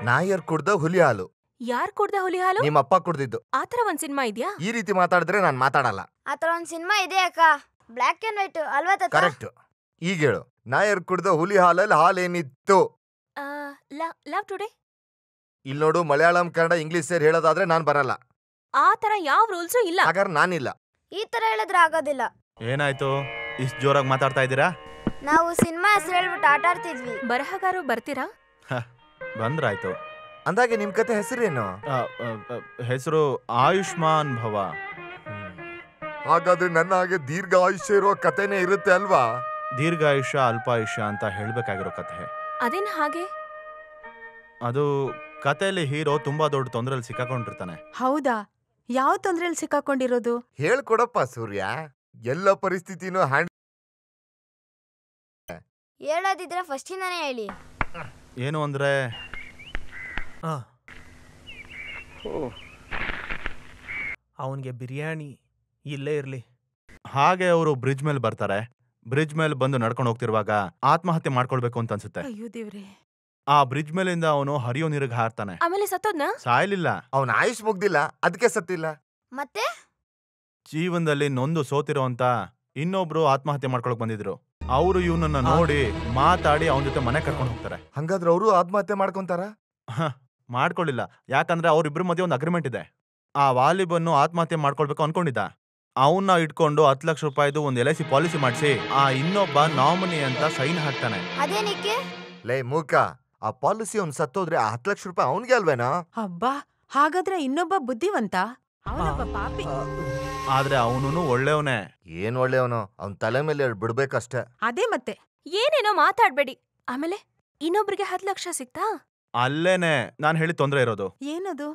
ನಾಯರ್ ಕುಡ್ದ ಹುಲಿ ಹಾಲು. ಯಾರ್ ಕುಡ್ದ ಹುಲಿ ಹಾಲು? ನಿಮ್ಮಪ್ಪ ಕುಡ್ದಿದ್ದು. ಆತರ ಒಂದ್ ಸಿನಿಮಾ ಇದ್ಯಾ? ಈ ರೀತಿ ಮಾತಾಡಿದ್ರೆ ನಾನ್ ಮಾತಾಡಲ್ಲ. ಆತರ ಒಂದ್ ಸಿನಿಮಾ ಇದೆ ಅಕ್ಕ, ಬ್ಲಾಕ್ ಅಂಡ್ ವೈಟ್ ಅಲ್ವಾ ತಾತ? ಕರೆಕ್ಟ್. ಈಗ ಹೇಳು, ನಾಯರ್ ಕುಡ್ದ ಹುಲಿ ಹಾಲಲ್ಲಿ ಹಾಲೇನಿತ್ತು? Love today. ಇಲ್ಲಿ ನೋಡು, ಮಲಯಾಳಂ ಕನ್ನಡ ಇಂಗ್ಲಿಷ್ ಸೇರಿ ಹೇಳೋದಾದ್ರೆ ನಾನ್ ಬರಲ್ಲ. ಆ ತರ ಯಾವ ರೂಲ್ಸು ಇಲ್ಲ. ಹಾಗಾದ್ರೆ ನಾನಿಲ್ಲ. ಈ ತರ ಹೇಳಿದ್ರೆ ಆಗೋದಿಲ್ಲ. ಏನಾಯ್ತು ಇಷ್ಟು ಜೋರಾಗಿ ಮಾತಾಡ್ತಾ ಇದ್ದೀರಾ? ನಾವು ಸಿನಿಮಾ ಹೆಸರು ಹೇಳ್ಬಿಟ್ಟು ಆಟ ಆಡ್ತಿದ್ವಿ. ಬರಹಗಾರು ಬರ್ತೀರಾ? ಬಂದ್ರಾಯ್ತು. ಅಂದಾಗೆ ನಿಮ್ ಕತೆ ಹೆಸರೇನು? ಹೆಸರು ಆಯುಷ್ಮಾನ್ ಭವ. ಹಾಗಾದ್ರೆ ನನ್ನ ಹಾಗೆ ದೀರ್ಘ ಆಯುಷ್ಯ ಇರೋ ಕತೆನೇ ಇರುತ್ತೆ ಅಲ್ವಾ? ದೀರ್ಘಾಯುಷ್ಯ ಅಲ್ಪಾಯುಷ್ಯ ಅಂತ ಹೇಳ್ಬೇಕಾಗಿರೋ ಕಥೆ ಅದೇನ್ ಹಾಗೆ? ಅದು ಕಥೆಯಲ್ಲಿ ಹೀರೋ ತುಂಬಾ ದೊಡ್ಡ ತೊಂದರೆಯಲ್ಲಿ ಸಿಕ್ಕಾಕೊಂಡಿರ್ತಾನೆ. ಹೌದಾ? ಯಾವ ತೊಂದ್ರೆಯಲ್ಲಿ ಸಿಕ್ಕಾಕೊಂಡಿರೋದು? ಹೇಳ್ಕೊಡಪ್ಪ ಸೂರ್ಯ, ಎಲ್ಲ ಪರಿಸ್ಥಿತಿನೂ ಹೇಳೋದಿದ್ರೆ ಫಸ್ಟಿಂದಾನೇ ಹೇಳಿ. ಏನು ಅಂದ್ರೆ, ಅವನ್ಗೆ ಬಿರಿಯಾನಿ ಇಲ್ಲೇ ಇರ್ಲಿ. ಹಾಗೆ ಅವರು ಬ್ರಿಡ್ಜ್ ಮೇಲೆ ಬರ್ತಾರೆ. ಬ್ರಿಡ್ಜ್ ಮೇಲೆ ಬಂದು ನಡ್ಕೊಂಡು ಹೋಗ್ತಿರುವಾಗ ಆತ್ಮಹತ್ಯೆ ಮಾಡ್ಕೊಳ್ಬೇಕು ಅಂತ ಅನ್ಸುತ್ತೆ. ಅಯ್ಯೋ ದೇವ್ರೆ. ಆ ಬ್ರಿಡ್ಜ್ ಮೇಲಿಂದ ಅವನು ಹರಿಯೋ ನೀರಿಗೆ ಹಾರ್ತಾನೆ. ಆಮೇಲೆ ಸತ್ತೋದ್ನಾ? ಸಾಯ್ಲಿಲ್ಲ, ಅವನ ಆಯುಷ್ ಮುಗ್ದಿಲ್ಲ, ಅದಕ್ಕೆ ಸತ್ತಿಲ್ಲ. ಮತ್ತೆ ಜೀವನದಲ್ಲಿ ನೊಂದು ಸೋತಿರೋ ಅಂತ ಇನ್ನೊಬ್ರು ಆತ್ಮಹತ್ಯೆ ಮಾಡ್ಕೊಳಕ್ ಬಂದಿದ್ರು. ಅವರು ಇವನನ್ನ ನೋಡಿ ಮಾತಾಡಿ ಅವನ ಜೊತೆ ಮನೆ ಕರ್ಕೊಂಡು ಹೋಗ್ತಾರೆ. ಹಂಗಾದ್ರೆ ಅವರು ಆತ್ಮಹತ್ಯೆ ಮಾಡ್ಕೊಂತಾರ? ಮಾಡ್ಕೊಳ್ಳಿಲ್ಲ, ಯಾಕಂದ್ರೆ ಅವ್ರಿಬ್ರ ಮಧ್ಯೆ ಒಂದು ಅಗ್ರಿಮೆಂಟ್ ಇದೆ. ಆ ವಾಲಿಬನ್ನು ಆತ್ಮಹತ್ಯೆ ಮಾಡ್ಕೊಳ್ಬೇಕು ಅನ್ಕೊಂಡಿದ್ದ. ಅವನ್ನ ಇಟ್ಕೊಂಡು 10 ಲಕ್ಷ ರೂಪಾಯಿದು ಒಂದು LIC ಪಾಲಿಸಿ ಮಾಡಿಸಿ ಆ ಇನ್ನೊಬ್ಬ ನಾಮಿನಿ ಅಂತ ಸೈನ್ ಹಾಕ್ತಾನೆ. ಅದೇನಕ್ಕೆ? ಲೇ ಮೂಕ, ಆ ಪಾಲಿಸಿ ಅವ್ನು ಸತ್ತೋದ್ರೆ ಆ 10 ಲಕ್ಷ ರೂಪಾಯಿ ಅವನ್ಗೆ ಅಲ್ವೇನಾ? ಹಬ್ಬಾ, ಹಾಗಾದ್ರೆ ಇನ್ನೊಬ್ಬ ಬುದ್ಧಿವಂತ, ಅವನೊಬ್ಬ ಪಾಪಿ. ಆದ್ರೆ ಅವನು ಒಳ್ಳೆಯವನೇ. ಏನ್ ಒಳ್ಳೆಯವನು, ಅವನ್ ತಲೆ ಮೇಲೆ ಬಿಡ್ಬೇಕಷ್ಟೇ. ಅದೇ ಮತ್ತೆ, ಏನೇನೋ ಮಾತಾಡ್ಬೇಡಿ. ಆಮೇಲೆ ಇನ್ನೊಬ್ರಿಗೆ 10 ಲಕ್ಷ ಸಿಕ್ತಾ? ಅಲ್ಲೇನೆ ನಾನ್ ಹೇಳಿ ತೊಂದ್ರೆ ಇರೋದು. ಏನದು?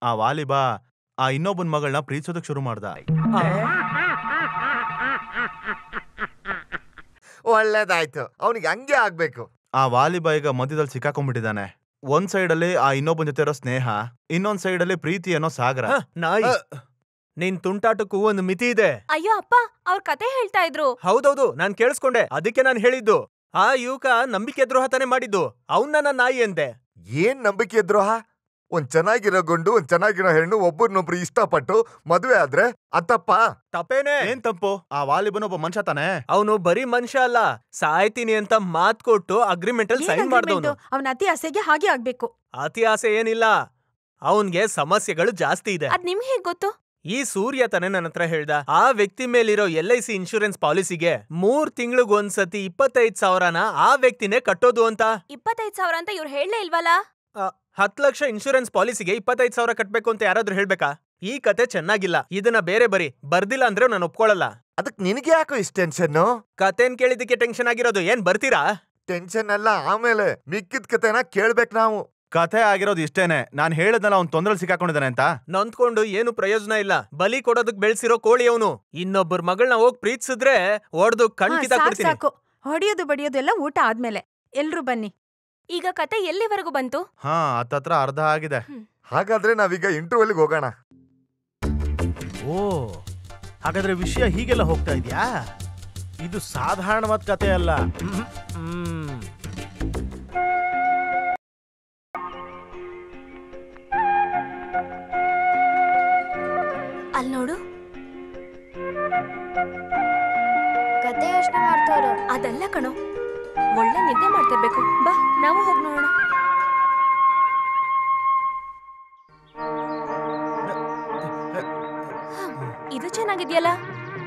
ಆ ವಾಲಿಬಾ ಆ ಇನ್ನೊಬ್ಬನ ಮಗಳನ್ನ ಪ್ರೀತಿಸೋದಕ್ ಶುರು ಮಾಡ್ದ. ಒಳ್ಳೇದಾಯ್ತು, ಅವನಿಗೆ ಹಂಗೆ ಆಗ್ಬೇಕು. ಆ ವಾಲಿಬಾ ಈಗ ಮಧ್ಯದಲ್ಲಿ ಸಿಕ್ಕಾಕೊಂಡ್ಬಿಟ್ಟಿದ್ದಾನೆ. ಒಂದ್ ಸೈಡ್ ಅಲ್ಲಿ ಆ ಇನ್ನೊಬ್ಬನ ಜೊತೆ ಇರೋ ಸ್ನೇಹ, ಇನ್ನೊಂದ್ ಸೈಡ್ ಅಲ್ಲಿ ಪ್ರೀತಿ ಅನ್ನೋ ಸಾಗರ. ನಾಯಿ, ನಿನ್ ತುಂಟಾಟಕ್ಕೂ ಒಂದು ಮಿತಿ ಇದೆ. ಅಯ್ಯೋ ಅಪ್ಪ, ಅವ್ರ ಕತೆ ಹೇಳ್ತಾ ಇದ್ರು. ಹೌದೌದು, ನಾನ್ ಕೇಳಿಸ್ಕೊಂಡೆ, ಅದಕ್ಕೆ ನಾನ್ ಹೇಳಿದ್ದು. ಆ ಯುವಕ ನಂಬಿಕೆ ದ್ರೋಹ ತಾನೇ ಮಾಡಿದ್ದು. ಅವನ್ನ ನಾಯಿ ಅಂತೆ. ಏನ್ ನಂಬಿಕೆ ದ್ರೋಹ? ಒಂದ್ ಚೆನ್ನಾಗಿರೋ ಗಂಡು, ಒಂದ್ ಚೆನ್ನಾಗಿರೋ ಹೆಣ್ಣು ಒಬ್ಬರನ್ನೊಬ್ರು ಇಷ್ಟಪಟ್ಟು ಮದ್ವೆ ಆದ್ರೆ ಅತ್ತಪ್ಪ? ತಪ್ಪೇನೆ. ಏನ್ ತಪ್ಪು? ಆ ವಾಲಿಬನ್ ಒಬ್ಬ ಮನುಷ್ಯ ತಾನೆ. ಅವನು ಬರೀ ಮನುಷ್ಯ ಅಲ್ಲ, ಸಾಯ್ತೀನಿ ಅಂತ ಮಾತ್ ಕೊಟ್ಟು ಅಗ್ರಿಮೆಂಟ್ ಅಲ್ಲಿ ಸೈನ್ ಮಾಡ್ದವನು. ಅವನ ಅತಿ ಆಸೆಗೆ ಹಾಗೆ ಆಗ್ಬೇಕು. ಅತಿ ಆಸೆ ಏನಿಲ್ಲ, ಅವನ್ಗೆ ಸಮಸ್ಯೆಗಳು ಜಾಸ್ತಿ ಇದೆ. ಅದ್ ನಿಮ್ಗೆ ಹೇಗ್ ಗೊತ್ತು? ಈ ಸೂರ್ಯ ತಾನೆ ನನ್ನ ಹತ್ರ ಹೇಳ್ದ, ಆ ವ್ಯಕ್ತಿ ಮೇಲಿರೋ LIC ಇನ್ಶೂರೆನ್ಸ್ ಪಾಲಿಸಿಗೆ 3 ತಿಂಗಳಿಗೊಂದ್ಸತಿ 25,000ನ ಆ ವ್ಯಕ್ತಿನೇ ಕಟ್ಟೋದು ಅಂತ. 25,000 ಅಂತ ಇವ್ರು ಹೇಳಲೇ ಇಲ್ವಲ್ಲ? 10 ಲಕ್ಷ ಇನ್ಶೂರೆನ್ಸ್ ಪಾಲಿಸಿಗೆ 25,000 ಕಟ್ಬೇಕು ಅಂತ ಯಾರಾದ್ರೂ ಹೇಳ್ಬೇಕಾ? ಈ ಕತೆ ಚೆನ್ನಾಗಿಲ್ಲ, ಇದನ್ನ ಬೇರೆ ಬರಿ. ಬರ್ದಿಲ್ಲ ಅಂದ್ರೆ ನಾನು ಒಪ್ಕೊಳ್ಳಲ್ಲ. ಅದಕ್ ನಿನಗೆ ಯಾಕೋ ಇಷ್ಟ ಟೆನ್ಷನ್? ಕತೆನ್ ಕೇಳಿದಕ್ಕೆ ಟೆನ್ಷನ್ ಆಗಿರೋದು. ಏನ್ ಬರ್ತೀರಾ? ಟೆನ್ಷನ್ ಅಲ್ಲ, ಆಮೇಲೆ ಮಿಕ್ಕಿದ ಕತೆನ ಕೇಳ್ಬೇಕು ನಾವು. ಕಥೆ ಆಗಿರೋದು ಇಷ್ಟೇನೆ. ನಾನ್ ಹೇಳದ್ನಲ್ಲ ಅವ್ನ್ ತೊಂದ್ರೆಲ್ ಸಿಕ್ಕಾಕೊಂಡಿದ್ದಾನೆ ಅಂತ. ನೊಂದ್ಕೊಂಡು ಏನು ಪ್ರಯೋಜನ ಇಲ್ಲ. ಬಲಿ ಕೊಡೋದಕ್ ಬೆಳ್ಸಿರೋ ಕೋಳಿ ಅವನು. ಇನ್ನೊಬ್ಬರ ಮಗಳನ್ನ ಹೋಗ್ ಪ್ರೀತಿಸಿದ್ರೆ ಹೊಡ್ದು ಕಣ್ ಕಿತ್ತಾಕ್ಬಿಡ್ತೀನಿ. ಸಾಕು, ಹೊಡಿಯೋದು ಬಡಿಯೋದು ಎಲ್ಲ ಊಟ ಆದ್ಮೇಲೆ. ಎಲ್ರು ಬನ್ನಿ. ಈಗ ಕತೆ ಎಲ್ಲಿವರೆಗೂ ಬಂತು? ಹಾ, ಹತ್ತತ್ರ ಅರ್ಧ ಆಗಿದೆ. ಹಾಗಾದ್ರೆ ನಾವೀಗ ಇಂಟರ್ವ್ಯೂಲ್ಗೆ ಹೋಗೋಣ. ಓ, ಹಾಗಾದ್ರೆ ವಿಷಯ ಹೀಗೆಲ್ಲ ಹೋಗ್ತಾ ಇದ್ಯಾ? ಇದು ಸಾಧಾರಣವಾದ ಕತೆ ಅಲ್ಲ. ಅಲ್ಲಿ ನೋಡು, ಕತೆ ಯೋಚನೆ ಮಾಡ್ತಾರೋ. ಅದಲ್ಲ ಕಣೋ, ಒಳ್ಳೆ ನಿದ್ದೆ ಮಾಡ್ತಿರ್ಬೇಕು. ಬಾ, ನಾವು ಹೋಗಿ ನೋಡೋಣ. ಇದು ಚೆನ್ನಾಗಿದ್ಯಲ್ಲ.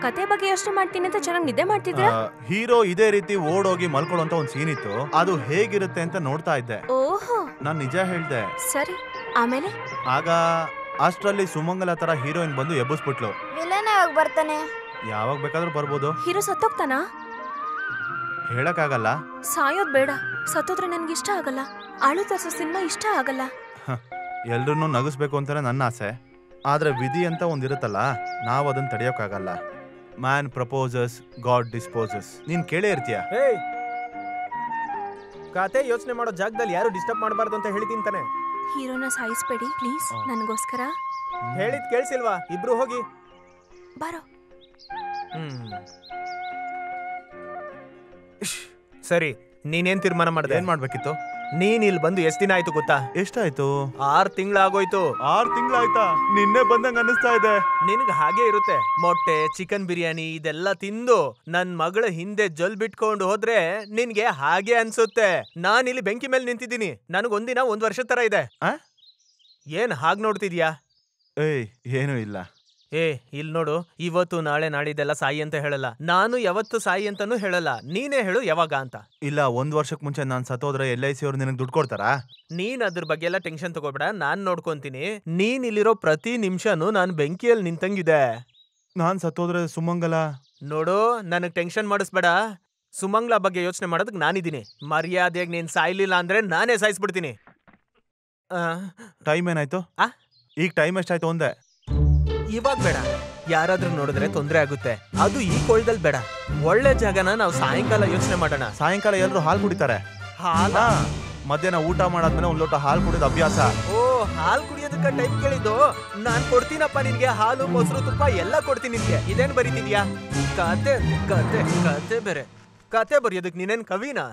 ಕತೆ ಬಗ್ಗೆ ಯೋಚನೆ ಮಾಡ್ತೀನಿ ಅಂತ ಚೆನ್ನಾಗಿ ನಿದ್ದೆ ಮಾಡ್ತಿದ್ರ. ಹೀರೋ ಇದೇ ರೀತಿ ಓಡೋಗಿ ಮಲ್ಕೊಳ್ಳೋಂತ ಒಂದ್ ಸೀನ್ ಇತ್ತು. ಅದು ಹೇಗಿರುತ್ತೆ ಅಂತ ನೋಡ್ತಾ ಇದ್ದೆ. ಓಹೋ, ನಾನ್ ನಿಜ ಹೇಳ್ದೆ. ಸರಿ, ಆಮೇಲೆ? ಆಗ ಅಷ್ಟ್ರಲ್ಲಿ ಸುಮಂಗಲ ತರ ಹೀರೋಯಿನ್ ಬಂದು ಎಬ್ಬಿಸ್ಬಿಟ್ಲು. ವಿಲನ್ ಯಾವಾಗ ಬರ್ತಾನೆ? ಯಾವಾಗ ಬೇಕಾದ್ರೂ ಬರ್ಬೋದು. ಹೀರೋ ಸತ್ತೋಗ್ತಾನಾ? ಹೇಳಕ್ಕಾಗಲ್ಲ. ಸಾಯೋದ್ ಬೇಡ, ಸತ್ತೋದ್ರೆ ನನ್ಗೆ ಇಷ್ಟ ಆಗಲ್ಲ. ಆಳು ತೋರ್ಸೋ ಸಿನಿಮಾ ಇಷ್ಟ ಆಗಲ್ಲ. ಎಲ್ರನ್ನೂ ನಗಿಸ್ಬೇಕು ಅಂತಾನೆ ನನ್ನ ಆಸೆ. ಆದ್ರೆ ವಿಧಿ ಅಂತ ಒಂದಿರುತ್ತಲ್ಲ, ನಾವ್ ಅದನ್ನ ತಡೆಯೋಕ್ಕಾಗಲ್ಲ. Man proposes, God disposes. ನೀನ್ ಕೇಳೇ ಇರ್ತೀಯ. ಕತೆ ಯೋಚನೆ ಮಾಡೋ ಜಾಗದಲ್ಲಿ ಯಾರು ಡಿಸ್ಟರ್ಬ್ ಮಾಡಬಾರ್ದು ಅಂತ ಹೇಳ್ತೀನಿ ತಾನೆ. ಹೀರೋನ ಸಾಯಿಸ್ಬೇಡಿ ಪ್ಲೀಸ್, ನನಗೋಸ್ಕರ. ಹೇಳಿದ್ ಕೇಳಿಸಿಲ್ವಾ? ಇಬ್ರು ಹೋಗಿ ಬಾರೋ. ಸರಿ, ನೀನೇನ್ ತೀರ್ಮಾನ ಮಾಡ್ದೆ? ಏನ್ ಮಾಡ್ಬೇಕಿತ್ತು? ನೀನ್ ಇಲ್ಲಿ ಬಂದು ಎಷ್ಟ್ ದಿನ ಆಯ್ತು ಗೊತ್ತಾ? ಎಷ್ಟಾಯ್ತು? 6 ತಿಂಗಳಾಗೋಯ್ತು. 6 ತಿಂಗಳಾಯ್ತಾ? ನಿನ್ನೆ ಬಂದಂಗ ಅನ್ನಿಸ್ತಾ ಇದೆ. ನಿನ್ಗ್ ಹಾಗೆ ಇರುತ್ತೆ. ಮೊಟ್ಟೆ, ಚಿಕನ್ ಬಿರಿಯಾನಿ ಇದೆಲ್ಲ ತಿಂದು ನನ್ ಮಗಳ ಹಿಂದೆ ಜೊಲ್ ಬಿಟ್ಕೊಂಡು ಹೋದ್ರೆ ನಿನ್ಗೆ ಹಾಗೆ ಅನ್ಸುತ್ತೆ. ನಾನ್ ಇಲ್ಲಿ ಬೆಂಕಿ ಮೇಲೆ ನಿಂತಿದ್ದೀನಿ. ನನಗೊಂದಿನ 1 ವರ್ಷ ತರ ಇದೆ. ಏನ್ ಹಾಗ್ ನೋಡ್ತಿದ್ಯಾ? ಏಯ್, ಏನೂ ಇಲ್ಲ. ಇಲ್ ನೋಡು, ಇವತ್ತು ನಾಳೆ ನಾಡಿದೆಲ್ಲ ಸಾಯಿ ಅಂತ ಹೇಳಲ್ಲ. ನಾನು ಯಾವತ್ತು ಸಾಯಿ ಅಂತಾನು ಹೇಳಲ್ಲ. ನೀನೇ ಹೇಳು ಯಾವಾಗ ಅಂತ. ಇಲ್ಲ, 1 ವರ್ಷಕ್ ಮುಂಚೆ ನಾನ್ ಸತ್ತೋದ್ರೆ LIC ಅವ್ರು ನಿನಗೆ ದುಡ್ಡು ಕೊಡ್ತಾರಾ? ನೀನ್ ಅದ್ರ ಬಗ್ಗೆ ಎಲ್ಲ ಟೆನ್ಷನ್ ತಗೋಬೇಡ, ನಾನ್ ನೋಡ್ಕೊಂತೀನಿ. ನೀನ್ ಇಲ್ಲಿರೋ ಪ್ರತಿ ನಿಮಿಷನೂ ನಾನ್ ಬೆಂಕಿಯಲ್ಲಿ ನಿಂತಂಗಿದೆ. ನಾನ್ ಸತ್ತೋದ್ರೆ ಸುಮಂಗಲ? ನೋಡು, ನನಗ್ ಟೆನ್ಷನ್ ಮಾಡಿಸ್ಬೇಡ. ಸುಮಂಗ್ಲಾ ಬಗ್ಗೆ ಯೋಚನೆ ಮಾಡೋದಕ್ ನಾನಿದ್ದೀನಿ. ಮರ್ಯಾದೆಯಾಗಿ ನೀನ್ ಸಾಯ್ಲಿಲ್ಲ ಅಂದ್ರೆ ನಾನೇ ಸಾಯಿಸ್ಬಿಡ್ತೀನಿ. ಟೈಮ್ ಏನಾಯ್ತು? ಈಗ ಟೈಮ್ ಎಷ್ಟಾಯ್ತು ಒಂದೇ? ಇವಾಗ ಬೇಡ, ಯಾರಾದ್ರೂ ನೋಡಿದ್ರೆ ತೊಂದ್ರೆ ಆಗುತ್ತೆ. ಅದು ಈ ಕೋಳದಲ್ಲಿ ಬೇಡ. ಒಳ್ಳೆ ಜಾಗನ ನಾವು ಸಾಯಂಕಾಲ ಯೋಚನೆ ಮಾಡೋಣ. ಸಾಯಂಕಾಲ ಎಲ್ರು ಹಾಲು ಕುಡಿತಾರೆ. ಹಾಲ? ಮಧ್ಯಾಹ್ನ ಊಟ ಮಾಡಾದ್ಮೇಲೆ 1 ಲೋಟ ಹಾಲು ಕುಡಿಯೋದು ಅಭ್ಯಾಸ. ಓ, ಹಾಲು ಕುಡಿಯೋದಕ್ಕ ಟೈಮ್ ಕೇಳಿದ್ದು? ನಾನ್ ಕೊಡ್ತೀನಪ್ಪ ನಿನ್ಗೆ. ಹಾಲು, ಮೊಸರು, ತುಪ್ಪ ಎಲ್ಲ ಕೊಡ್ತೀನಿ ನಿನ್ಗೆ. ಇದೇನ್ ಬರೀತಿದ್ಯಾ? ಕತೆ ಕತೆ ಕತೆ ಬೇರೆ. ಕತೆ ಬರೆಯೋದಕ್ ನೀನೇನ್ ಕವಿನಾ?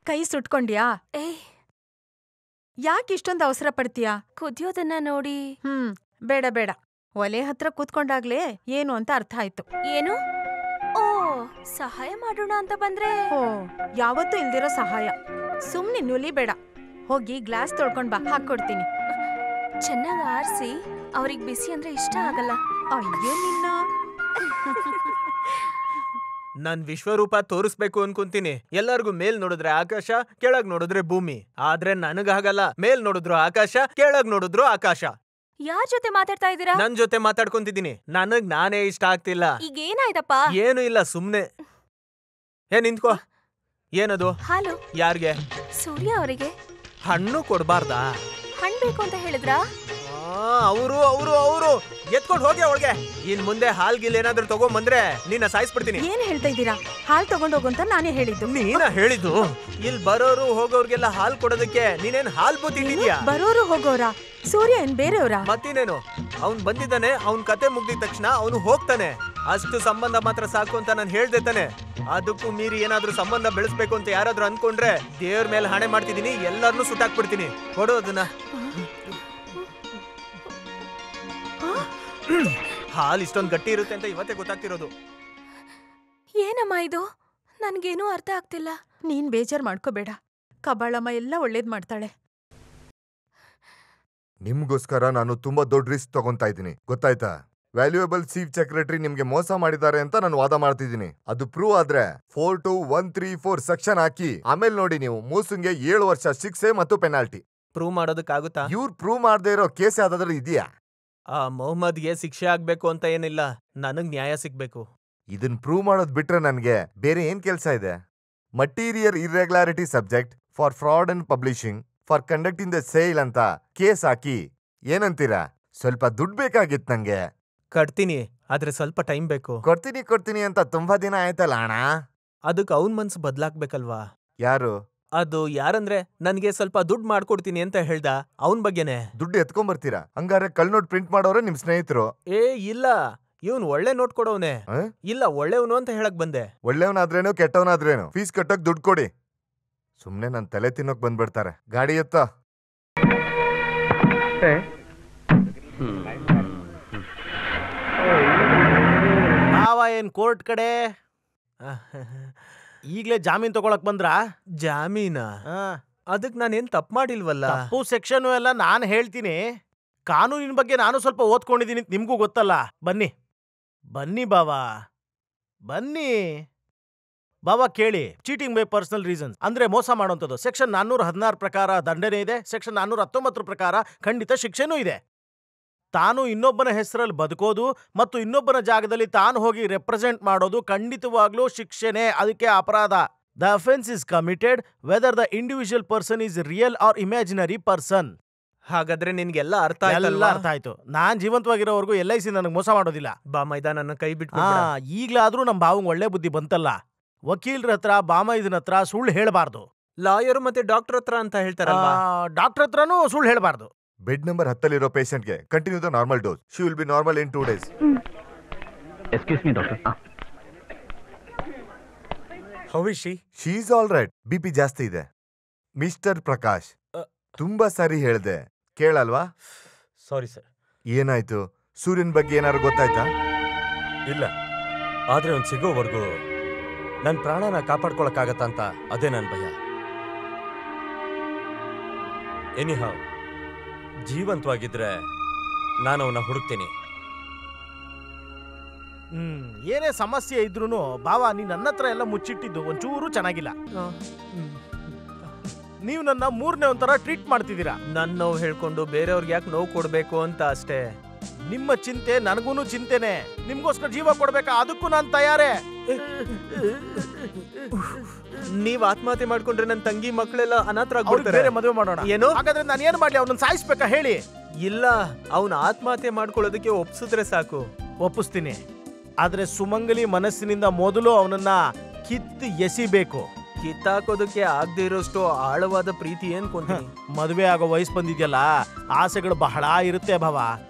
ಕೈ ಸುಟ್ಕೊಂಡ್ಯಾ? ಯಾಕೆ ಇಷ್ಟೊಂದು ಅವಸರ ಪಡ್ತೀಯಾ? ಕುದಿಯೋದನ್ನ ನೋಡಿ. ಬೇಡ ಬೇಡ. ಒಲೆ ಹತ್ರ ಕೂತ್ಕೊಂಡಾಗ್ಲೇ ಏನು ಅಂತ ಅರ್ಥ ಆಯ್ತು. ಏನು? ಓ, ಸಹಾಯ ಮಾಡೋಣ ಅಂತ ಬಂದ್ರೆ? ಓ, ಯಾವತ್ತೂ ಇಲ್ದಿರೋ ಸಹಾಯ. ಸುಮ್ನೆ ನುಲಿ ಬೇಡ. ಹೋಗಿ ಗ್ಲಾಸ್ ತೊಳ್ಕೊಂಡ್ ಬಾ, ಹಾಕೊಡ್ತೀನಿ. ಚೆನ್ನಾಗಿ ಆರಿಸಿ. ಅವ್ರಿಗೆ ಬಿಸಿ ಅಂದ್ರೆ ಇಷ್ಟ ಆಗಲ್ಲ. ಅಯ್ಯೋ ನಿನ್ನ. ನಾನ್ ವಿಶ್ವರೂಪ ತೋರಿಸ್ಬೇಕು ಅನ್ಕೊಂತೀನಿ. ಎಲ್ಲರಿಗೂ ಮೇಲ್ ನೋಡಿದ್ರೆ ಆಕಾಶ, ಕೆಳಗ್ ನೋಡಿದ್ರೆ ಭೂಮಿ. ಆದ್ರೆ ನನಗಾಗಲ್ಲ. ಮೇಲ್ ನೋಡಿದ್ರು ಆಕಾಶ, ಕೆಳಗ್ ನೋಡಿದ್ರು ಆಕಾಶ. ಯಾರ್ ಜೊತೆ ಮಾತಾಡ್ತಾ ಇದೀರಾ? ನನ್ ಜೊತೆ ಮಾತಾಡ್ಕೊಂತಿದ್ದೀನಿ. ನನಗ್ ನಾನೇ ಇಷ್ಟ ಆಗ್ತಿಲ್ಲ. ಈಗ ಏನಾಯ್ತಪ್ಪ? ಏನು ಇಲ್ಲ, ಸುಮ್ನೆ. ನಿಂತ್ಕೋ. ಏನದು? ಹಾಲು. ಯಾರ್ಗೆ? ಸೂರ್ಯ ಅವರಿಗೆ. ಹಣ್ಣು ಕೊಡ್ಬಾರ್ದಾ? ಹಣ್ಣು ಬೇಕು ಅಂತ ಹೇಳಿದ್ರಾ? ಅವರು ಎತ್ಕೊಂಡು ಹೋಗಿ ಅವಳಿಗೆ. ಇನ್ ಮುಂದೆ ಹಾಲ್ಗಿಲ್ ಏನಾದ್ರೂ ತಗೊಂಬಂದ್ರೆ ನಿನ್ನ ಸಾಯಿಸ್ಬಿಡ್ತೀನಿ. ಏನ್ ಹೇಳ್ತಾ ಇದ್ದೀರಾ? ಹಾಲ್ ತಗೊಂಡೋಗು ಅಂತ ನಾನೇ ಹೇಳಿದ್ದು. ನೀನ ಹೇಳಿದ್ದು? ಇಲ್ಲಿ ಬರೋರು ಹೋಗೋರ್ಗೆಲ್ಲ ಹಾಲ್ ಕೊಡೋದಕ್ಕೆ ನೀನೇನ್ ಹಾಲ್ ಬೂತಿದ್ಯಾ? ಬರೋರು ಹೋಗೋರ? ಸೂರ್ಯ ಏನ್ ಬೇರೆಯವ್ರ? ಮತ್ತಿನೇನು, ಅವ್ನ್ ಬಂದಿದ್ದಾನೆ. ಅವ್ನ್ ಕತೆ ಮುಗ್ದಿದ ತಕ್ಷಣ ಅವನು ಹೋಗ್ತಾನೆ. ಅಷ್ಟು ಸಂಬಂಧ ಮಾತ್ರ ಸಾಕು ಅಂತ ನಾನು ಹೇಳ್ದೆ ತಾನೆ. ಅದಕ್ಕೂ ಮೀರಿ ಏನಾದ್ರೂ ಸಂಬಂಧ ಬೆಳೆಸ್ಬೇಕು ಅಂತ ಯಾರಾದ್ರೂ ಅನ್ಕೊಂಡ್ರೆ ದೇವ್ರ ಮೇಲೆ ಹಣೆ ಮಾಡ್ತಿದೀನಿ, ಎಲ್ಲರನ್ನೂ ಸುಟ್ಟಾಕ್ಬಿಡ್ತೀನಿ. ಕೊಡು ಅದನ್ನ. ಹಾಲ್ ಇಷ್ಟೊಂದು ಗಟ್ಟಿ ಇರುತ್ತೆ ಅಂತ ಇವತ್ತೇ ಗೊತ್ತಾಗ್ತಿರೋದು. ಏನಮ್ಮ ಇದು? ನನ್ಗೇನೂ ಅರ್ಥ ಆಗ್ತಿಲ್ಲ. ನೀನ್ ಬೇಜಾರ್ ಮಾಡ್ಕೋಬೇಡ. ಕಬಾಳಮ್ಮ ಎಲ್ಲ ಒಳ್ಳೇದ್ ಮಾಡ್ತಾಳೆ. ನಿಮ್ಗೋಸ್ಕರ ನಾನು ತುಂಬಾ ದೊಡ್ಡ ರಿಸ್ಕ್ ತಗೊಂತಾ ಇದ್ದೀನಿ, ಗೊತ್ತಾಯ್ತಾ? ವ್ಯಾಲ್ಯೂಯಬಲ್ ಚೀಫ್ ಸೆಕ್ರೆಟರಿ ನಿಮ್ಗೆ ಮೋಸ ಮಾಡಿದ್ದಾರೆ ಅಂತ ನಾನು ವಾದ ಮಾಡ್ತಿದ್ದೀನಿ. ಅದು ಪ್ರೂವ್ ಆದ್ರೆ 42-134 ಸೆಕ್ಷನ್ ಹಾಕಿ ಆಮೇಲೆ ನೋಡಿ ನೀವು ಮೂಸುಂಗೆ 7 ವರ್ಷ ಶಿಕ್ಷೆ ಮತ್ತು ಪೆನಾಲ್ಟಿ. ಪ್ರೂವ್ ಮಾಡೋದಕ್ಕಾಗುತ್ತಾ? ಇವ್ರು ಪ್ರೂವ್ ಮಾಡದೇ ಇರೋ ಕೇಸ್ ಯಾವ್ದಾದ್ರು ಇದೆಯಾ? ಆ ಮೊಹಮ್ಮದ್ಗೆ ಶಿಕ್ಷೆ ಆಗ್ಬೇಕು ಅಂತ ಏನಿಲ್ಲ, ನನಗ್ ನ್ಯಾಯ ಸಿಗ್ಬೇಕು. ಇದನ್ ಪ್ರೂವ್ ಮಾಡೋದ್ ಬಿಟ್ರೆ ನನ್ಗೆ ಬೇರೆ ಏನ್ ಕೆಲ್ಸ ಇದೆ? Material irregularity subject for fraud and publishing for conducting the sale ಅಂತ ಕೇಸ್ ಹಾಕಿ ಏನಂತೀರಾ? ಸ್ವಲ್ಪ ದುಡ್ಡು ಬೇಕಾಗಿತ್ತು ನಂಗೆ. ಕಟ್ತೀನಿ, ಆದ್ರೆ ಸ್ವಲ್ಪ ಟೈಮ್ ಬೇಕು. ಕೊಡ್ತೀನಿ ಅಂತ ತುಂಬಾ ದಿನ ಆಯ್ತಲ್ಲ ಅಣ್ಣ. ಅದಕ್ಕೆ ಅವನ್ ಮನ್ಸು ಬದ್ಲಾಕ್ಬೇಕಲ್ವಾ? ಯಾರು? ಅದು ಯಾರಂದ್ರೆ ನನ್ಗೆ ಸ್ವಲ್ಪ ದುಡ್ಡು ಮಾಡ್ಕೊಡ್ತೀನಿ ಅಂತ ಹೇಳ್ದ, ಅವನ್ ಬಗ್ಗೆನೆ. ದುಡ್ಡು ಎತ್ಕೊಂಡ್ಬರ್ತೀರಾ? ಹಂಗಾರೆ ಕಳ್ ನೋಟ್ ಪ್ರಿಂಟ್ ಮಾಡೋರೆ ನಿಮ್ ಸ್ನೇಹಿತರು? ಏ ಇಲ್ಲ, ಇವನ್ ಒಳ್ಳೆ ನೋಟ್ ಕೊಡೋನೆ. ಇಲ್ಲ, ಒಳ್ಳೆವನು ಅಂತ ಹೇಳಕ್ ಬಂದೆ. ಒಳ್ಳೆವನಾದ್ರೇನು ಕೆಟ್ಟವನಾದ್ರೇನು ಫೀಸ್ ಕಟ್ಟಕ್ ದುಡ್ಡು ಕೊಡಿ. ಸುಮ್ನೆ ನನ್ ತಲೆ ತಿನ್ನೋಕ್ ಬಂದ್ಬಿಡ್ತಾರೆ. ಗಾಡಿ ಎತ್ತ. ಮಾವ ಏನ್ ಕೋರ್ಟ್ ಕಡೆ? ಈಗ್ಲೇ ಜಾಮೀನ್ ತಗೊಳಕ್ ಬಂದ್ರಾ? ಜಾಮೀನ? ಅದಕ್ ನಾನೇನ್ ತಪ್ಪು ಮಾಡಿಲ್ವಲ್ಲ. ತಪ್ಪು ಸೆಕ್ಷನ್ ಎಲ್ಲ ನಾನ್ ಹೇಳ್ತೀನಿ. ಕಾನೂನಿನ ಬಗ್ಗೆ ನಾನು ಸ್ವಲ್ಪ ಓದ್ಕೊಂಡಿದ್ದೀನಿ, ನಿಮ್ಗೂ ಗೊತ್ತಲ್ಲ. ಬನ್ನಿ ಬನ್ನಿ ಬಾವಾ, ಬನ್ನಿ ಬಾವಾ. ಕೇಳಿ, ಚೀಟಿಂಗ್ ಬೈ ಪರ್ಸನಲ್ ರೀಸನ್ಸ್ ಅಂದ್ರೆ ಮೋಸ ಮಾಡುವಂಥದ್ದು ಸೆಕ್ಷನ್ 416 ಪ್ರಕಾರ ದಂಡನೆ ಇದೆ. ಸೆಕ್ಷನ್ 419 ಪ್ರಕಾರ ಖಂಡಿತ ಶಿಕ್ಷೆನೂ ಇದೆ. ತಾನು ಇನ್ನೊಬ್ಬನ ಹೆಸರಲ್ಲಿ ಬದುಕೋದು ಮತ್ತು ಇನ್ನೊಬ್ಬನ ಜಾಗದಲ್ಲಿ ತಾನು ಹೋಗಿ ರೆಪ್ರೆಸೆಂಟ್ ಮಾಡೋದು ಖಂಡಿತವಾಗ್ಲೂ ಶಿಕ್ಷೆನೇ. ಅದಕ್ಕೆ ಅಪರಾಧ. The offence is committed whether the individual person is real or imaginary person. ಹಾಗಾದ್ರೆ ನಿನ್ಗೆಲ್ಲ ಅರ್ಥ ಆಯ್ತು. ನಾನ್ ಜೀವಂತವಾಗಿರೋವರೆಗೂ LIC ನನಗೆ ಮೋಸ ಮಾಡೋದಿಲ್ಲ. ಬಾಮೈದ ನನ್ನ ಕೈ ಬಿಟ್ಟು. ಈಗ್ಲಾದ್ರೂ ನಮ್ ಭಾವಂಗ್ ಒಳ್ಳೆ ಬುದ್ಧಿ ಬಂತಲ್ಲ. ವಕೀಲರ ಹತ್ರ ಬಾಮೈದನ ಹತ್ರ ಸುಳ್ಳು ಹೇಳ್ಬಾರ್ದು. ಲಾಯರ್ ಮತ್ತೆ ಡಾಕ್ಟರ್ ಹತ್ರ ಅಂತ ಹೇಳ್ತಾರಲ್ವಾ, ಡಾಕ್ಟರ್ ಹತ್ರನೂ ಸುಳ್ಳು ಹೇಳ್ಬಾರ್ದು. ಬೆಡ್ ನಂಬರ್ 10 ಪೇಷಂಟ್ಗೆ continue the normal dose. She will be normal in 2 days. Excuse me doctor. How is she? She is all right. BP ಜಾಸ್ತಿ ಇದೆ. ಮಿಸ್ಟರ್ ಪ್ರಕಾಶ್, ತುಂಬಾ ಸರಿ ಹೇಳ್ದೆ, ಕೇಳಲ್ವಾ? Sorry sir. ಏನಾಯ್ತು? ಸೂರ್ಯನ್ ಬಗ್ಗೆ ಏನಾರು ಗೊತ್ತಾಯ್ತಾ? ಇಲ್ಲ, ಆದ್ರೆ ಅವ್ನು ಸಿಗೋವರೆಗೂ ನನ್ ಪ್ರಾಣನ ಕಾಪಾಡ್ಕೊಳಕ್ಕಾಗತ್ತ ಅಂತ ಅದೇ ನನ್ ಭಯ. ಎನಿಹಾವ್, ಜೀವಂತವಾಗಿದ್ರೆ ನಾನು ಅವನ್ನ ಹುಡುಕ್ತೀನಿ. ಏನೇ ಸಮಸ್ಯೆ ಇದ್ರೂನು ಬಾವಾ, ನೀನ್ ನನ್ನ ಹತ್ರ ಎಲ್ಲ ಮುಚ್ಚಿಟ್ಟಿದ್ದು ಒಂಚೂರು ಚೆನ್ನಾಗಿಲ್ಲ. ನೀವು ನನ್ನ 3ನೇ ಒಂಥರ ಟ್ರೀಟ್ ಮಾಡ್ತಿದ್ದೀರಾ. ನನ್ ನೋವು ಹೇಳ್ಕೊಂಡು ಬೇರೆಯವ್ರಿಗೆ ಯಾಕೆ ನೋವು ಕೊಡ್ಬೇಕು ಅಂತ ಅಷ್ಟೇ. ನಿಮ್ಮ ಚಿಂತೆ ನನಗೂನು ಚಿಂತೆನೆ. ನಿಮ್ಗೋಸ್ಕರ ಜೀವ ಕೊಡ್ಬೇಕಾ? ಅದಕ್ಕೂ ನಾನು ತಯಾರೇ. ನೀವ್ ಆತ್ಮಹತ್ಯೆ ಮಾಡ್ಕೊಂಡ್ರೆ ನನ್ ತಂಗಿ ಮಕ್ಕಳೆಲ್ಲ ಅನಾಥರಾಗ್ಬಿಡ್ತಾರೆ. ಬೇರೆ ಮದುವೆ ಮಾಡೋಣ. ಏನು? ಹಾಗಾದ್ರೆ ನಾನು ಏನ್ ಮಾಡ್ಲಿ? ಅವ್ನನ್ನ ಸಾಯಿಸ್ಬೇಕಾ ಹೇಳಿ? ಇಲ್ಲ, ಅವ್ನ ಆತ್ಮಹತ್ಯೆ ಮಾಡ್ಕೊಳ್ಳೋದಕ್ಕೆ ಒಪ್ಸಿದ್ರೆ ಸಾಕು. ಒಪ್ಪಿಸ್ತೀನಿ, ಆದ್ರೆ ಸುಮಂಗಲಿ ಮನಸ್ಸಿನಿಂದ ಮೊದಲು ಅವನನ್ನ ಕಿತ್ತು ಎಸಿಬೇಕು. ಕಿತ್ತಾಕೋದಕ್ಕೆ ಆಗದೆ ಇರೋಷ್ಟು ಆಳವಾದ ಪ್ರೀತಿ ಏನ್ ಕೊಂತೀನಿ. ಮದುವೆ ಆಗೋ ವಯಸ್ಸು ಬಂದಿದ್ಯಲ್ಲ, ಆಸೆಗಳು ಬಹಳ ಇರುತ್ತೆ ಭಾವ.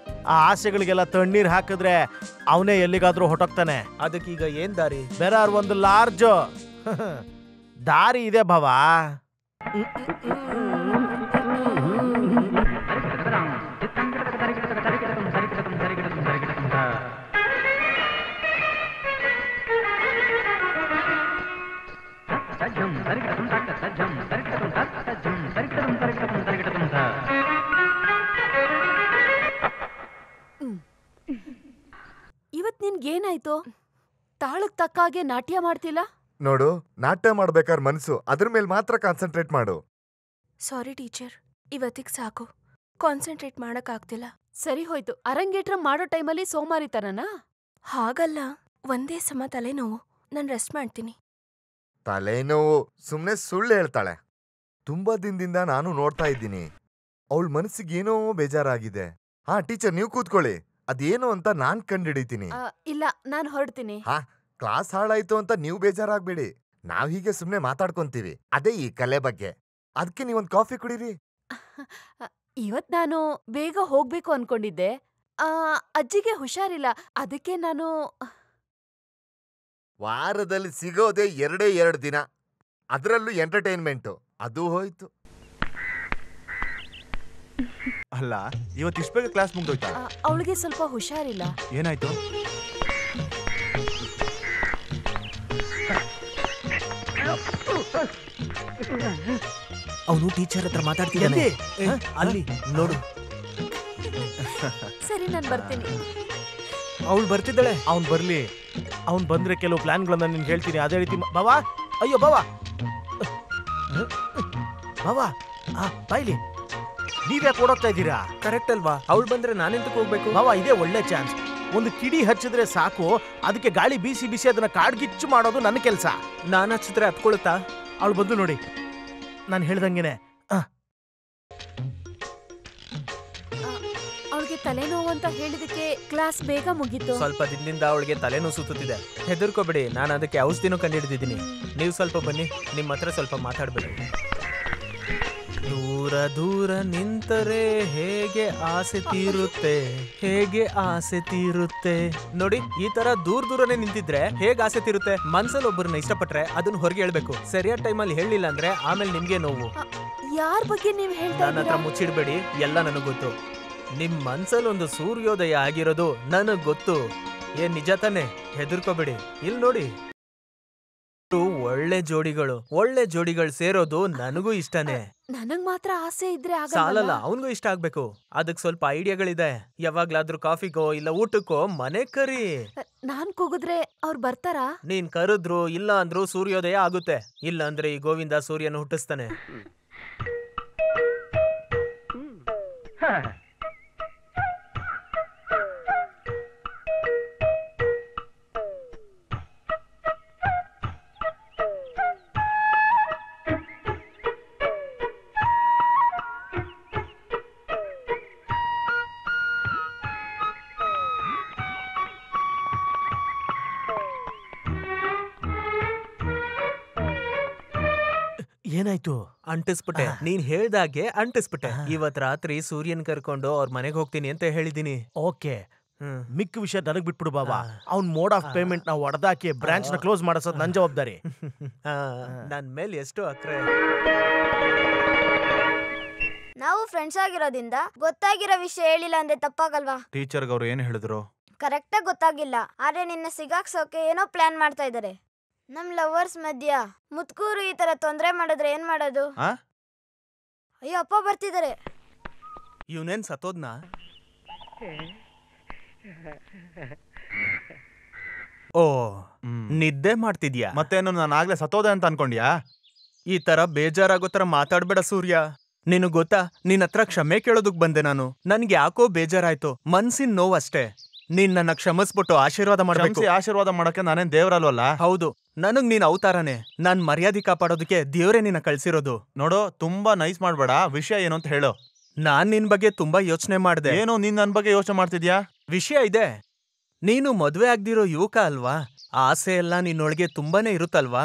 ಆ ಆಸೆಗಳಿಗೆಲ್ಲ ತಣ್ಣೀರ್ ಹಾಕಿದ್ರೆ ಅವನೇ ಎಲ್ಲಿಗಾದ್ರೂ ಹೊಟ್ಟೋಗ್ತಾನೆ. ಅದಕ್ಕೀಗ ಏನ್ ದಾರಿ? ಬೇರೆ ಒಂದು ಲಾರ್ಜ್ ದಾರಿ ಇದೆ ಭಾವ. ಇವತ್ ನಿನ್ಗೇನಾಯ್ತು? ತಾಳಕ್ ತಕ್ಕಾಗೆ ನಾಟ್ಯ ಮಾಡ್ತಿಲ್ಲ? ನೋಡು, ನಾಟ್ಯ ಮಾಡ್ಬೇಕಾದ್ರೆ ಮನ್ಸು ಅದ್ರ ಮೇಲೆ ಮಾತ್ರ ಕಾನ್ಸಂಟ್ರೇಟ್ ಮಾಡು. ಸಾರಿ ಟೀಚರ್, ಇವತ್ತಿಗೆ ಸಾಕು. ಕಾನ್ಸಂಟ್ರೇಟ್ ಮಾಡಕ್ ಆಗ್ತಿಲ್ಲ. ಸರಿ ಹೋಯ್ತು. ಅರಂಗೇಟ್ರ ಮಾಡೋ ಟೈಮಲ್ಲಿ ಸೋಮಾರಿತನನಾ? ಹಾಗಲ್ಲ, ಒಂದೇ ಸಮ ತಲೆನೋವು. ನಾನ್ ರೆಸ್ಟ್ ಮಾಡ್ತೀನಿ. ತಲೆನೋವು? ಸುಮ್ನೆ ಸುಳ್ಳು ಹೇಳ್ತಾಳೆ. ತುಂಬಾ ದಿನದಿಂದ ನಾನು ನೋಡ್ತಾ ಇದ್ದೀನಿ. ಅವಳ ಮನಸ್ಸಿಗೆ ಏನೋ ಬೇಜಾರಾಗಿದೆ. ಟೀಚರ್, ನೀವು ಕೂತ್ಕೊಳ್ಳಿ. ಅದೇನು ಅಂತ ನಾನ್ ಕಂಡಿಡಿತೀನಿ. ಇಲ್ಲ, ನಾನ್ ಹೊರಡ್ತೀನಿ. ಕ್ಲಾಸ್ ಹಾಳಾಯ್ತು ಅಂತ ನೀವು ಬೇಜಾರಾಗ್ಬೇಡಿ. ನಾವ್ ಹೀಗೆ ಸುಮ್ನೆ ಮಾತಾಡ್ಕೊಂತೀವಿ. ಅದೇ ಈ ಕಲೆ ಬಗ್ಗೆ. ಅದಕ್ಕೆ ನೀವೊಂದ್ ಕಾಫಿ ಕುಡೀರಿ. ಇವತ್ ನಾನು ಬೇಗ ಹೋಗ್ಬೇಕು ಅನ್ಕೊಂಡಿದ್ದೆ. ಅಜ್ಜಿಗೆ ಹುಷಾರಿಲ್ಲ, ಅದಕ್ಕೆ ನಾನು ವಾರದಲ್ಲಿ ಸಿಗೋದೇ 2 ದಿನ, ಅದರಲ್ಲೂ ಎಂಟರ್ಟೈನ್ಮೆಂಟು. ಅದು ಹೋಯ್ತು. ಅಲ್ಲ, ಇವತ್ತು ಇಷ್ಟು ಬೇಗ ಕ್ಲಾಸ್ ಮುಗ್ದೋಯ್ತಾ? ಅವಳಿಗೆ ಸ್ವಲ್ಪ ಹುಷಾರಿಲ್ಲ. ಏನಾಯ್ತು? ಅವನು ಟೀಚರ್ ಹತ್ರ ಮಾತಾಡ್ತಿದ್ದಾನೆ. ಅಲ್ಲಿ ನೋಡು. ಸರಿ, ನಾನು ಬರ್ತೀನಿ. ಅವಳು ಬರ್ತಿದ್ದಾಳೆ. ಅವ್ನ್ ಬರ್ಲಿ. ಅವ್ನ್ ಬಂದ್ರೆ ಕೆಲವು ಪ್ಲಾನ್ಗಳನ್ನ ನಿನ್ಗೆ ಹೇಳ್ತೀನಿ. ಅದೇ ರೀತಿ ಬಾವಾ. ಅಯ್ಯೋ ಬಾವಾ, ಬಾವಾ ಬಾಯ್ಲಿ. ನೀವ್ಯಾಕೆ ಓಡೋಗ್ತಾ ಇದ್ದೀರಾ? ಕರೆಕ್ಟ್ ಅಲ್ವಾ? ಅವಳು ಬಂದ್ರೆ ನಾನೆಂತಕ್ಕೆ ಹೋಗ್ಬೇಕು? ಬಾವ, ಇದೇ ಒಳ್ಳೆ ಚಾನ್ಸ್. ಒಂದು ಕಿಡಿ ಹಚ್ಚಿದ್ರೆ ಸಾಕು, ಅದಕ್ಕೆ ಗಾಳಿ ಬೀಸಿ ಬೀಸಿ ಅದನ್ನ ಕಾಡ್ಗಿಚ್ಚು ಮಾಡೋದು ನನ್ನ ಕೆಲಸ. ನಾನು ಹಚ್ಚಿದ್ರೆ ಹತ್ಕೊಳುತ್ತಾ? ಅವಳು ಬಂದು ನೋಡಿ, ನಾನು ಹೇಳ್ದಂಗೆನೆ. ಅವಳಿಗೆ ತಲೆನೋವು ಅಂತ ಹೇಳಿದಕ್ಕೆ ಕ್ಲಾಸ್ ಬೇಗ ಮುಗೀತು. ಸ್ವಲ್ಪ ದಿನದಿಂದ ಅವಳಿಗೆ ತಲೆನೋವು ಸುತ್ತುತ್ತಿದೆ. ಹೆದರ್ಕೋಬೇಡಿ, ನಾನು ಅದಕ್ಕೆ ಔಷಧಿನೂ ಕಂಡುಹಿಡಿದಿದ್ದೀನಿ. ನೀವು ಸ್ವಲ್ಪ ಬನ್ನಿ, ನಿಮ್ಮ ಹತ್ರ ಸ್ವಲ್ಪ ಮಾತಾಡ್ಬೇಡಿ. ದೂರ ದೂರ ನಿಂತರೆ ಹೇಗೆ ಆಸೆ ತೀರುತ್ತೆ, ಹೇಗೆ ಆಸೆ ತೀರುತ್ತೆ. ನೋಡಿ, ಈ ತರ ದೂರನೇ ನಿಂತಿದ್ರೆ ಹೇಗೆ ಆಸೆ ತೀರುತ್ತೆ? ಮನ್ಸಲ್ಲಿ ಒಬ್ಬರನ್ನ ಇಷ್ಟಪಟ್ರೆ ಅದನ್ನ ಹೊರಗೆ ಹೇಳ್ಬೇಕು. ಸರಿಯಾದ ಟೈಮಲ್ಲಿ ಹೇಳಿಲ್ಲ ಅಂದ್ರೆ ಆಮೇಲೆ ನಿಮ್ಗೆ ನೋವು. ಯಾರ ಬಗ್ಗೆ ನೀವು ಹೇಳ್ತಾ ನನ್ನ ಹತ್ರ ಮುಚ್ಚಿಡ್ಬೇಡಿ, ಎಲ್ಲ ನನಗ್ ಗೊತ್ತು. ನಿಮ್ ಮನ್ಸಲ್ಲಿ ಒಂದು ಸೂರ್ಯೋದಯ ಆಗಿರೋದು ನನಗ್ ಗೊತ್ತು. ಏನ್ ನಿಜ ತಾನೆ? ಹೆದರ್ಕೋಬೇಡಿ. ಇಲ್ಲಿ ನೋಡಿ, ಒಳ್ಳೆ ಜೋಡಿಗಳು ಸೇರೋದು ನನಗೂ ಇಷ್ಟನೇ. ನನಗ್ ಮಾತ್ರ ಆಸೆ ಇದ್ರೆ ಸಾಲಲ್ಲ, ಅವನ್ಗೂ ಇಷ್ಟ ಆಗ್ಬೇಕು. ಅದಕ್ ಸ್ವಲ್ಪ ಐಡಿಯಾಗಳಿದೆ. ಯಾವಾಗ್ಲಾದ್ರೂ ಕಾಫಿಗೋ ಇಲ್ಲ ಊಟಕ್ಕೋ ಮನೆ ಕರಿ. ನಾನ್ ಕೂಗಿದ್ರೆ ಅವ್ರು ಬರ್ತಾರಾ? ನೀನ್ ಕರೆದ್ರು ಇಲ್ಲ ಅಂದ್ರೂ ಸೂರ್ಯೋದಯ ಆಗುತ್ತೆ. ಇಲ್ಲ ಅಂದ್ರೆ ಈ ಗೋವಿಂದ ಸೂರ್ಯನ ಹುಟ್ಟಿಸ್ತಾನೆ. ಏನಾಯ್ತು? ಅಂಟಿಸ್ಬಿಟ್ಟೆ. ನೀನ್ ಹೇಳ್ದಾಗೆ ಅಂಟಿಸ್ಬಿಟ್ಟೆ. ಇವತ್ ರಾತ್ರಿ ಸೂರ್ಯನ್ ಕರ್ಕೊಂಡು ಅವ್ರ ಮನೆಗೆ ಹೋಗ್ತೀನಿ ಅಂತ ಹೇಳಿದೀನಿ. ಓಕೆ, ಮಿಕ್ಕ ವಿಷಯ ನನಗ್ ಬಿಟ್ಬಿಡು ಬಾಬಾ. ಅವ್ನ್ ಮೋಡ್ ಆಫ್ ಪೇಮೆಂಟ್ ನ ಹೊಡೆದಾಕಿ ಬ್ರಾಂಚ್ ನ ಕ್ಲೋಸ್ ಮಾಡಿಸೋದು ನನ್ ಜವಾಬ್ದಾರಿ. ನನ್ ಮೇಲೆ ಎಷ್ಟು ಅಕ್ರೆ. ನಾವು ಫ್ರೆಂಡ್ಸ್ ಆಗಿರೋದ್ರಿಂದ ಗೊತ್ತಾಗಿರೋ ವಿಷಯ ಹೇಳಿಲ್ಲ ಅಂದ್ರೆ ತಪ್ಪಾಗಲ್ವಾ? ಟೀಚರ್ಗೆ ಅವ್ರು ಏನ್ ಹೇಳಿದ್ರು? ಕರೆಕ್ಟಾಗಿ ಗೊತ್ತಾಗಿಲ್ಲ, ಆದ್ರೆ ನಿನ್ನ ಸಿಗಾಕ್ಸೋಕೆ ಏನೋ ಪ್ಲಾನ್ ಮಾಡ್ತಾ ಇದಾರೆ. ನಮ್ ಲವರ್ಸ್ ಮಧ್ಯ ಮುತ್ಕೂರು ಈ ತರ ತೊಂದ್ರೆ ಮಾಡಿದ್ರೆ ಏನ್ ಮಾಡೋದು? ಅಯ್ಯೋ, ಅಪ್ಪ ಬರ್ತಿದಾರೆ. ಇವನೇನ್ ಸತ್ತೋದ್ನಾ? ಓ, ನಿದ್ದೆ ಮಾಡ್ತಿದ್ಯಾ? ಮತ್ತೇನು, ನಾನು ಆಗ್ಲೇ ಸತ್ತೋದೆ ಅಂತ ಅನ್ಕೊಂಡ್ಯಾ? ಈ ತರ ಬೇಜಾರಾಗೋ ತರ ಮಾತಾಡ್ಬೇಡ ಸೂರ್ಯ. ನಿನಗ್ ಗೊತ್ತಾ, ನಿನ್ ಹತ್ರ ಕ್ಷಮೆ ಕೇಳೋದಕ್ ಬಂದೆ ನಾನು. ನನ್ಗೆ ಯಾಕೋ ಬೇಜಾರಾಯ್ತು, ಮನ್ಸಿನ ನೋವು ಅಷ್ಟೇ. ನೀನ್ ನನ್ನ ಕ್ಷಮಿಸ್ಬಿಟ್ಟು ಆಶೀರ್ವಾದ ಮಾಡ್ಬೇಕು. ಆಶೀರ್ವಾದ ಮಾಡಕ್ಕೆ ನಾನೇನ್ ದೇವ್ರಲ್ವಲ್ಲ? ಹೌದು, ನನಗ್ ನೀನ್ ಅವತಾರನೇ. ನಾನ್ ಮರ್ಯಾದೆ ಕಾಪಾಡೋದಕ್ಕೆ ದೇವ್ರೇ ನಿನ್ನ ಕಳ್ಸಿರೋದು. ನೋಡು, ತುಂಬಾ ನೈಸ್ ಮಾಡ್ಬೇಡ. ವಿಷಯ ಏನು ಅಂತ ಹೇಳು. ನಾನ್ ನಿನ್ ಬಗ್ಗೆ ತುಂಬಾ ಯೋಚನೆ ಮಾಡ್ದೆ. ಏನು ನೀನ್ ನನ್ ಬಗ್ಗೆ ಯೋಚನೆ ಮಾಡ್ತಿದ್ಯಾ? ವಿಷಯ ಇದೆ. ನೀನು ಮದ್ವೆ ಆಗ್ದಿರೋ ಯುವಕ ಅಲ್ವಾ? ಆಸೆ ಎಲ್ಲ ನಿನ್ನೊಳಗೆ ತುಂಬಾನೇ ಇರುತ್ತಲ್ವಾ?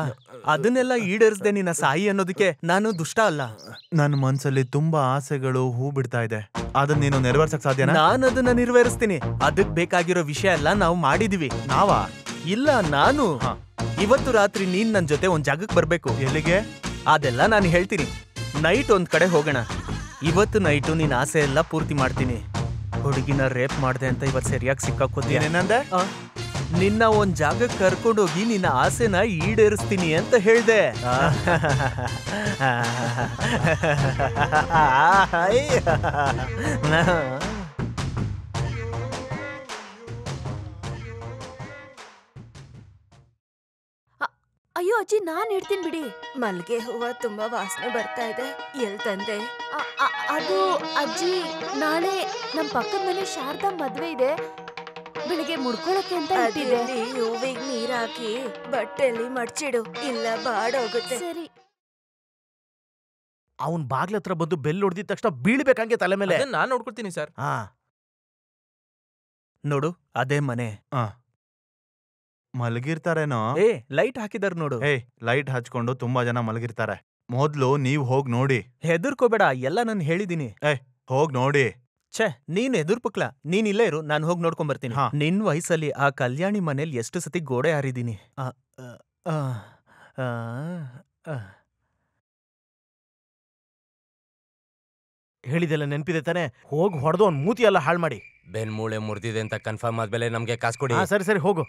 ಅದನ್ನೆಲ್ಲ ಈಡೇರಿಸದೆ ನಿನ್ನ ಸಾಯಿ ಅನ್ನೋದಕ್ಕೆ ನಾನು ದುಷ್ಟ ಅಲ್ಲ. ನನ್ನ ಮನ್ಸಲ್ಲಿ ತುಂಬಾ ಆಸೆಗಳು ಹೂ ಬಿಡ್ತಾ ಇದೆ. ಅದನ್ನ ನೀನು ನೆರವೇರ್ಸಕ್ ಸಾಧ್ಯನಾ? ನಾನು ಅದನ್ನ ನೆರವೇರಿಸ್ತೀನಿ. ಅದಕ್ ಬೇಕಾಗಿರೋ ವಿಷಯ ಎಲ್ಲ ನಾವು ಮಾಡಿದೀವಿ. ನಾವಾ? ಇಲ್ಲ, ನಾನು. ಇವತ್ತು ರಾತ್ರಿ ನೀನ್ ನನ್ ಜೊತೆ ಒಂದ್ ಜಾಗಕ್ಕೆ ಬರ್ಬೇಕು. ಎಲ್ಲಿಗೆ? ಅದೆಲ್ಲ ನಾನು ಹೇಳ್ತೀನಿ. ನೈಟ್ ಒಂದ್ ಕಡೆ ಹೋಗೋಣ. ಇವತ್ತು ನೈಟು ನಿನ್ ಆಸೆ ಎಲ್ಲ ಪೂರ್ತಿ ಮಾಡ್ತೀನಿ. ಹುಡುಗಿನ ರೇಪ್ ಮಾಡ್ದೆ ಅಂತ ಇವತ್ತು ಸರಿಯಾಗಿ ಸಿಕ್ಕಾಕೋತೀನಂದೆ. ನಿನ್ನ ಒಂದ್ ಜಾಗಕ್ಕೆ ಕರ್ಕೊಂಡೋಗಿ ನಿನ್ನ ಆಸೆನ ಈಡೇರಿಸ್ತೀನಿ ಅಂತ ಹೇಳ್ದೆ. ಅಯ್ಯೋ ಅಜ್ಜಿ, ನಾನ್ ಇಡ್ತೀನಿ ಬಿಡಿ. ಮಲ್ಗೆ ಹೂವ ತುಂಬಾ ವಾಸನೆ ಬರ್ತಾ ಇದೆ. ಎಲ್ ತಂದೆ? ಅದು ಅಜ್ಜಿ, ನಾಳೆ ನಮ್ ಪಕ್ಕದ ಮನೆ ಶಾರದಾ ಮದ್ವೆ ಇದೆ. ಬೆಳಿಗ್ಗೆ ಮುಡ್ಕೊಳಕ್ಕೆ ಅಂತ ಇಟ್ಟಿದೆ. ಹೂವಿಗೆ ನೀರ್ ಹಾಕಿ ಬಟ್ಟೆಲಿ ಮಡ್ಚಿಡು, ಇಲ್ಲ ಬಾಡೋಗುತ್ತೆ. ಸರಿ. ಅವನ್ ಬಾಗ್ಲ ಹತ್ರ ಬಂದು ಬೆಲ್ ಹೊಡೆದಿದ ತಕ್ಷಣ ಬೀಳ್ಬೇಕಂಗೆ ತಲೆ ಮೇಲೆ. ನಾನ್ ನೋಡ್ಕೊಡ್ತೀನಿ ಸರ್. ನೋಡು, ಅದೇ ಮನೆ. ಮಲಗಿರ್ತಾರೇನೋ? ಲೈಟ್ ಹಾಕಿದಾರ ನೋಡು. ಲೈಟ್ ಹಚ್ಕೊಂಡು ತುಂಬಾ ಜನ ಮಲಗಿರ್ತಾರೆ. ಮೊದ್ಲು ನೀವ್ ಹೋಗ್ ನೋಡಿ. ಹೆದರ್ಕೋಬೇಡ, ಎಲ್ಲ ನಾನು ಹೇಳಿದೀನಿ. ಹೋಗ್ ನೋಡಿ. ಛೇ, ನೀನ್ ಎದುರ್ಪಕ್ಲ. ನೀನ್ ಇಲ್ಲೇ ಇರು, ನಾನು ಹೋಗಿ ನೋಡ್ಕೊಂಡ್ ಬರ್ತೀನಿ. ನಿನ್ ವಯಸ್ಸಲ್ಲಿ ಆ ಕಲ್ಯಾಣಿ ಮನೇಲಿ ಎಷ್ಟು ಸತಿ ಗೋಡೆ ಹಾರಿದೀನಿ. ಹೇಳಿದೆಲ್ಲ ನೆನ್ಪಿದೆ ತಾನೆ? ಹೋಗಿ ಹೊಡೆದು ಅವ್ನ್ ಮೂತಿ ಎಲ್ಲ ಹಾಳು ಮಾಡಿ. ಬೆನ್ ಮೂಳೆ ಮುರಿದಿದೆ ಅಂತ ಕನ್ಫರ್ಮ್ ಆದ್ಮೇಲೆ ನಮ್ಗೆ ಕಾಸು ಕೊಡಿ. ಸರಿ ಸರಿ, ಹೋಗು.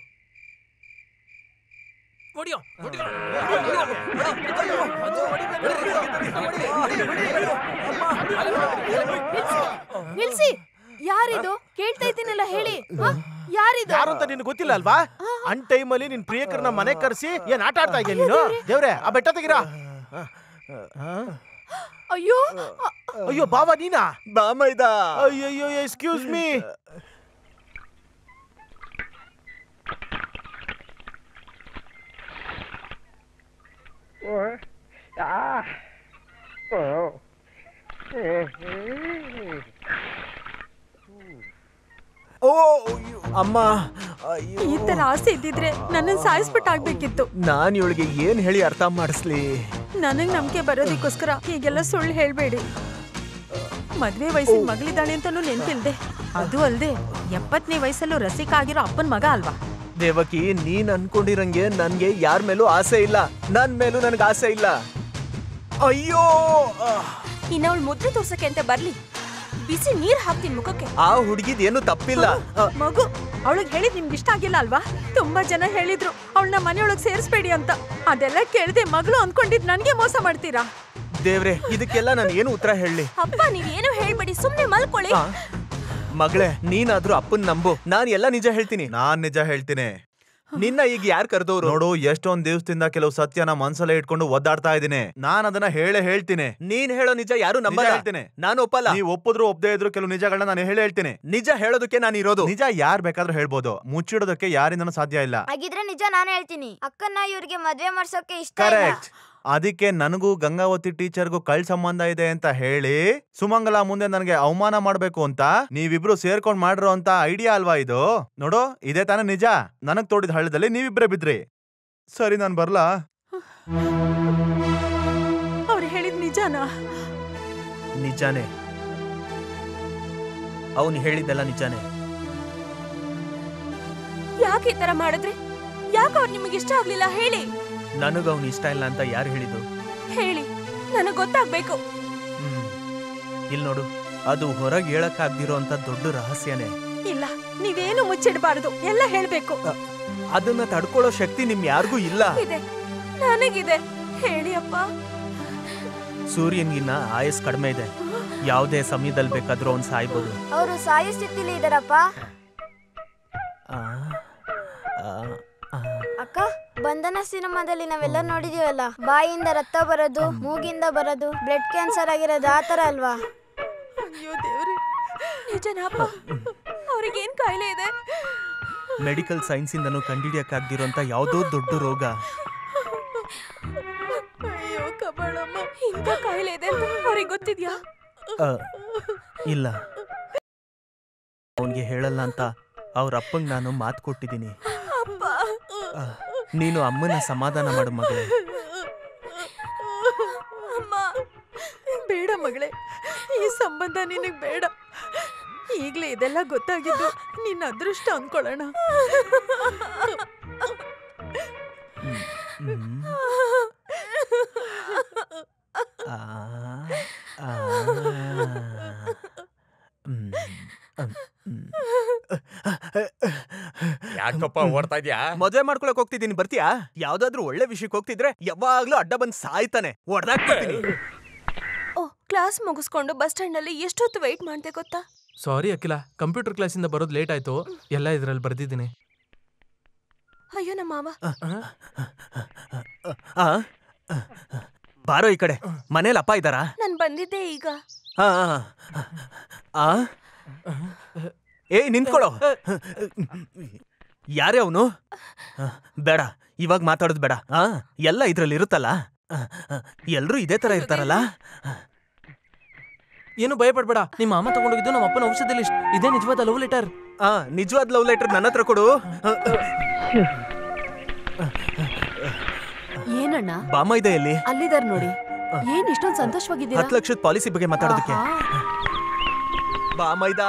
ನಿಲ್ಸಿ. ಯಾರಿದು? ಕೇಳ್ತಾ ಇದ್ದೀನಲ್ಲ, ಹೇಳಿ. ಯಾರಿದು? ಯಾರು ಅಂತ ನಿನ್ ಗೊತ್ತಿಲ್ಲ ಅಲ್ವಾ? ಅನ್ ಟೈಮಲ್ಲಿ ನಿನ್ ಪ್ರಿಯಕರನ್ನ ಮನೆ ಕರೆಸಿ ಏನ್ ಆಟ ಆಡ್ತಾ ಇದೆಯಾ ನೀನು? ದೇವ್ರೆ, ಆ ಬೆಟ್ಟ ತೆಗಿರಾ. ಅಯ್ಯೋ, ಅಯ್ಯೋ ಬಾವ ನೀನಾ? ಬಾಮೈದ. ಅಯ್ಯಯ್ಯೋ ಎಕ್ಸ್ಕ್ಯೂಸ್ ಮೀ. ಓ ಅಮ್ಮ, ಈ ತರ ಆಸೆ ಇದ್ದಿದ್ರೆ ನನ್ನನ್ನು ಸಾಯಿಸ್ಬಿಟ್ಟಾಗ್ಬೇಕಿತ್ತು. ನಾನ್ ಇವಳಿಗೆ ಏನ್ ಹೇಳಿ ಅರ್ಥ ಮಾಡಿಸ್ಲಿ? ನನಗ್ ನಂಬಿಕೆ ಬರೋದಕ್ಕೋಸ್ಕರ ಹೀಗೆಲ್ಲ ಸುಳ್ಳು ಹೇಳ್ಬೇಡಿ. ಮದ್ವೆ ವಯಸ್ಸಿನ ಮಗಳಿದ್ದಾಳೆ ಅಂತಾನು ನೆನ್ಪಿಲ್ದೆ, ಅದು ಅಲ್ದೆ 70ನೇ ವಯಸ್ಸಲ್ಲೂ ರಸಿಕ ಆಗಿರೋ ಅಪ್ಪನ್ ಮಗ ಅಲ್ವಾ? ದೇವಕಿ, ನೀನ್ ಅನ್ಕೊಂಡಿರಂಗೆ ನನ್ಗೆ ಯಾರ ಮೇಲೂ ಆಸೆ ಇಲ್ಲ. ನನ್ ಮೇಲೂ ನನ್ಗೆ ಆಸೆ ಇಲ್ಲ. ಅಯ್ಯೋ, ಇನ್ನವಳು ಮುದ್ರೆ ತೋರ್ಸಕ್ಕೆ ಅಂತ ಬರ್ಲಿ, ಬಿಸಿ ನೀರ್ ಹಾಕ್ತೀನಿ ಮುಖಕ್ಕೆ. ಆ ಹುಡುಗಿದ್ ಏನು ತಪ್ಪಿಲ್ಲ. ಮಗು ಅವಳಿಗೆ ಹೇಳಿದ್ ನಿಮ್ಗೆ ಇಷ್ಟ ಆಗಿಲ್ಲ ಅಲ್ವಾ? ತುಂಬಾ ಜನ ಹೇಳಿದ್ರು ಅವಳನ್ನ ಮನೆಯೊಳಗ್ ಸೇರಿಸ್ಬೇಡಿ ಅಂತ. ಅದೆಲ್ಲ ಕೇಳ್ದೆ ಮಗಳು ಅನ್ಕೊಂಡಿದ್ ನನ್ಗೆ ಮೋಸ ಮಾಡ್ತೀರಾ? ದೇವ್ರೆ, ಇದಕ್ಕೆಲ್ಲ ನಾನು ಏನು ಉತ್ತರ ಹೇಳಿ? ಅಪ್ಪ ನೀವೇನು ಹೇಳ್ಬೇಡಿ, ಸುಮ್ನೆ ಮಲ್ಕೊಳ್ಳಿ. ಮಗಳೇ, ನೀನಾದ್ರೂ ಅಪ್ಪನ್ ನಂಬು. ನಾನ್ ಎಲ್ಲ ನಿಜ ಹೇಳ್ತೀನಿ. ನಾನ್ ನಿಜ ಹೇಳ್ತೀನಿ. ನಿನ್ನ ಈಗ ಯಾರು ಕರೆದವ್ರು? ನೋಡು, ಎಷ್ಟೊಂದ್ ದಿವಸದಿಂದ ಕೆಲವು ಸತ್ಯನ ಮನ್ಸಲ್ಲೇ ಇಟ್ಕೊಂಡು ಒದ್ದಾಡ್ತಾ ಇದೀನಿ. ನಾನ್ ಅದನ್ನ ಹೇಳ್ತೀನಿ. ನೀನ್ ಹೇಳೋ ನಿಜ ಯಾರು ನಂಬಲ್ಲ. ಹೇಳ್ತೀನಿ. ನಾನು ಒಪ್ಪಲ್ಲ. ನೀವ್ ಒಪ್ಪಿದ್ರು ಒಪ್ಪದೇ ಇದ್ರು ಕೆಲವು ನಿಜಗಳನ್ನ ನಾನು ಹೇಳ್ತೀನಿ. ನಿಜ ಹೇಳೋದಕ್ಕೆ ನಾನು ಇರೋದು. ನಿಜ ಯಾರ್ ಬೇಕಾದ್ರೂ ಹೇಳ್ಬೋದು, ಮುಚ್ಚಿಡೋದಕ್ಕೆ ಯಾರಿಂದನೂ ಸಾಧ್ಯ ಇಲ್ಲ. ಹಾಗಿದ್ರೆ ನಿಜ ನಾನು ಹೇಳ್ತೀನಿ, ಅಕ್ಕನ್ನ ಇವ್ರಿಗೆ ಮದ್ವೆ ಮಾಡ್ಸೋಕೆ ಇಷ್ಟ ಇಲ್ಲ. ಕರೆಕ್ಟ್. ಅದಕ್ಕೆ ನನಗೂ ಗಂಗಾವತಿ ಟೀಚರ್ಗೂ ಕಳ್ ಸಂಬಂಧ ಇದೆ ಅಂತ ಹೇಳಿ ಸುಮಂಗಲ ಮುಂದೆ ನನಗೆ ಅವಮಾನ ಮಾಡ್ಬೇಕು ಅಂತ ನೀವಿಬ್ರು ಸೇರ್ಕೊಂಡ್ ಮಾಡಿರೋ ಅಂತ ಐಡಿಯಾ ಅಲ್ವಾ ಇದು? ನೋಡು, ಇದೇ ತಾನೇ ನಿಜ. ನನಗ್ ತೋಡಿದ ಹಳ್ಳದಲ್ಲಿ ನೀವಿಬ್ರೇ ಬಿದ್ರಿ. ಸರಿ, ನಾನ್ ಬರ್ಲಾ? ಅವ್ರು ಹೇಳಿದ್ ನಿಜಾನಾ? ನಿಜಾನೇ. ಅವನು ಹೇಳಿದ್ದೆಲ್ಲ ನಿಜಾನೇ. ಯಾಕೆ ಈ ತರ ಮಾಡಿದ್ರಿ? ಯಾಕೆ ಅವ್ರು ನಿಮಗೆ ಇಷ್ಟ ಆಗ್ಲಿಲ್ಲ ಹೇಳಿ? ನನಗ ಅವನು ಇಷ್ಟ ಇಲ್ಲ ಅಂತ ಯಾರು ಹೇಳಿದ್ದು? ಹೇಳಿ, ನನಗ್ ಗೊತ್ತಾಗ್ಬೇಕು. ಇಲ್ಲಿ ನೋಡು, ಅದು ಹೊರಗೆ ಹೇಳಕ್ಕಾಗ್ದಿರೋ ಅಂತ ದೊಡ್ಡ ರಹಸ್ಯನೇ. ಇಲ್ಲ, ನೀವೇನು ಮುಚ್ಚಿಡಬಾರದು, ಎಲ್ಲ ಹೇಳ್ಬೇಕು. ಅದನ್ನ ತಡ್ಕೊಳ್ಳೋ ಶಕ್ತಿ ನಿಮ್ ಯಾರಿಗೂ ಇಲ್ಲ. ಇದೆ, ನನಗಿದೆ. ಹೇಳಿ ಅಪ್ಪ. ಸೂರ್ಯನ್ಗಿನ್ನ ಆಯಸ್ ಕಡಿಮೆ ಇದೆ. ಯಾವುದೇ ಸಮಯದಲ್ಲಿ ಬೇಕಾದ್ರೂ ಅವ್ನು ಸಾಯ್ಬೋದು. ಅವರು ಸಾಯೋ ಸ್ಥಿತಿಲಿ ಇದಾರಪ್ಪ. ಅಕ್ಕ, ಬಂಧನ ಸಿನಿಮಾದಲ್ಲಿ ನಾವೆಲ್ಲ ನೋಡಿದೀವಲ್ಲ, ಬಾಯಿಯಿಂದ ರಕ್ತ ಬರೋದು, ಮೂಗಿಂದ ಬರೋದು, ಬ್ಲಡ್ ಕ್ಯಾನ್ಸರ್ ಆಗಿರೋದು, ಆತರ ಅಲ್ವಾ? ಅಯ್ಯೋ ದೇವ್ರೆ, ನಿಜನಪ್ಪ? ಅವ್ರಿಗೇನ್ ಕಾಯಿಲೆ ಇದೆ? ಮೆಡಿಕಲ್ ಸೈನ್ಸ್ ಇಂದನೂ ಕಂಡಿಡಿಯಕ್ಕಾಗ್ದಿರೋಂತ ಯಾವುದೋ ದೊಡ್ಡ ರೋಗ. ಅಯ್ಯೋ ಕಬಳಮ್ಮ, ಇಂಥ ಕಾಯಿಲೆ ಇದೆ ಅಂತ ಅವ್ರಿಗೆ ಗೊತ್ತಿದ್ಯಾ? ಇಲ್ಲ, ಅವನ್ಗೆ ಹೇಳಲ್ಲ ಅಂತ ಅವ್ರ ಅಪ್ಪಂಗ್ ನಾನು ಮಾತು ಕೊಟ್ಟಿದ್ದೀನಿ. ನೀನು ಅಮ್ಮನ ಸಮಾಧಾನ ಮಾಡು ಮಗಳೇ. ಬೇಡ ಮಗಳೇ, ಈ ಸಂಬಂಧ ನಿನಗ್ ಬೇಡ. ಈಗ್ಲೇ ಇದೆಲ್ಲ ಗೊತ್ತಾಗಿದ್ದು ನಿನ್ನ ಅದೃಷ್ಟ ಅನ್ಕೊಳ್ಳೋಣ. ಯಾಕಪ್ಪ ಓಡ್ತಾ ಇದ್ಯಾ? ಮದುವೆ ಮಾಡ್ಕೊಳಕ್ ಹೋಗ್ತಿದ್ದೀನಿ, ಬರ್ತೀಯಾ? ಯಾವ್ದಾದ್ರು ಒಳ್ಳೆ ವಿಷಯಕ್ಕೆ ಹೋಗ್ತಿದ್ರೆ ಯಾವಾಗ್ಲೂ ಅಡ್ಡ ಬಂದ್ ಸಾಯ್ತಾನೆ. ಹೊಡ್ದಾಕ್ತೀನಿ. ಓ, ಕ್ಲಾಸ್ ಮುಗಿಸ್ಕೊಂಡು ಬಸ್ ಸ್ಟ್ಯಾಂಡ್ ನಲ್ಲಿ ಎಷ್ಟೊತ್ತು ವೆಯ್ಟ್ ಮಾಡ್ದೆ ಗೊತ್ತಾ? ಸಾರಿ ಅಖಿಲ, ಕಂಪ್ಯೂಟರ್ ಕ್ಲಾಸಿಂದ ಬರೋದು ಲೇಟ್ ಆಯ್ತು. ಎಲ್ಲ ಇದ್ರಲ್ಲಿ ಬರ್ದಿದ್ದೀನಿ. ಅಯ್ಯೋ ನಮ್ಮ ಮಾವ. ಬಾರೋ ಈ ಕಡೆ. ಮನೇಲಿ ಅಪ್ಪ ಇದ್ದಾರಾ? ನಾನ್ ಬಂದಿದ್ದೆ ಈಗ. ಏಯ್ ನಿಂತ್ಕೊಳ್ಳೋ. ಯಾರೇ ಅವನು? ಬೇಡ, ಇವಾಗ ಮಾತಾಡೋದು ಬೇಡ. ಎಲ್ಲ ಇದ್ರಲ್ಲಿ ಇರುತ್ತಲ್ಲ, ಎಲ್ರೂ ಇದೇ ತರ ಇರ್ತಾರಲ್ಲ. ಏನು ಭಯ ಪಡ್ಬೇಡ, ನಿಮ್ಮ ಅಮ್ಮ ತಗೊಂಡೋಗಿದ್ದು ನಮ್ಮ ಅಪ್ಪನ ಔಷಧಿ ಲಿಸ್ಟ್. ಇದೇ ನಿಜವಾದ ಲವ್ ಲೆಟರ್. ನಿಜವಾದ ಲವ್ ಲೆಟರ್ ನನ್ನ ಹತ್ರ ಕೊಡು. ಏನಣ್ಣ? ಬಾಮ ಇದೆ ಎಲ್ಲಿ? ಅಲ್ಲಿದಾರ ನೋಡಿ. ಏನ್ ಇಷ್ಟೊಂದು ಸಂತೋಷವಾಗಿದ್ದೀರಾ? 10 ಲಕ್ಷದ ಪಾಲಿಸಿ ಬಗ್ಗೆ ಮಾತಾಡೋದಕ್ಕೆ. ಬಾಮೈದಾ.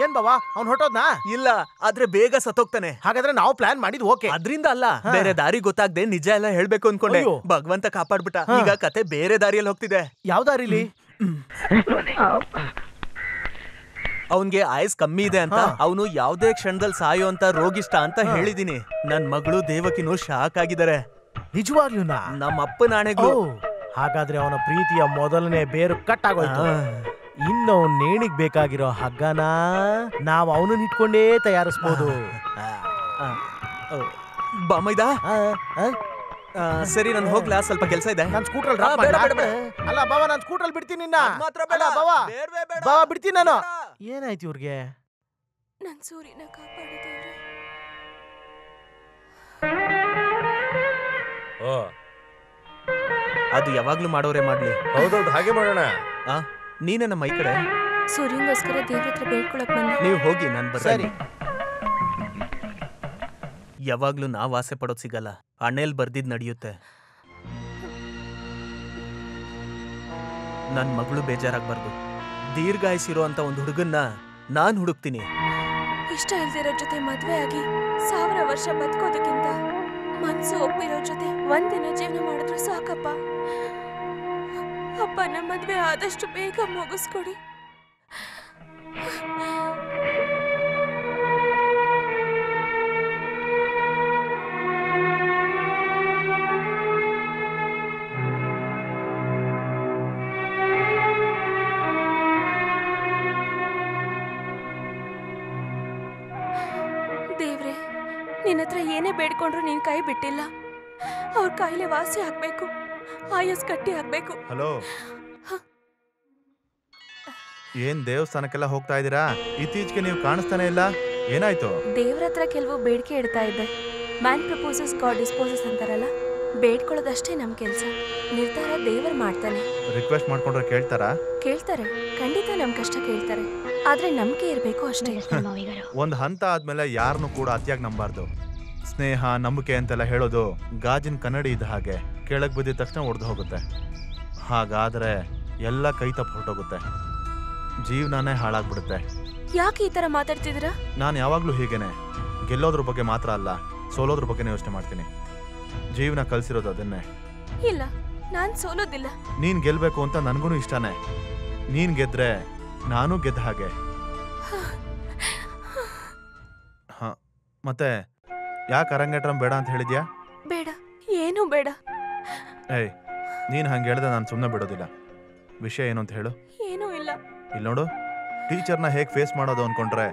ಏನ್ ಬಾವಾ, ಅವ್ನು ಹೊಟ್ಟೋದ್ನಾ? ಇಲ್ಲ, ಆದ್ರೆ ಬೇಗ ಸತ್ತೋಗ್ತಾನೆ. ಹಾಗಾದ್ರೆ ನಾವು ಪ್ಲಾನ್ ಮಾಡಿದ್ ಓಕೆ. ಅದ್ರಿಂದ ಅಲ್ಲ, ಬೇರೆ ದಾರಿ ಗೊತ್ತಾಗ್ದೆ ನಿಜ ಎಲ್ಲ ಹೇಳ್ಬೇಕು ಅನ್ಕೊಂಡೆ. ಭಗವಂತ ಕಾಪಾಡ್ಬಿಟ್ಟ. ಈಗ ಕತೆ ಬೇರೆ ದಾರಿಯಲ್ಲಿ ಹೋಗ್ತಿದೆ. ಯಾವ ದಾರಿಲಿ? ಅವನ್ಗೆ ಆಯಸ್ ಕಮ್ಮಿ ಇದೆ ಅಂತ, ಅವನು ಯಾವ್ದೇ ಕ್ಷಣದಲ್ಲಿ ಸಾಯೋ ಅಂತ ರೋಗಿಷ್ಟ ಅಂತ ಹೇಳಿದೀನಿ. ನನ್ ಮಗಳು ದೇವಕಿನೂ ಶಾಕ್ ಆಗಿದ್ದಾರೆ. ನಿಜವಾಗ್ಲೂನಾ? ನಮ್ಮ ಅಪ್ಪನ ಆಣೆಗಳು. ಹಾಗಾದ್ರೆ ಅವನ ಪ್ರೀತಿಯ ಮೊದಲನೇ ಬೇರು ಕಟ್ ಆಗೋಯ್ತು. ಇನ್ನು ಅವ್ನ ನೇಣಿಗ್ ಬೇಕಾಗಿರೋ ಹಗ್ಗನ ನಾವ್ ಅವನನ್ನ ಇಟ್ಕೊಂಡೇ ತಯಾರಿಸ್ಬೋದು. ಬಾಮೈದಾ, ಸರಿ ನಾನು ಹೋಗ್ಲಾ, ಸ್ವಲ್ಪ ಕೆಲಸ ಇದೆ. ನಾನು ಸ್ಕೂಟ್ರಲ್ಲಿ ಬೇಡ, ಬೇಡ, ಬೇಡ. ಅಲ್ಲ ಬಾವ, ನಾನು ಸ್ಕೂಟ್ರಲ್ಲಿ ಬಿಡ್ತೀನಿ ನಿನ್ನ. ಮಾತ್ರ ಬೇಡ. ಅಲ್ಲ ಬಾವ, ಬೇಡ್ವೇ ಬೇಡ. ಬಾವ ಬಿಡ್ತೀನಿ ನಾನು. ಏನಾಯ್ತು ಇವ್ರಿಗೆ? ನನ್ ಸೂರ್ಯನ ಕಾಪಾಡಿದೇವ್ರೆ. ಓ, ಅದು ಯಾವಾಗ್ಲೂ ಮಾಡೋರೆ ಮಾಡ್ಲಿ. ಹೌದೌದು, ಹಾಗೆ ಮಾಡೋಣ. ನೀನೇ ನಮ್ಮ ಈ ಕಡೆ. ಸೂರ್ಯಂಗೋಸ್ಕರ ದೇವ್ರ ಹತ್ರ ಬೇಡ್ಕೊಳಕ್ ಬಂದೆ. ನೀವು ಹೋಗಿ, ನಾನು ಸರಿ. ಯಾವಾಗ್ಲೂ ನಾವ್ ಆಸೆ ಪಡೋದ್ ಸಿಗಲ್ಲ, ಹಣೆಲ್ ಬರ್ದಿದ್ ನಡೆಯುತ್ತೆ. ನನ್ ಮಗಳು ಬೇಜಾರಾಗ್ಬಾರ್ದು. ದೀರ್ಘಾಯಿಸಿರೋ ಅಂತ ಒಂದು ಹುಡುಗನ್ನ ನಾನ್ ಹುಡುಕ್ತೀನಿ. ಇಷ್ಟ ಇಲ್ದಿರೋ ಜೊತೆ ಮದ್ವೆ ಆಗಿ 1000 ವರ್ಷ ಬದುಕೋದಕ್ಕಿಂತ ಮನ್ಸು ಒಪ್ಪಿರೋ ಜೊತೆ ಒಂದಿನ ಜೀವನ ಮಾಡಿದ್ರು ಸಾಕಪ್ಪ. ಅಪ್ಪ ನಮ್ಮ ಮದ್ವೆ ಆದಷ್ಟು ಬೇಗ ಮುಗಿಸ್ಕೊಡಿ. ದೇವ್ರೆ, ನಿನ್ನ ಹತ್ರ ಏನೇ ಬೇಡ್ಕೊಂಡ್ರು ನೀನ್ ಕೈ ಬಿಟ್ಟಿಲ್ಲ. ಅವ್ರ ಕಾಯಿಲೆ ವಾಸಿ ಆಗ್ಬೇಕು, ಆಯಸ್ ಗಟ್ಟಿ ಆಗ್ಬೇಕು. ಹಲೋ, ಏನ್ ದೇವಸ್ಥಾನಕ್ಕೆಲ್ಲ ಹೋಗ್ತಾ ಇದೀರಾ? ಇತ್ತೀಚೆಗೆ ನೀವು ಕಾಣಿಸ್ತಾನೆ ಇಲ್ಲ, ಏನಾಯ್ತು? ದೇವ್ರ ಹತ್ರ ಕೆಲವು ಬೇಡಿಕೆ ಇಡ್ತಾ ಇದ್ದೆ. ಮ್ಯಾನ್ ಪ್ರಪೋಸಸ್ ಗಾಡ್ ಡಿಸ್ಪೋಸಸ್ ಅಂತಾರಲ್ಲ, ಬೇಡ್ಕೊಳ್ಳೋದಷ್ಟೇ ನಮ್ ಕೆಲ್ಸ. ನಿರ್ಧಾರ ದೇವರು ಮಾಡ್ತಾನೆ. ರಿಕ್ವೆಸ್ಟ್ ಮಾಡ್ಕೊಂಡ್ರೆ ಕೇಳ್ತಾರಾ? ಕೇಳ್ತಾರೆ, ಖಂಡಿತ ನಮ್ ಕಷ್ಟ ಕೇಳ್ತಾರೆ. ಆದ್ರೆ ನಂಬಿಕೆ ಇರ್ಬೇಕು ಅಷ್ಟೇ. ಒಂದ್ ಹಂತ ಆದ್ಮೇಲೆ ಯಾರನ್ನು ಕೂಡ ಅತಿಯಾಗಿ ನಂಬಾರ್ದು. ಸ್ನೇಹ, ನಂಬಿಕೆ ಅಂತೆಲ್ಲ ಹೇಳೋದು ಗಾಜಿನ ಕನ್ನಡಿ ಇದ್ದ ಹಾಗೆ, ಕೆಳಗ್ ಬಿದ್ದಿದ ತಕ್ಷಣ ಒಡೆದು ಹೋಗುತ್ತೆ. ಹಾಗಾದ್ರೆ ಎಲ್ಲ ಕೈ ತಪ್ಪು ಹೊರಟೋಗುತ್ತೆ, ಜೀವನನೇ ಹಾಳಾಗ್ಬಿಡುತ್ತೆ. ಯಾಕೆ ಈ ತರ ಮಾತಾಡ್ತಿದ್ದೀರಾ? ನಾನು ಯಾವಾಗ್ಲೂ ಹೀಗೇನೆ, ಗೆಲ್ಲೋದ್ರ ಬಗ್ಗೆ ಮಾತ್ರ ಅಲ್ಲ, ಸೋಲೋದ್ರ ಬಗ್ಗೆನೇ ಯೋಚನೆ ಮಾಡ್ತೀನಿ. ಜೀವನ ಕಲ್ಸಿರೋದು ಅದನ್ನೇ. ಇಲ್ಲ, ನಾನ್ ಸೋಲೋದಿಲ್ಲ. ನೀನ್ ಗೆಲ್ಬೇಕು ಅಂತ ನನ್ಗೂ ಇಷ್ಟನೇ. ನೀನ್ ಗೆದ್ರೆ ನಾನು ಗೆದ್ದ ಹಾಗೆ. ಹ, ಮತ್ತೆ ಯಾಕೆ ಅರಂಗೇಟ್ರಂ ಬೇಡ ಅಂತ ಹೇಳಿದ್ಯಾ? ಬೇಡ, ಏನೂ ಬೇಡ. ಏಯ್, ನೀನ್ ಹಂಗೆ ಹೇಳ್ದೆ ನಾನು ಸುಮ್ಮನೆ ಬಿಡೋದಿಲ್ಲ. ವಿಷಯ ಏನು ಅಂತ ಹೇಳು. ಏನೂ ಇಲ್ಲ. ಇಲ್ಲಿ ನೋಡು, ಟೀಚರ್ನ ಹೇಗೆ ಫೇಸ್ ಮಾಡೋದು ಅನ್ಕೊಂಡ್ರೆ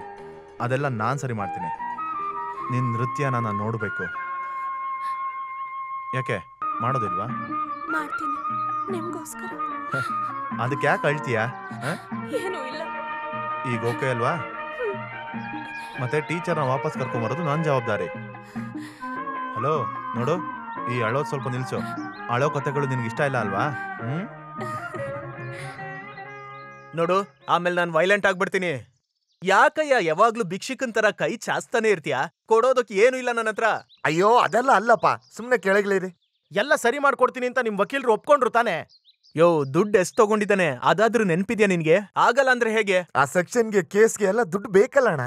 ಅದೆಲ್ಲ ನಾನು ಸರಿ ಮಾಡ್ತೀನಿ. ನಿನ್ನ ನೃತ್ಯನ ನಾನು ನೋಡಬೇಕು. ಯಾಕೆ ಮಾಡೋದಿಲ್ವಾ? ಮಾಡ್ತೀನಿ, ನಿಮ್ಗೋಸ್ಕರ. ಅದಕ್ಕೆ ಯಾಕೆ ಅಳ್ತೀಯಾ? ಏನೂ ಇಲ್ಲ. ಈಗ ಓಕೆ ಅಲ್ವಾ? ಮತ್ತೆ ಟೀಚರ್ನ ವಾಪಸ್ ಕರ್ಕೊಂಬರೋದು ನನ್ನ ಜವಾಬ್ದಾರಿ. ಹಲೋ, ನೋಡು, ಈ ಅಳೋದು ಸ್ವಲ್ಪ ನಿಲ್ಸು. ಅಳೋ ಕಥೆಗಳು ನಿನ್ಗೆ ಇಷ್ಟ ಇಲ್ಲ ಅಲ್ವಾ? ನೋಡು, ಆಮೇಲೆ ನಾನು ವೈಲೆಂಟ್ ಆಗ್ಬಿಡ್ತೀನಿ. ಯಾಕಯ್ಯ ಯಾವಾಗ್ಲೂ ಭಿಕ್ಷಿಕನ್ ತರ ಕೈ ಚಾಸ್ತಾನೆ ಇರ್ತೀಯ? ಕೊಡೋದಕ್ಕೆ ಏನು ಇಲ್ಲ ನನ್ನ ಹತ್ರ. ಅಯ್ಯೋ, ಅದೆಲ್ಲ ಅಲ್ಲಪ್ಪ, ಸುಮ್ನೆ ಕೆಳಗ್ಲಿರಿ. ಎಲ್ಲ ಸರಿ ಮಾಡ್ಕೊಡ್ತೀನಿ ಅಂತ ನಿಮ್ ವಕೀಲರು ಒಪ್ಕೊಂಡ್ರು ತಾನೆ? ಯೋ, ದುಡ್ಡು ಎಷ್ಟು ತಗೊಂಡಿದ್ದಾನೆ ಅದಾದ್ರೂ ನೆನ್ಪಿದ್ಯಾ ನಿನ್ಗೆ? ಆಗಲ್ಲ ಅಂದ್ರೆ ಹೇಗೆ? ಆ ಸೆಕ್ಷನ್ಗೆ, ಕೇಸ್ಗೆ ಎಲ್ಲ ದುಡ್ಡು ಬೇಕಲ್ಲಣ್ಣ.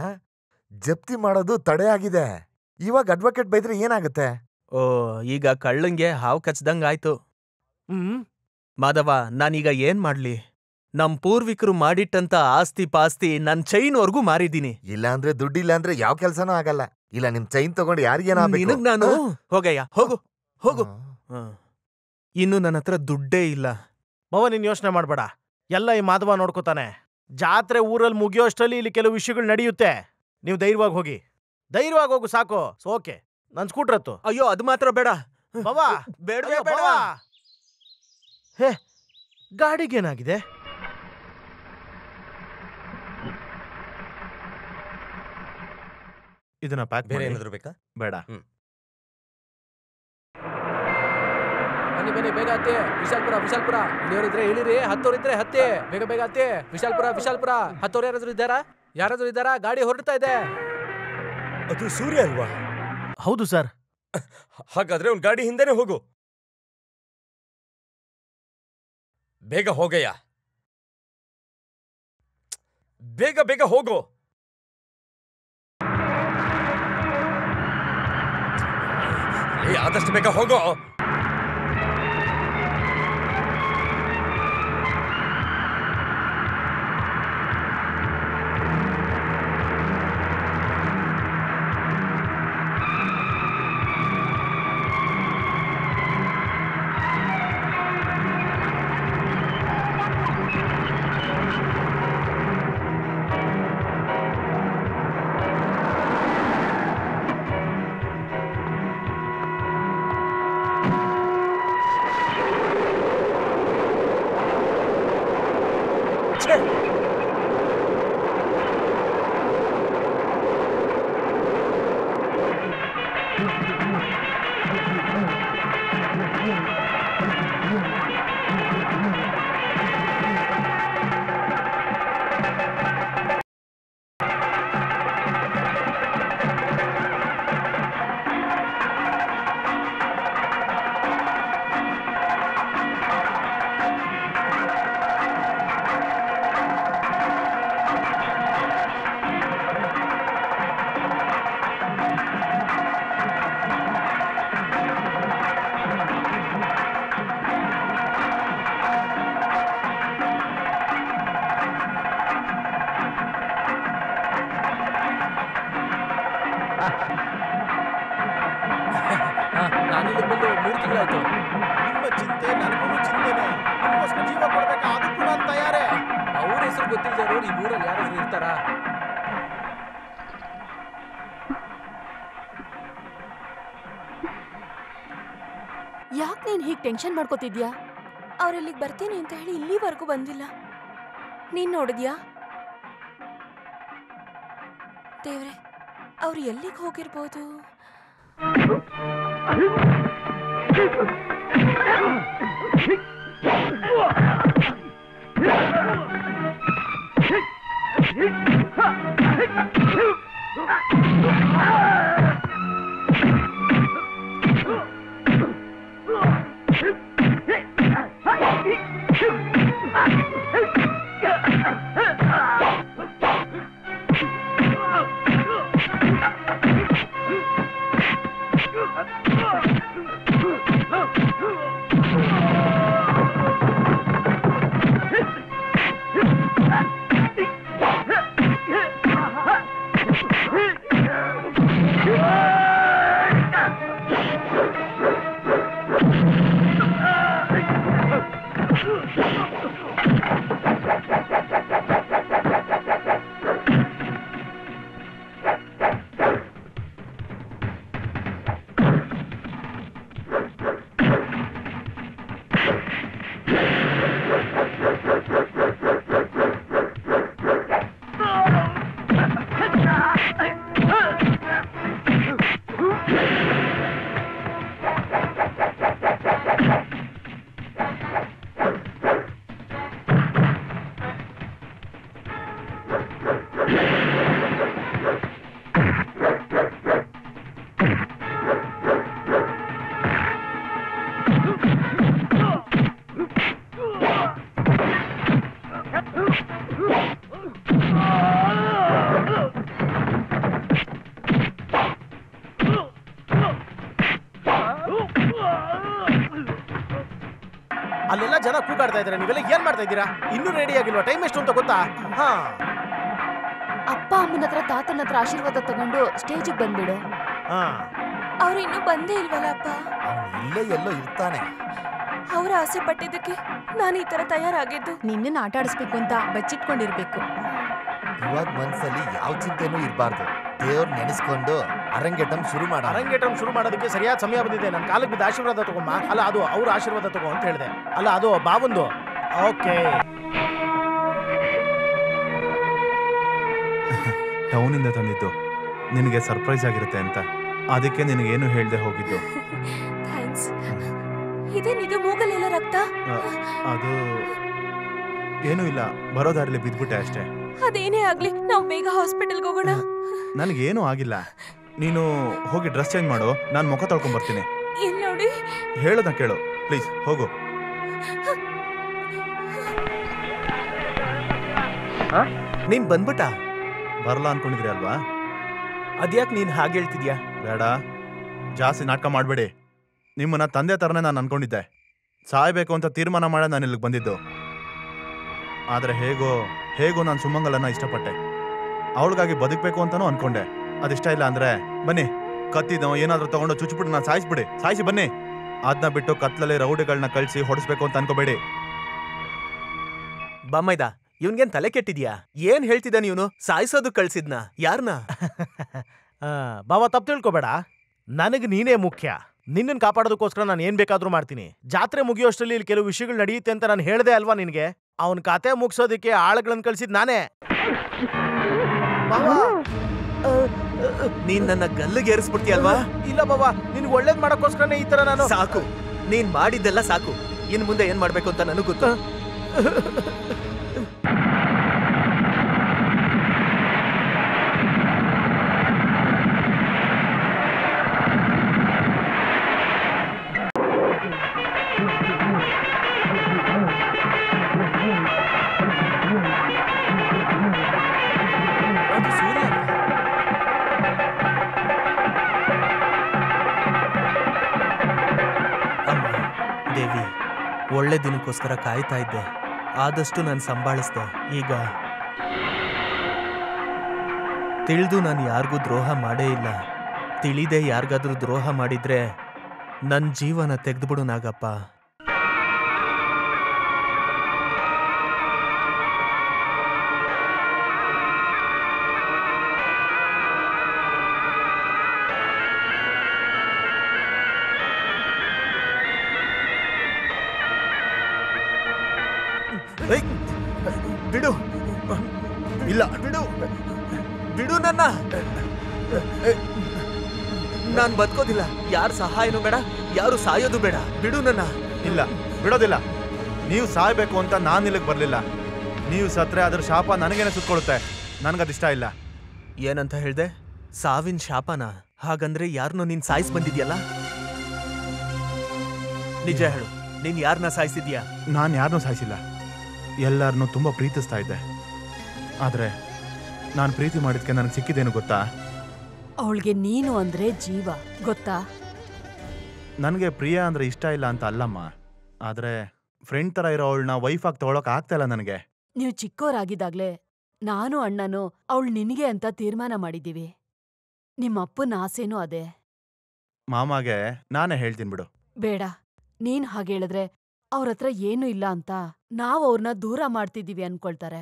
ಜಪ್ತಿ ಮಾಡೋದು ತಡೆ ಆಗಿದೆ. ಇವಾಗ ಅಡ್ವೊಕೇಟ್ ಬೈದ್ರೆ ಏನಾಗುತ್ತೆ? ಓ, ಈಗ ಕಳ್ಳಂಗೆ ಹಾವು ಕಚ್ದಂಗ ಆಯ್ತು. ಮಾಧವ, ನಾನೀಗ ಏನ್ ಮಾಡ್ಲಿ? ನಮ್ ಪೂರ್ವಿಕರು ಮಾಡಿಟ್ಟಂತ ಆಸ್ತಿ ಪಾಸ್ತಿ ನನ್ ಚೈನ್ವರ್ಗೂ ಮಾರಿದೀನಿ. ಇಲ್ಲಾಂದ್ರೆ ದುಡ್ಡಿಲ್ಲ ಅಂದ್ರೆ ಯಾವ ಕೆಲ್ಸನೂ ಆಗಲ್ಲ. ಇಲ್ಲ, ನಿಮ್ ಚೈನ್ ತಗೊಂಡು ಯಾರಿಗೇನಾಗಬೇಕು? ನಾನು ಹೋಗಯ್ಯ, ಹೋಗು ಹೋಗು. ಇನ್ನು ನನ್ನ ಹತ್ರ ದುಡ್ಡೇ ಇಲ್ಲ. ಬಾವ, ನೀನ್ ಯೋಚನೆ ಮಾಡ್ಬೇಡ, ಎಲ್ಲ ಈ ಮಾಧವ ನೋಡ್ಕೋತಾನೆ. ಜಾತ್ರೆ ಊರಲ್ಲಿ ಮುಗಿಯೋ ಅಷ್ಟರಲ್ಲಿ ಇಲ್ಲಿ ಕೆಲವು ವಿಷಯಗಳು ನಡೆಯುತ್ತೆ. ನೀವು ಧೈರ್ಯವಾಗಿ ಹೋಗಿ, ಧೈರ್ಯವಾಗಿ ಹೋಗು, ಸಾಕು. ಓಕೆ, ನನ್ ಸ್ಕೂಟರ್ ಹತ್ತು. ಅಯ್ಯೋ, ಅದು ಮಾತ್ರ ಬೇಡ ಬಾವಾ. ಬೇಡವೇ ಬೇಡ. ಹೇ, ಗಾಡಿಗೇನಾಗಿದೆ? ಇದನ್ನ ಪ್ಯಾಕ್ ಬೇರೆ ಏನಾದ್ರು ಬೇಕಾ? ಬೇಡ. ಬನ್ನಿ ಬನ್ನಿ, ಬೇಗ ಹತ್ತಿ. ವಿಶಾಲ್ಪುರ, ವಿಶಾಲ್ಪುರ. ಇಳಿಯೋರಿದ್ರೆ ಇಳಿರಿ, ಹತ್ತೋರಿದ್ರೆ ಹತ್ತಿ. ಬೇಗ ಬೇಗ ಹತ್ತಿ. ವಿಶಾಲ್ಪುರ, ವಿಶಾಲ್ಪುರ. ಹತ್ತೋರು ಯಾರಾದ್ರೂ ಇದ್ದಾರಾ? ಯಾರಾದ್ರೂ ಇದ್ದಾರಾ? ಗಾಡಿ ಹೊರಡ್ತಾ ಇದೆ. ಅದು ಸೂರ್ಯ ಅಲ್ವಾ? ಹೌದು ಸರ್. ಹಾಗಾದ್ರೆ ಒಂದ್ ಗಾಡಿ ಹಿಂದೆನೆ ಹೋಗು. ಬೇಗ ಹೋಗಯ್ಯ, ಬೇಗ ಬೇಗ ಹೋಗು. ಆದಷ್ಟು ಬೇಗ ಹೋಗೋ. ನಾನಿಲ್ಲಿ ಬಂದು 3 ತಿಂಗಳಾಯ್ತು. ನಿಮ್ಮ ಚಿಂತೆ ನನಗೂ ಚಿಂತೆನೆ. ನಿಮ್ಗೋಸ್ಕರ ಜೀವ ಕೊಡ್ಬೇಕಾ ಅದಕ್ಕೂ ನಾನು ತಯಾರೇ. ಅವ್ರ ಹೆಸರು ಗೊತ್ತಿಲ್ಲದೆ ಇರೋರು ಈ ಊರಲ್ಲಿ ಯಾರಾದ್ರೂ ಇರ್ತಾರಾ? ಯಾಕೆ ನೀನ್ ಹೀಗ್ ಟೆನ್ಷನ್ ಮಾಡ್ಕೋತಿದ್ಯಾ? ಅವ್ರಲ್ಲಿಗೆ ಬರ್ತೀನಿ ಅಂತ ಹೇಳಿ ಇಲ್ಲಿವರೆಗೂ ಬಂದಿಲ್ಲ. ನೀನ್ ನೋಡಿದ್ಯಾ? ದೇವ್ರೆ, ಅವ್ರು ಎಲ್ಲಿಗೆ ಹೋಗಿರ್ಬೋದು? ಅಲ್ಲೆಲ್ಲ ಜನ ಕೂಗಾಡ್ತಾ ಇದಾರೆ, ನೀವೆಲ್ಲ ಏನ್ ಮಾಡ್ತಾ ಇದ್ದೀರಾ? ಇನ್ನೂ ರೆಡಿ ಆಗಿಲ್ವಾ? ಟೈಮ್ ಎಷ್ಟು ಅಂತ ಗೊತ್ತಾ? ಹಾ, ಅಪ್ಪ ಅಮ್ಮನ ಹತ್ರ ತಾತನ ಹತ್ರ ಆಶೀರ್ವಾದ ತಗೊಂಡು ಸ್ಟೇಜಿಗೆ ಬಂದ್ಬಿಡು. ಅವ್ರು ಇನ್ನೂ ಬಂದೇ ಇಲ್ವಲ್ಲ ಅಪ್ಪ? ಇಲ್ಲೇ ಎಲ್ಲೋ ಇರ್ತಾನೆ. ಅವ್ರ ಆಸೆ ಪಟ್ಟಿದ್ದಕ್ಕೆ ನಾನು ಈ ತರ ತಯಾರಾಗಿದ್ದು. ನಿನ್ನನ್ನು ಆಟ ಆಡಿಸ್ಬೇಕು ಅಂತ ಬಚ್ಚಿಟ್ಕೊಂಡಿರ್ಬೇಕು. ಇವಾಗ ಮನ್ಸಲ್ಲಿ ಯಾವ ಚಿಂತೆನೂ ಇರಬಾರ್ದು. ದೇವ್ರ ನೆನೆಸ್ಕೊಂಡು ಅರಂಗೇಟಂ ಶುರು ಮಾಡೋದಕ್ಕೆ ಸರಿಯಾದ ಸಮಯ ಬಂದಿದೆ. ನನ್ನ ಕಾಲಕ್ಕೆ ಬಿದ್ದ ಆಶೀರ್ವಾದ ತಗೊಂಬ. ಅಲ್ಲ, ಅದು ಅವ್ರ ಆಶೀರ್ವಾದ ತಗೋ ಅಂತ ಹೇಳಿದೆ. ಅಲ್ಲ, ಅದು ಬಾವಂದು. ಓಕೆ. ಟೌನಿಂದ ತಂದಿದ್ದು ನಿನಗೆ ಸರ್ಪ್ರೈಸ್ ಆಗಿರುತ್ತೆ ಅಂತ, ಅದಕ್ಕೆ ನಿನಗೇನು ಹೇಳ್ದೆ ಹೋಗಿದ್ದು. ಥ್ಯಾಂಕ್ಸ್. ಇದೇನಿದು ಮೂಗಲ್ಲೆಲ್ಲ ರಕ್ತ? ಅದು ಏನೂ ಇಲ್ಲ, ಬರೋ ದಾರಿಲಿ ಬಿದ್ಬಿಟ್ಟೆ ಅಷ್ಟೇ. ಅದೇನೇ ಆಗ್ಲಿ, ನಾವು ಬೇಗ ಹಾಸ್ಪಿಟಲ್ಗೆ ಹೋಗೋಣ. ನನಗೇನು ಆಗಿಲ್ಲ, ನೀನು ಹೋಗಿ ಡ್ರೆಸ್ ಚೇಂಜ್ ಮಾಡು, ನಾನು ಮುಖ ತೊಳ್ಕೊಂಡ್ ಬರ್ತೀನಿ. ಇಲ್ಲಿ ನೋಡಿ, ಹೇಳೋದನ್ನ ಕೇಳು ಪ್ಲೀಸ್, ಹೋಗು. ನೀನ್ ಬಂದ್ಬಿಟ್ಟ? ಬರಲ್ಲ ಅನ್ಕೊಂಡಿದ್ರಿ ಅಲ್ವಾ? ಅದ್ಯಾಕ್ ನೀನ್ ಹಾಗೆ ಹೇಳ್ತಿದ್ಯಾ? ಬೇಡ, ಜಾಸ್ತಿ ನಾಟಕ ಮಾಡಬೇಡಿ. ನಿಮ್ಮನ್ನ ತಂದೆ ಥರನೇ ನಾನು ಅನ್ಕೊಂಡಿದ್ದೆ. ಸಾಯ್ಬೇಕು ಅಂತ ತೀರ್ಮಾನ ಮಾಡಿ ನಾನು ಇಲ್ಲಿಗೆ ಬಂದಿದ್ದು. ಆದರೆ ಹೇಗೋ ನಾನು ಸುಮಂಗಲನ್ನ ಇಷ್ಟಪಟ್ಟೆ. ಅವಳಿಗಾಗಿ ಬದುಕಬೇಕು ಅಂತಾನೂ ಅನ್ಕೊಂಡೆ. ಅದಿಷ್ಟ ಇಲ್ಲ ಅಂದ್ರೆ ಬನ್ನಿ, ಕತ್ತಿದೋ ಏನಾದ್ರೂ ತಗೊಂಡು ಚುಚ್ಚಿಬಿಟ್ಟು ನಾನು ಸಾಯಿಸಿ ಬನ್ನಿ. ಅದನ್ನ ಬಿಟ್ಟು ಕತ್ಲಲ್ಲಿ ರೌಡಿಗಳನ್ನ ಕಳಿಸಿ ಹೊಡಿಸ್ಬೇಕು ಅಂತ ಅನ್ಕೋಬೇಡಿ. ಬಮ್ಮೈದ, ಇವನ್ಗೇನ್ ತಲೆ ಕೆಟ್ಟಿದ್ಯಾ? ಏನ್ ಹೇಳ್ತಿದ್ದಾನ ಇವನು? ಸಾಯಿಸೋದು ಕಳ್ಸಿದ್ನ? ಯಾರನ್ನ? ಬಾವ, ತಪ್ಪು ತಿಳ್ಕೊಬೇಡ. ನನಗೆ ನೀನೇ ಮುಖ್ಯ. ನಿನ್ನನ್ನು ಕಾಪಾಡೋದಕ್ಕೋಸ್ಕರ ನಾನು ಏನ್ ಬೇಕಾದ್ರೂ ಮಾಡ್ತೀನಿ. ಜಾತ್ರೆ ಮುಗಿಯೋಷ್ಟರಲ್ಲಿ ಇಲ್ಲಿ ಕೆಲವು ವಿಷಯಗಳು ನಡೆಯುತ್ತೆ ಅಂತ ನಾನು ಹೇಳ್ದೆ ಅಲ್ವಾ ನಿನಗೆ? ಅವನ್ ಕತೆ ಮುಗ್ಸೋದಿಕ್ಕೆ ಆಳುಗಳನ್ನ ಕಳ್ಸಿದ್ ನಾನೇ. ನೀನ್ ನನ್ನ ಗಲ್ಲಿಗೆ ಏರಿಸ್ಬಿಡ್ತೀಯಲ್ವಾ? ಇಲ್ಲ ಬಾಬಾ, ನಿನ್ಗೆ ಒಳ್ಳೇದ್ ಮಾಡಕ್ಕೋಸ್ಕರನೇ ಈ ತರ ನಾನು. ಸಾಕು, ನೀನ್ ಮಾಡಿದ್ದೆಲ್ಲ ಸಾಕು. ಇನ್ ಮುಂದೆ ಏನ್ ಮಾಡ್ಬೇಕು ಅಂತ ನನಗ್ ಗೊತ್ತು. ದೇವಿ, ಒಳ್ಳೆ ದಿನಕ್ಕೋಸ್ಕರ ಕಾಯ್ತಾ ಇದ್ದೆ. ಆದಷ್ಟು ನಾನು ಸಂಭಾಳಿಸ್ದೆ. ಈಗ ತಿಳಿದು ನಾನು ಯಾರಿಗೂ ದ್ರೋಹ ಮಾಡೇ ಇಲ್ಲ. ತಿಳಿದೇ ಯಾರಿಗಾದ್ರೂ ದ್ರೋಹ ಮಾಡಿದ್ರೆ ನನ್ನ ಜೀವನ ತೆಗೆದುಬಿಡು ನಾಗಪ್ಪ. ಬಿಡು, ಇಲ್ಲ ಬಿಡು, ಬಿಡು ನನ್ನ. ನಾನ್ ಬದುಕೋದಿಲ್ಲ. ಯಾರ ಸಹಾಯನೂ ಬೇಡ, ಯಾರು ಸಾಯೋದು ಬೇಡ. ಬಿಡು ನನ್ನ. ಇಲ್ಲ, ಬಿಡೋದಿಲ್ಲ. ನೀವು ಸಾಯ್ಬೇಕು ಅಂತ ನಾನು ಇಲ್ಲಿಗೆ ಬರ್ಲಿಲ್ಲ. ನೀವು ಸತ್ರೆ ಅದ್ರ ಶಾಪ ನನಗೇನೆ ಸುತ್ಕೊಳುತ್ತೆ. ನನಗದಿಷ್ಟ ಇಲ್ಲ. ಏನಂತ ಹೇಳ್ದೆ? ಸಾವಿನ ಶಾಪನ? ಹಾಗಂದ್ರೆ ಯಾರನ್ನೋ ನೀನ್ ಸಾಯಿಸ್ ಬಂದಿದ್ಯಲ್ಲ? ನಿಜ ಹೇಳು, ನೀನ್ ಯಾರನ್ನ ಸಾಯಿಸಿದ್ಯಾ? ನಾನು ಯಾರನ್ನೂ ಸಾಯಿಸಿಲ್ಲ. ಎಲ್ಲರನ್ನೂ ತುಂಬ ಪ್ರೀತಿಸ್ತಾ ಇದ್ದೆ. ಆದರೆ ನಾನು ಪ್ರೀತಿ ಮಾಡಿದ್ಕೆ ನನಗೆ ಸಿಕ್ಕಿದ್ದೇನು ಗೊತ್ತಾ? ಅವಳಿಗೆ ನೀನು ಅಂದ್ರೆ ಜೀವ, ಗೊತ್ತಾ? ನನಗೆ ಪ್ರಿಯಾ ಅಂದ್ರೆ ಇಷ್ಟ ಇಲ್ಲ ಅಂತ ಅಲ್ಲಮ್ಮ. ಆದರೆ ಫ್ರೆಂಡ್ ಥರ ಇರೋ ಅವಳನ್ನ ವೈಫಾಗಿ ತಗೊಳಕ್ ಆಗ್ತಾ ಇಲ್ಲ ನನಗೆ. ನೀವು ಚಿಕ್ಕೋರಾಗಿದ್ದಾಗ್ಲೇ ನಾನು ಅಣ್ಣನು ಅವಳು ನಿನಗೆ ಅಂತ ತೀರ್ಮಾನ ಮಾಡಿದ್ದೀವಿ. ನಿಮ್ಮ ಅಪ್ಪನ ಆಸೆನೂ ಅದೇ. ಮಾಮಾಗೆ ನಾನೇ ಹೇಳ್ತೀನಿ ಬಿಡು. ಬೇಡ, ನೀನ್ ಹಾಗೇಳಿದ್ರೆ ಅವ್ರತ್ರ ಏನೂ ಇಲ್ಲ ಅಂತ ನಾವ್ ಅವ್ರನ್ನ ದೂರ ಮಾಡ್ತಿದೀವಿ ಅನ್ಕೊಳ್ತಾರೆ.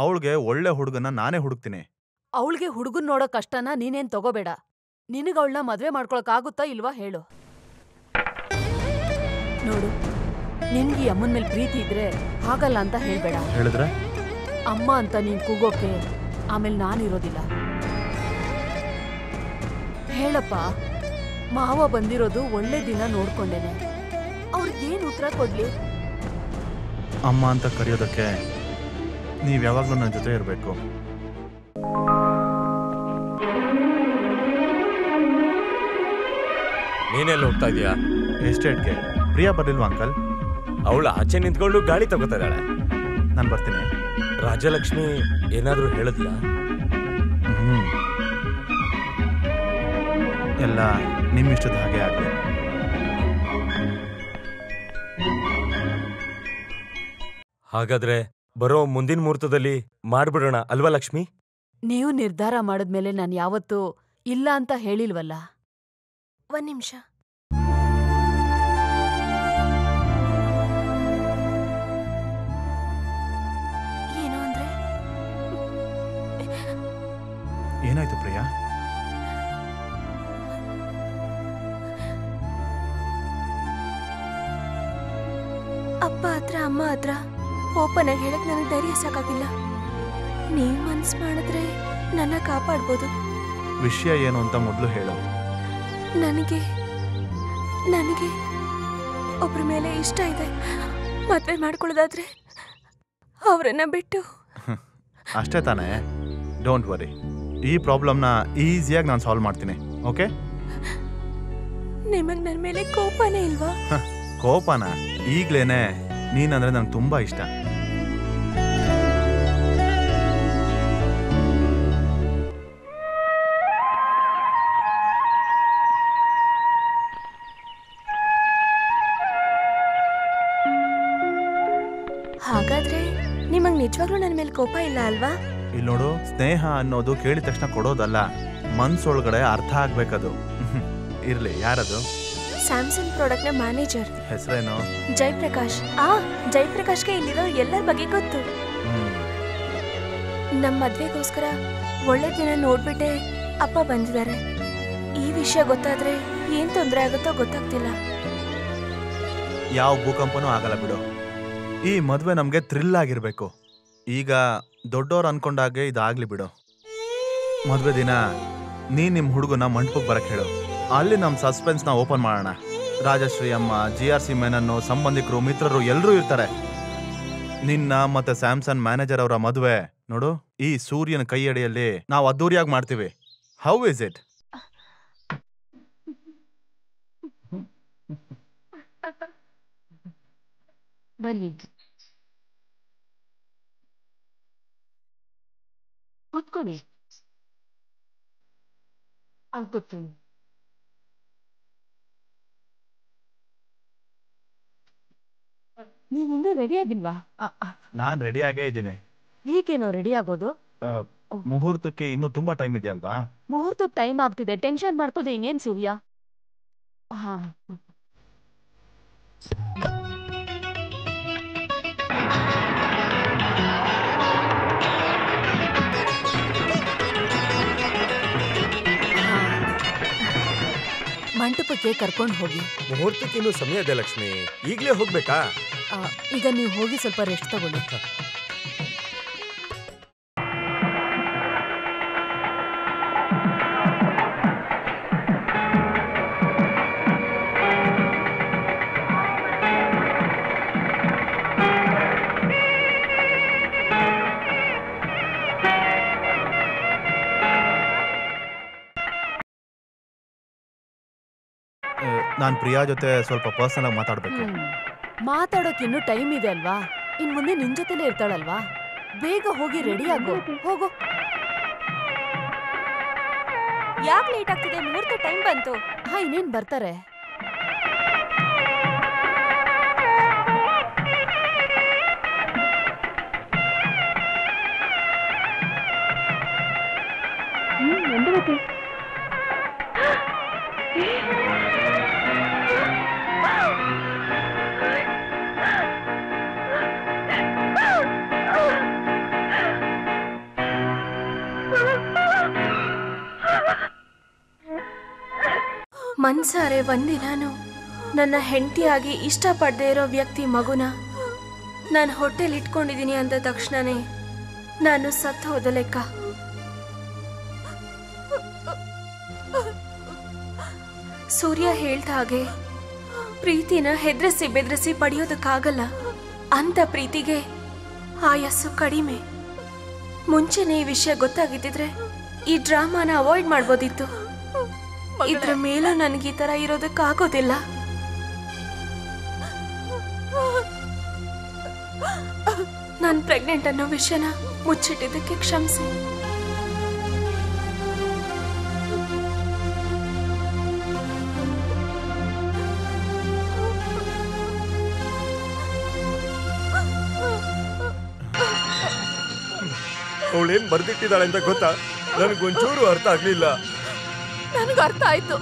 ಅವಳಿಗೆ ಒಳ್ಳೆ ಹುಡುಗನ ನಾನೇ ಹುಡುಕ್ತೀನಿ. ಅವಳಿಗೆ ಹುಡುಗನ್ ನೋಡೋ ಕಷ್ಟನ ನೀನೇನ್ ತಗೋಬೇಡ. ನಿನಗ್ ಅವಳನ್ನ ಮದ್ವೆ ಮಾಡ್ಕೊಳಕ್ ಆಗುತ್ತಾ ಇಲ್ವಾ ಹೇಳು. ನೋಡು, ನಿನ್ಗೆ ಈ ಅಮ್ಮನ ಮೇಲೆ ಪ್ರೀತಿ ಇದ್ರೆ ಹಾಗಲ್ಲ ಅಂತ ಹೇಳ್ಬೇಡ. ಹೇಳಿದ್ರೆ ಅಮ್ಮ ಅಂತ ನೀನ್ ಕೂಗೋಕೆ ಆಮೇಲೆ ನಾನಿರೋದಿಲ್ಲ. ಹೇಳಪ್ಪ, ಮಾವ ಬಂದಿರೋದು ಒಳ್ಳೆ ದಿನ ನೋಡ್ಕೊಂಡೇನೆ. ಅವ್ರಿಗೇನ್ ಉತ್ತರ ಕೊಡ್ಲಿ? ಅಮ್ಮ ಅಂತ ಕರೆಯೋದಕ್ಕೆ ನೀವ್ ಯಾವಾಗ್ಲೂ ನನ್ನ ಜೊತೆ ಇರಬೇಕು. ನೀನೆಲ್ಲ ಹೋಗ್ತಾ ಇದೀಯಾ? ಎಸ್ಟೇಟ್ಗೆ. ಪ್ರಿಯಾ ಬರ್ಲಿಲ್ವಾ ಅಂಕಲ್? ಅವಳು ಆಚೆ ನಿಂತ್ಕೊಂಡು ಗಾಳಿ ತಗೋತಾ ಇದ್ದಾಳೆ. ನಾನು ಬರ್ತೀನಿ. ರಾಜಲಕ್ಷ್ಮಿ ಏನಾದ್ರೂ ಹೇಳಿದ್ಲಾ? ಎಲ್ಲ ನಿಮ್ಮಿಷ್ಟದ ಹಾಗೆ ಆಗ್ಲಿ. ಹಾಗಾದ್ರೆ ಬರೋ ಮುಂದಿನ ಮುಹೂರ್ತದಲ್ಲಿ ಮಾಡ್ಬಿಡೋಣ ಅಲ್ವಾ ಲಕ್ಷ್ಮಿ? ನೀವು ನಿರ್ಧಾರ ಮಾಡಿದ್ಮೇಲೆ ನಾನು ಯಾವತ್ತೂ ಇಲ್ಲ ಅಂತ ಹೇಳಿಲ್ವಲ್ಲ. ಒಂದ್ ನಿಮಿಷ. ಏನು ಅಂದ್ರೆ? ಏನಾಯ್ತು ಪ್ರಿಯಾ? ಅಪ್ಪ ಹತ್ರ ಅಮ್ಮ ಹತ್ರ ಓಪನ್ ಆಗಿ ಹೇಳಕ್ ನನಗೆ ಧೈರ್ಯ ಸಾಕಾಗಿಲ್ಲ. ನೀವ್ ಮನ್ಸ್ ಮಾಡಿದ್ರೆ ನನ್ನ ಕಾಪಾಡ್ಬೋದು. ವಿಷಯ ಏನು ಅಂತ ಮೊದಲು ಹೇಳು. ನನಗೆ ಒಬ್ರ ಮೇಲೆ ಇಷ್ಟ ಇದೆ. ಮದ್ವೆ ಮಾಡ್ಕೊಳ್ಳೋದಾದ್ರೆ ಅವರನ್ನ ಬಿಟ್ಟು. ಅಷ್ಟೇ ತಾನೇ? Don't worry. ಈ ಪ್ರಾಬ್ಲಮ್ನ ಈಸಿಯಾಗಿ ನಾನು ಸಾಲ್ವ್ ಮಾಡ್ತೀನಿ. ಓಕೆ? ನಿಮಗ್ ನನ್ನ ಮೇಲೆ ಕೋಪನೇ ಇಲ್ವಾ? ಕೋಪನ? ಈಗ್ಲೇನೆ ನೀನಂದ್ರೆ ನಂಗೆ ತುಂಬಾ ಇಷ್ಟ. ಹಾಗಾದ್ರೆ ನಿಮಗ್ ನಿಜವಾಗ್ಲೂ ನನ್ನ ಮೇಲೆ ಕೋಪ ಇಲ್ಲ ಅಲ್ವಾ? ಇಲ್ಲಿ ನೋಡು, ಸ್ನೇಹ ಅನ್ನೋದು ಕೇಳಿದ ತಕ್ಷಣ ಕೊಡೋದಲ್ಲ, ಮನ್ಸೊಳಗಡೆ ಅರ್ಥ ಆಗ್ಬೇಕದು. ಇರ್ಲಿ, ಯಾರದು? ಸ್ಯಾಮ್ಸಂಗ್ ಪ್ರಾಡಕ್ಟ್ ನ ಮ್ಯಾನೇಜರ್. ಹೆಸರೇನು? ಜಯಪ್ರಕಾಶ್. ಜಯಪ್ರಕಾಶ್ಗೆ ಇಲ್ಲಿರೋ ಎಲ್ಲರ ಬಗ್ಗೆ ಗೊತ್ತು. ನಮ್ಮ ಮದ್ವೆಗೋಸ್ಕರ ಒಳ್ಳೆ ದಿನ ನೋಡ್ಬಿಟ್ಟೆ ಅಪ್ಪ ಬಂದಿದ್ದಾರೆ. ಈ ವಿಷಯ ಗೊತ್ತಾದ್ರೆ ಏನ್ ತೊಂದರೆ ಆಗುತ್ತೋ ಗೊತ್ತಾಗ್ತಿಲ್ಲ. ಯಾವ ಭೂಕಂಪನೂ ಆಗಲ್ಲ ಬಿಡು. ಈ ಮದ್ವೆ ನಮ್ಗೆ ಥ್ರಿಲ್ ಆಗಿರ್ಬೇಕು. ಈಗ ದೊಡ್ಡವ್ರು ಅನ್ಕೊಂಡಾಗೆ ಇದಾಗ್ಲಿ ಬಿಡು. ಮದ್ವೆ ದಿನ ನೀನ್ ನಿಮ್ ಹುಡುಗನ ಮಂಟಪಕ್ಕೆ ಬರಕ್ ಹೇಳು. ಅಲ್ಲಿ ನಮ್ ಸಸ್ಪೆನ್ಸ್ ನ ಓಪನ್ ಮಾಡೋಣ. ರಾಜಶ್ರೀ ಅಮ್ಮ, GRC ಮೆನನ್ನು, ಸಂಬಂಧಿಕರು, ಮಿತ್ರರು ಎಲ್ಲರೂ ಇರ್ತಾರೆ. ನಿನ್ನ ಮತ್ತೆ ಸ್ಯಾಮ್ಸನ್ ಮ್ಯಾನೇಜರ್ ಅವರ ಮದುವೆ ನೋಡು, ಈ ಸೂರ್ಯನ ಕೈ ಅಡಿಯಲ್ಲಿ ನಾವು ಅದ್ದೂರಿಯಾಗಿ ಮಾಡ್ತೀವಿ. How is it? ಬನ್ನಿ ಕೂತ್ಕೊಳ್ಳಿ. ಕೂತ್ಕೊಳ್ಳಿ. ನೀವಿನ್ನೂ ರೆಡಿ ಆಗಿಲ್ವಾ? ನಾನ್ ರೆಡಿ ಆಗೇ ಇದ್ದೀನಿ. ಈಗೇನೋ ರೆಡಿ ಆಗೋದು? ಮುಹೂರ್ತಕ್ಕೆ ಇನ್ನೂ ತುಂಬಾ ಟೈಮ್ ಇದೆಯಲ್ವಾ? ಮುಹೂರ್ತಕ್ಕೆ ಟೈಮ್ ಆಗ್ತಿದೆ, ಟೆನ್ಷನ್ ಮಾಡ್ಕೋದೆ ಇನ್ನೇನ್ ಸೂರ್ಯ. ಹಾ ಮಂಟಪಕ್ಕೆ ಕರ್ಕೊಂಡು ಹೋಗಿ. ಮುಹೂರ್ತಕ್ಕಿನ್ನೂ ಸಮಯ ಇದೆ ಲಕ್ಷ್ಮಿ, ಈಗ್ಲೇ ಹೋಗ್ಬೇಕಾ? ಈಗ ನೀವು ಹೋಗಿ ಸ್ವಲ್ಪ ರೆಸ್ಟ್ ತಗೊಳ್ಳಿ. ನಾನ್ ಪ್ರಿಯಾ ಜೊತೆ ಸ್ವಲ್ಪ ಪರ್ಸನಲ್ ಆಗಿ ಮಾತಾಡ್ಬೇಕು. ಮಾತಾಡೋಕೆ ಇನ್ನೂ ಟೈಮ್ ಇದೆ ಅಲ್ವಾ? ಇನ್ ಮುಂದೆ ನಿನ್ ಜೊತೆಲೇ ಇರ್ತಾಳಲ್ವಾ? ಬೇಗ ಹೋಗಿ ರೆಡಿ ಆಗೋ. ಹೋಗೋ. ಯಾಕೆ ಲೇಟ್ ಆಗ್ತಿದೆ? ಮುಹೂರ್ತ ಟೈಮ್ ಬಂತು. ಹಾ, ಇನ್ನೇನ್ ಬರ್ತಾರೆ. ಮನ್ಸಾರೆ ಒಂದಿನಾನು ನನ್ನ ಹೆಂಡತಿಯಾಗಿ ಇಷ್ಟಪಡದೇ ಇರೋ ವ್ಯಕ್ತಿ ಮಗುನ ನಾನು ಹೊಟ್ಟೆಲಿ ಇಟ್ಕೊಂಡಿದ್ದೀನಿ ಅಂದ ತಕ್ಷಣನೇ ನಾನು ಸತ್ತು ಹೋದ ಲೆಕ್ಕ. ಸೂರ್ಯ ಹೇಳ್ದ ಹಾಗೆ ಪ್ರೀತಿನ ಹೆದ್ರಸಿ ಬೆದ್ರಸಿ ಪಡೆಯೋದಕ್ಕಾಗಲ್ಲ. ಅಂತ ಪ್ರೀತಿಗೆ ಆಯಸ್ಸು ಕಡಿಮೆ. ಮುಂಚೆನೆ ಈ ವಿಷಯ ಗೊತ್ತಾಗಿದ್ದಿದ್ರೆ ಈ ಡ್ರಾಮಾನ ಅವಾಯ್ಡ್ ಮಾಡ್ಬೋದಿತ್ತು. ಇದ್ರ ಮೇಲೂ ನನಗೆ ಈ ತರ ಇರೋದಕ್ಕಾಗೋದಿಲ್ಲ. ನಾನು ಪ್ರೆಗ್ನೆಂಟ್ ಅನ್ನೋ ವಿಷಯನ ಮುಚ್ಚಿಟ್ಟಿದ್ದಕ್ಕೆ ಕ್ಷಮಿಸಿ. ಅವಳೇನ್ ಬರ್ದಿಟ್ಟಿದ್ದಾಳೆ ಅಂತ ಗೊತ್ತಾ? ನನಗೊಂಚೂರು ಅರ್ಥ ಆಗ್ಲಿಲ್ಲ. ನನಗೆ ಅರ್ಥ ಆಯ್ತು.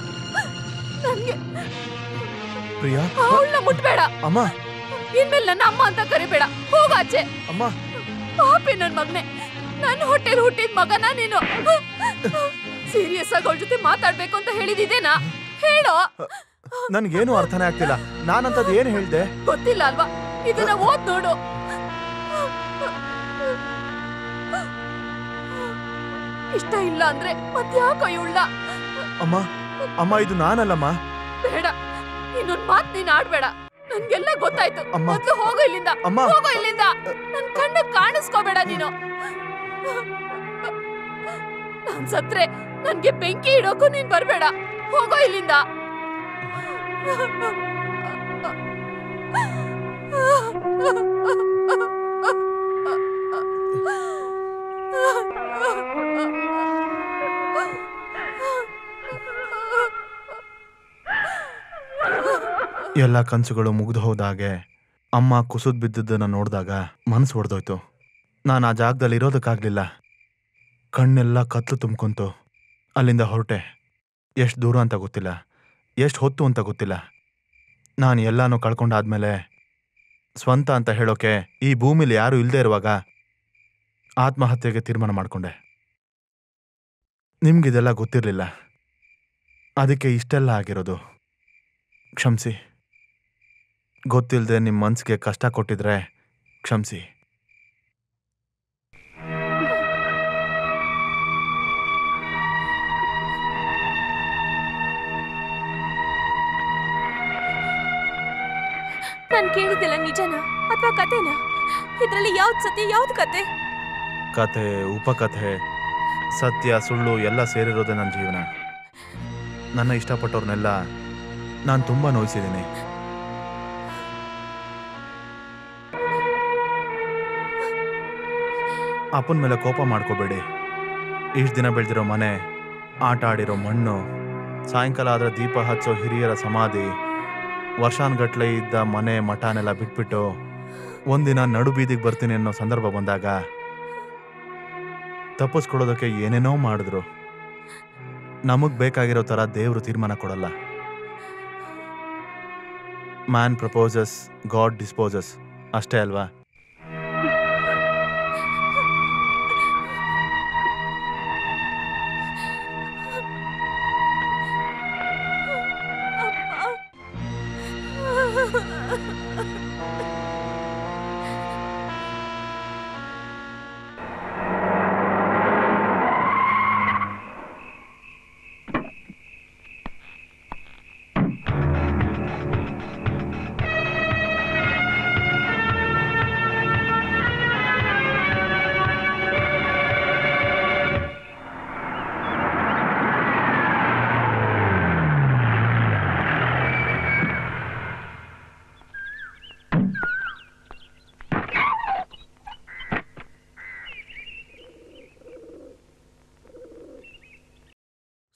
ನನ್ಗೆ ಪ್ರಿಯಾ, ಅವಳನ್ನ ಮುಟ್ಬೇಡ. ಅಮ್ಮ, ಇನ್ಮೇಲೆ ನನ್ನ ಅಮ್ಮ ಅಂತ ಕರಿಬೇಡ. ಹೋಗಾಚೆ. ಅಮ್ಮ, ಪಾಪಿ ನನ್ ಮಗನೆ, ನನ್ನ ಹೊಟ್ಟೆಲಿ ಹುಟ್ಟಿದ ಮಗನ ನೀನು. ಸೀರಿಯಸ್ ಆಗಿ ಅವಳ ಜೊತೆ ಮಾತಾಡ್ಬೇಕು ಅಂತ ಹೇಳಿದಿದ್ದೇನಾ? ಹೇಳೋ. ನನ್ಗೇನು ಅರ್ಥನೇ ಆಗ್ತಿಲ್ಲ. ನಾನಂತದ್ ಏನ್ ಹೇಳ್ದೆ? ಗೊತ್ತಿಲ್ಲ ಅಲ್ವಾ? ಇದನ್ನ ಓದ್ ನೋಡು. ಇಷ್ಟ ಇಲ್ಲ ಅಂದ್ರೆ ಮತ್ಯಾಕೋ ಇವಳ? ಅಮ್ಮ, ಅಮ್ಮ, ಇದು ನಾನಲ್ಲಮ್ಮ. ಬೇಡ, ಇನ್ನೊಂದ್ ಮಾತ್ ನೀನ್ ಆಡ್ಬೇಡ. ನನ್ಗೆಲ್ಲ ಗೊತ್ತಾಯ್ತು. ಅಮ್ಮ, ಮೊದ್ಲು ಹೋಗೋ ಇಲ್ಲಿಂದ. ಅಮ್ಮ, ಹೋಗೋ ಇಲ್ಲಿಂದ. ನನ್ ಕಣ್ಣು ಕಾಣಿಸ್ಕೋಬೇಡ ನೀನು. ನಾನ್ ಸತ್ರೆ ನನ್ಗೆ ಬೆಂಕಿ ಇಡೋಕು ನೀನ್ ಬರ್ಬೇಡ. ಹೋಗೋ ಇಲ್ಲಿಂದ. ಎಲ್ಲ ಕನಸುಗಳು ಮುಗಿದು ಹೋದಾಗೆ ಅಮ್ಮ ಕುಸಿದ್ ಬಿದ್ದದನ್ನ ನೋಡಿದಾಗ ಮನಸ್ಸು ಹೊಡೆದೋಯ್ತು. ನಾನು ಆ ಜಾಗದಲ್ಲಿ ಇರೋದಕ್ಕಾಗ್ಲಿಲ್ಲ. ಕಣ್ಣೆಲ್ಲ ಕತ್ಲು ತುಂಬ್ಕೊಂತು. ಅಲ್ಲಿಂದ ಹೊರಟೆ. ಎಷ್ಟು ದೂರ ಅಂತ ಗೊತ್ತಿಲ್ಲ, ಎಷ್ಟು ಹೊತ್ತು ಅಂತ ಗೊತ್ತಿಲ್ಲ. ನಾನು ಎಲ್ಲಾನು ಕಳ್ಕೊಂಡಾದ್ಮೇಲೆ ಸ್ವಂತ ಅಂತ ಹೇಳೋಕೆ ಈ ಭೂಮಿಲಿ ಯಾರೂ ಇಲ್ಲದೆ ಇರುವಾಗ ಆತ್ಮಹತ್ಯೆಗೆ ತೀರ್ಮಾನ ಮಾಡಿಕೊಂಡೆ. ನಿಮ್ಗಿದೆಲ್ಲ ಗೊತ್ತಿರಲಿಲ್ಲ, ಅದಕ್ಕೆ ಇಷ್ಟೆಲ್ಲ ಆಗಿರೋದು. ಕ್ಷಮಿಸಿ. ಗೊತ್ತಿಲ್ಲದೆ ನಿಮ್ಮ ಮನಸ್ಸಿಗೆ ಕಷ್ಟ ಕೊಟ್ಟಿದ್ರೆ ಕ್ಷಮಿಸಿ. ನಾನು ಕೇಳಿದ್ದೆಲ್ಲ ನಿಜನಾ ಅಥವಾ ಕತೆನಾ? ಇದ್ರಲ್ಲಿ ಯಾವ್ದು ಸತ್ಯ ಯಾವ್ದು ಕತೆ? ಕಥೆ, ಉಪಕಥೆ, ಸತ್ಯ ಸುಳ್ಳು ಎಲ್ಲ ಸೇರಿರೋದೇ ನನ್ನ ಜೀವನ. ನನ್ನ ಇಷ್ಟಪಟ್ಟವ್ರನ್ನೆಲ್ಲ ನಾನು ತುಂಬ ನೋಯಿಸಿದ್ದೀನಿ. ಅಪ್ಪನ ಮೇಲೆ ಕೋಪ ಮಾಡ್ಕೋಬೇಡಿ. ಇಷ್ಟು ದಿನ ಬೆಳೆದಿರೋ ಮನೆ, ಆಟ ಆಡಿರೋ ಮಣ್ಣು, ಸಾಯಂಕಾಲ ಆದ್ರೆ ದೀಪ ಹಚ್ಚೋ ಹಿರಿಯರ ಸಮಾಧಿ, ವರ್ಷಾನ್ಗಟ್ಲೆ ಇದ್ದ ಮನೆ ಮಠನೆಲ್ಲ ಬಿಟ್ಬಿಟ್ಟು ಒಂದಿನ ನಡು ಬೀದಿಗೆ ಬರ್ತೀನಿ ಅನ್ನೋ ಸಂದರ್ಭ ಬಂದಾಗ ತಪ್ಪಿಸ್ಕೊಳ್ಳೋದಕ್ಕೆ ಏನೇನೋ ಮಾಡಿದ್ರು. ನಮಗ್ ಬೇಕಾಗಿರೋ ಥರ ದೇವರು ತೀರ್ಮಾನ ಕೊಡಲ್ಲ. ಮ್ಯಾನ್ ಪ್ರಪೋಸಸ್, ಗಾಡ್ ಡಿಸ್ಪೋಸಸ್ ಅಷ್ಟೇ ಅಲ್ವಾ?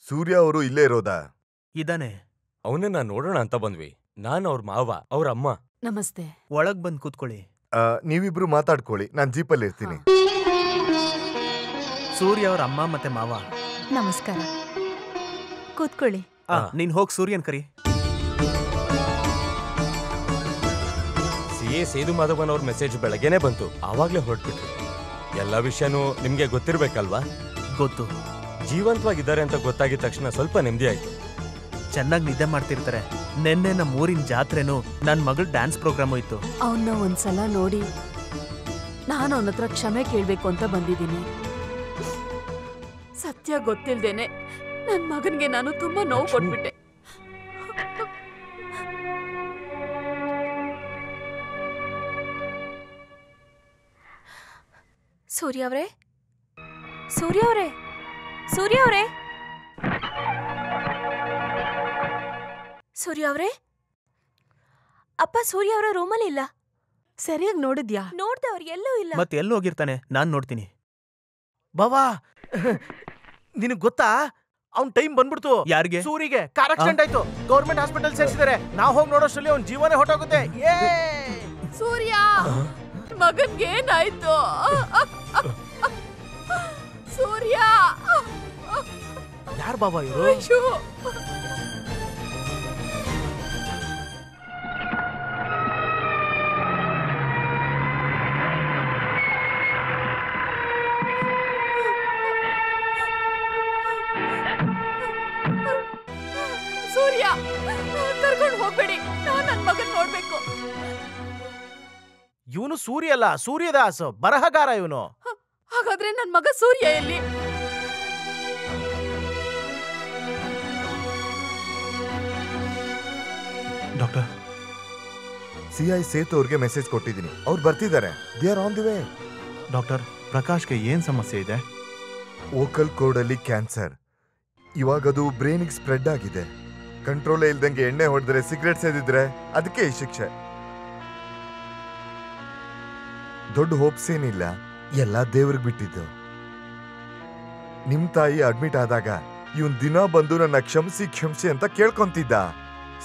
ಸೂರ್ಯ ಅವರು ಇಲ್ಲೇ ಇರೋದಾ? ಇದಾನೆ. ಅವನನ್ನ ನೋಡೋಣ ಅಂತ ಬಂದ್ವಿ. ನಾನು ಅವ್ರ ಮಾವ, ಅವ್ರ ಅಮ್ಮ. ನಮಸ್ತೆ. ಒಳಗ್ ಬಂದ್ ಕೂತ್ಕೊಳ್ಳಿ. ನೀವಿಬ್ರು ಮಾತಾಡ್ಕೊಳ್ಳಿ, ನಾನ್ ಜೀಪಲ್ಲಿ ಇರ್ತೀನಿ. ಸೂರ್ಯ ಅವ್ರ ಅಮ್ಮ ಮತ್ತೆ ಮಾವ. ನಮಸ್ಕಾರ. ಕೂತ್ಕೊಳ್ಳಿ. ನೀನ್ ಹೋಗ್ ಸೂರ್ಯನ್ ಕರಿ. CA ಸೇದು ಮಾಧವನ್ ಅವ್ರ ಮೆಸೇಜ್ ಬೆಳಗ್ಗೆನೆ ಬಂತು. ಆವಾಗ್ಲೇ ಹೊರಟ್ಬಿಟ್ರು. ಎಲ್ಲ ವಿಷಯನೂ ನಿಮ್ಗೆ ಗೊತ್ತಿರ್ಬೇಕಲ್ವಾ? ಗೊತ್ತು. ಜೀವಂತವಾಗಿದ್ದಾರೆ ಅಂತ ಗೊತ್ತಾಗಿದ ತಕ್ಷಣ ಸ್ವಲ್ಪ ನೆಮ್ಮದಿ ಆಯ್ತು. ಚೆನ್ನಾಗಿ ನಿದ್ದೆ ಮಾಡ್ತಿರ್ತಾರೆ. ನೆನ್ನೆ ನಮ್ಮ ಊರಿನ ಜಾತ್ರೆನೂ ನನ್ ಮಗಳ ಡ್ಯಾನ್ಸ್ ಪ್ರೋಗ್ರಾಮು ಇತ್ತು. ಅವನ್ನ ಒಂದ್ಸಲ ನೋಡಿ ನಾನು ಅವನ ಹತ್ರ ಕ್ಷಮೆ ಕೇಳ್ಬೇಕು ಅಂತ ಬಂದಿದ್ದೀನಿ. ಸತ್ಯ ಗೊತ್ತಿಲ್ದೇನೆ ನನ್ ಮಗನ್ಗೆ ನಾನು ತುಂಬಾ ನೋವು ಕೊಟ್ಬಿಟ್ಟೆ. ಸೂರ್ಯ ಅವರೇ, ಸೂರ್ಯ ಅವರೇ, ಸೂರ್ಯ ಅವರೇ, ಸೂರ್ಯ ಅವರೇ, ಅಪ್ಪ ಸೂರ್ಯ ಅವರ ರೂಮಲ್ಲಿ ಇಲ್ಲ. ಸರಿಯಾಗಿ ನೋಡಿದ್ಯಾ? ನೋಡ್ದೆ, ಅವ್ರು ಎಲ್ಲೂ ಇಲ್ಲ. ಮತ್ತೆ ಎಲ್ಲಿ ಹೋಗಿರ್ತಾನೆ? ನಾನ್ ನೋಡ್ತೀನಿ. ಬಾವಾ, ನಿನಗ್ ಗೊತ್ತಾ ಅವ್ನ್ ಟೈಮ್ ಬಂದ್ಬಿಡ್ತು. ಯಾರಿಗೆ? ಸೂರಿಗೆ ಕಾರ್ ಆಕ್ಸಿಡೆಂಟ್ ಆಯ್ತು. ಗೌರ್ಮೆಂಟ್ ಹಾಸ್ಪಿಟಲ್ ಸೇರಿಸಿದ್ದಾರೆ. ನಾವು ಹೋಗಿ ನೋಡೋಷ್ಟರಲ್ಲಿ ಅವ್ನ ಜೀವನೇ ಹೊಟ್ಟೋಗುತ್ತೆ. ಸೂರ್ಯ ಮಗನ್ಗೆ ಏನಾಯ್ತು? ಸೂರ್ಯ ಯಾರು ಬಾಬಾ ಇವರು? ಸೂರ್ಯ ಕರ್ಕೊಂಡು ಹೋಗ್ಬೇಡಿ, ನಾನು ನನ್ನ ಮಗನ್ ನೋಡ್ಬೇಕು. ಇವನು ಸೂರ್ಯ ಅಲ್ಲ, ಸೂರ್ಯದಾಸ್, ಬರಹಗಾರ ಇವನು. ಹಾಗಾದ್ರೆ ನನ್ ಮಗ ಸೂರ್ಯ ಎಲ್ಲಿ? ಡಾಕ್ಟರ್, CI ಸೇತು ಅವ್ರಿಗೆ ಮೆಸೇಜ್ ಕೊಟ್ಟಿದ್ದೀನಿ. ಅವ್ರು ಬರ್ತಿದ್ದಾರೆ. They are on the way. Doctor, ಪ್ರಕಾಶ್ಗೆ ಏನ್ ಸಮಸ್ಯೆ ಇದೆ? ವೋಕಲ್ ಕೋಡಲ್ಲಿ ಕ್ಯಾನ್ಸರ್. ಇವಾಗದು ಬ್ರೈನಿಗೆ ಸ್ಪ್ರೆಡ್ ಆಗಿದೆ. ಕಂಟ್ರೋಲೇ ಇಲ್ದಂಗೆ ಎಣ್ಣೆ ಹೊಡೆದ್ರೆ, ಸಿಗರೇಟ್ ಸೇದಿದ್ರೆ ಅದಕ್ಕೆ ಈ ಶಿಕ್ಷೆ. ದೊಡ್ಡ ಹೋಪ್ಸ್ ಏನಿಲ್ಲ, ಎಲ್ಲ ದೇವ್ರಿಗೆ ಬಿಟ್ಟಿದ್ದು. ನಿಮ್ ತಾಯಿ ಅಡ್ಮಿಟ್ ಆದಾಗ ಇವನ್ ದಿನ ಬಂದು ನನ್ನ ಕ್ಷಮಿಸಿ ಅಂತ ಕೇಳ್ಕೊಂತಿದ್ದ.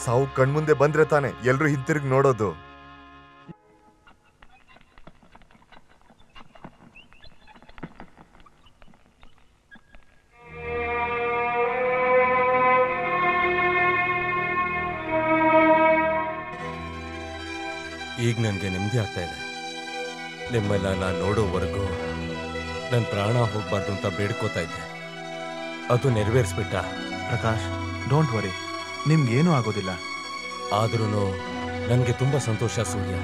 ಸಾವು ಕಣ್ಮುಂದೆ ಬಂದ್ರೆ ತಾನೆ ಎಲ್ರು ಹಿಂತಿರುಗಿ ನೋಡೋದು. ಈಗ ನನ್ಗೆ ನೆಮ್ಮದಿ ಆಗ್ತಾ ಇದೆ. ನಿಮ್ಮೆಲ್ಲ ನಾನು ನೋಡೋವರೆಗೂ ನನ್ನ ಪ್ರಾಣ ಹೋಗ್ಬಾರ್ದು ಅಂತ ಬೇಡ್ಕೋತಾ ಇದ್ದೆ. ಅದು ನೆರವೇರಿಸ್ಬಿಟ್ಟ. ಪ್ರಕಾಶ್, ಡೋಂಟ್ ವರಿ, ನಿಮ್ಗೇನೂ ಆಗೋದಿಲ್ಲ. ಆದ್ರೂ ನನಗೆ ತುಂಬಾ ಸಂತೋಷ ಸೂರ್ಯ.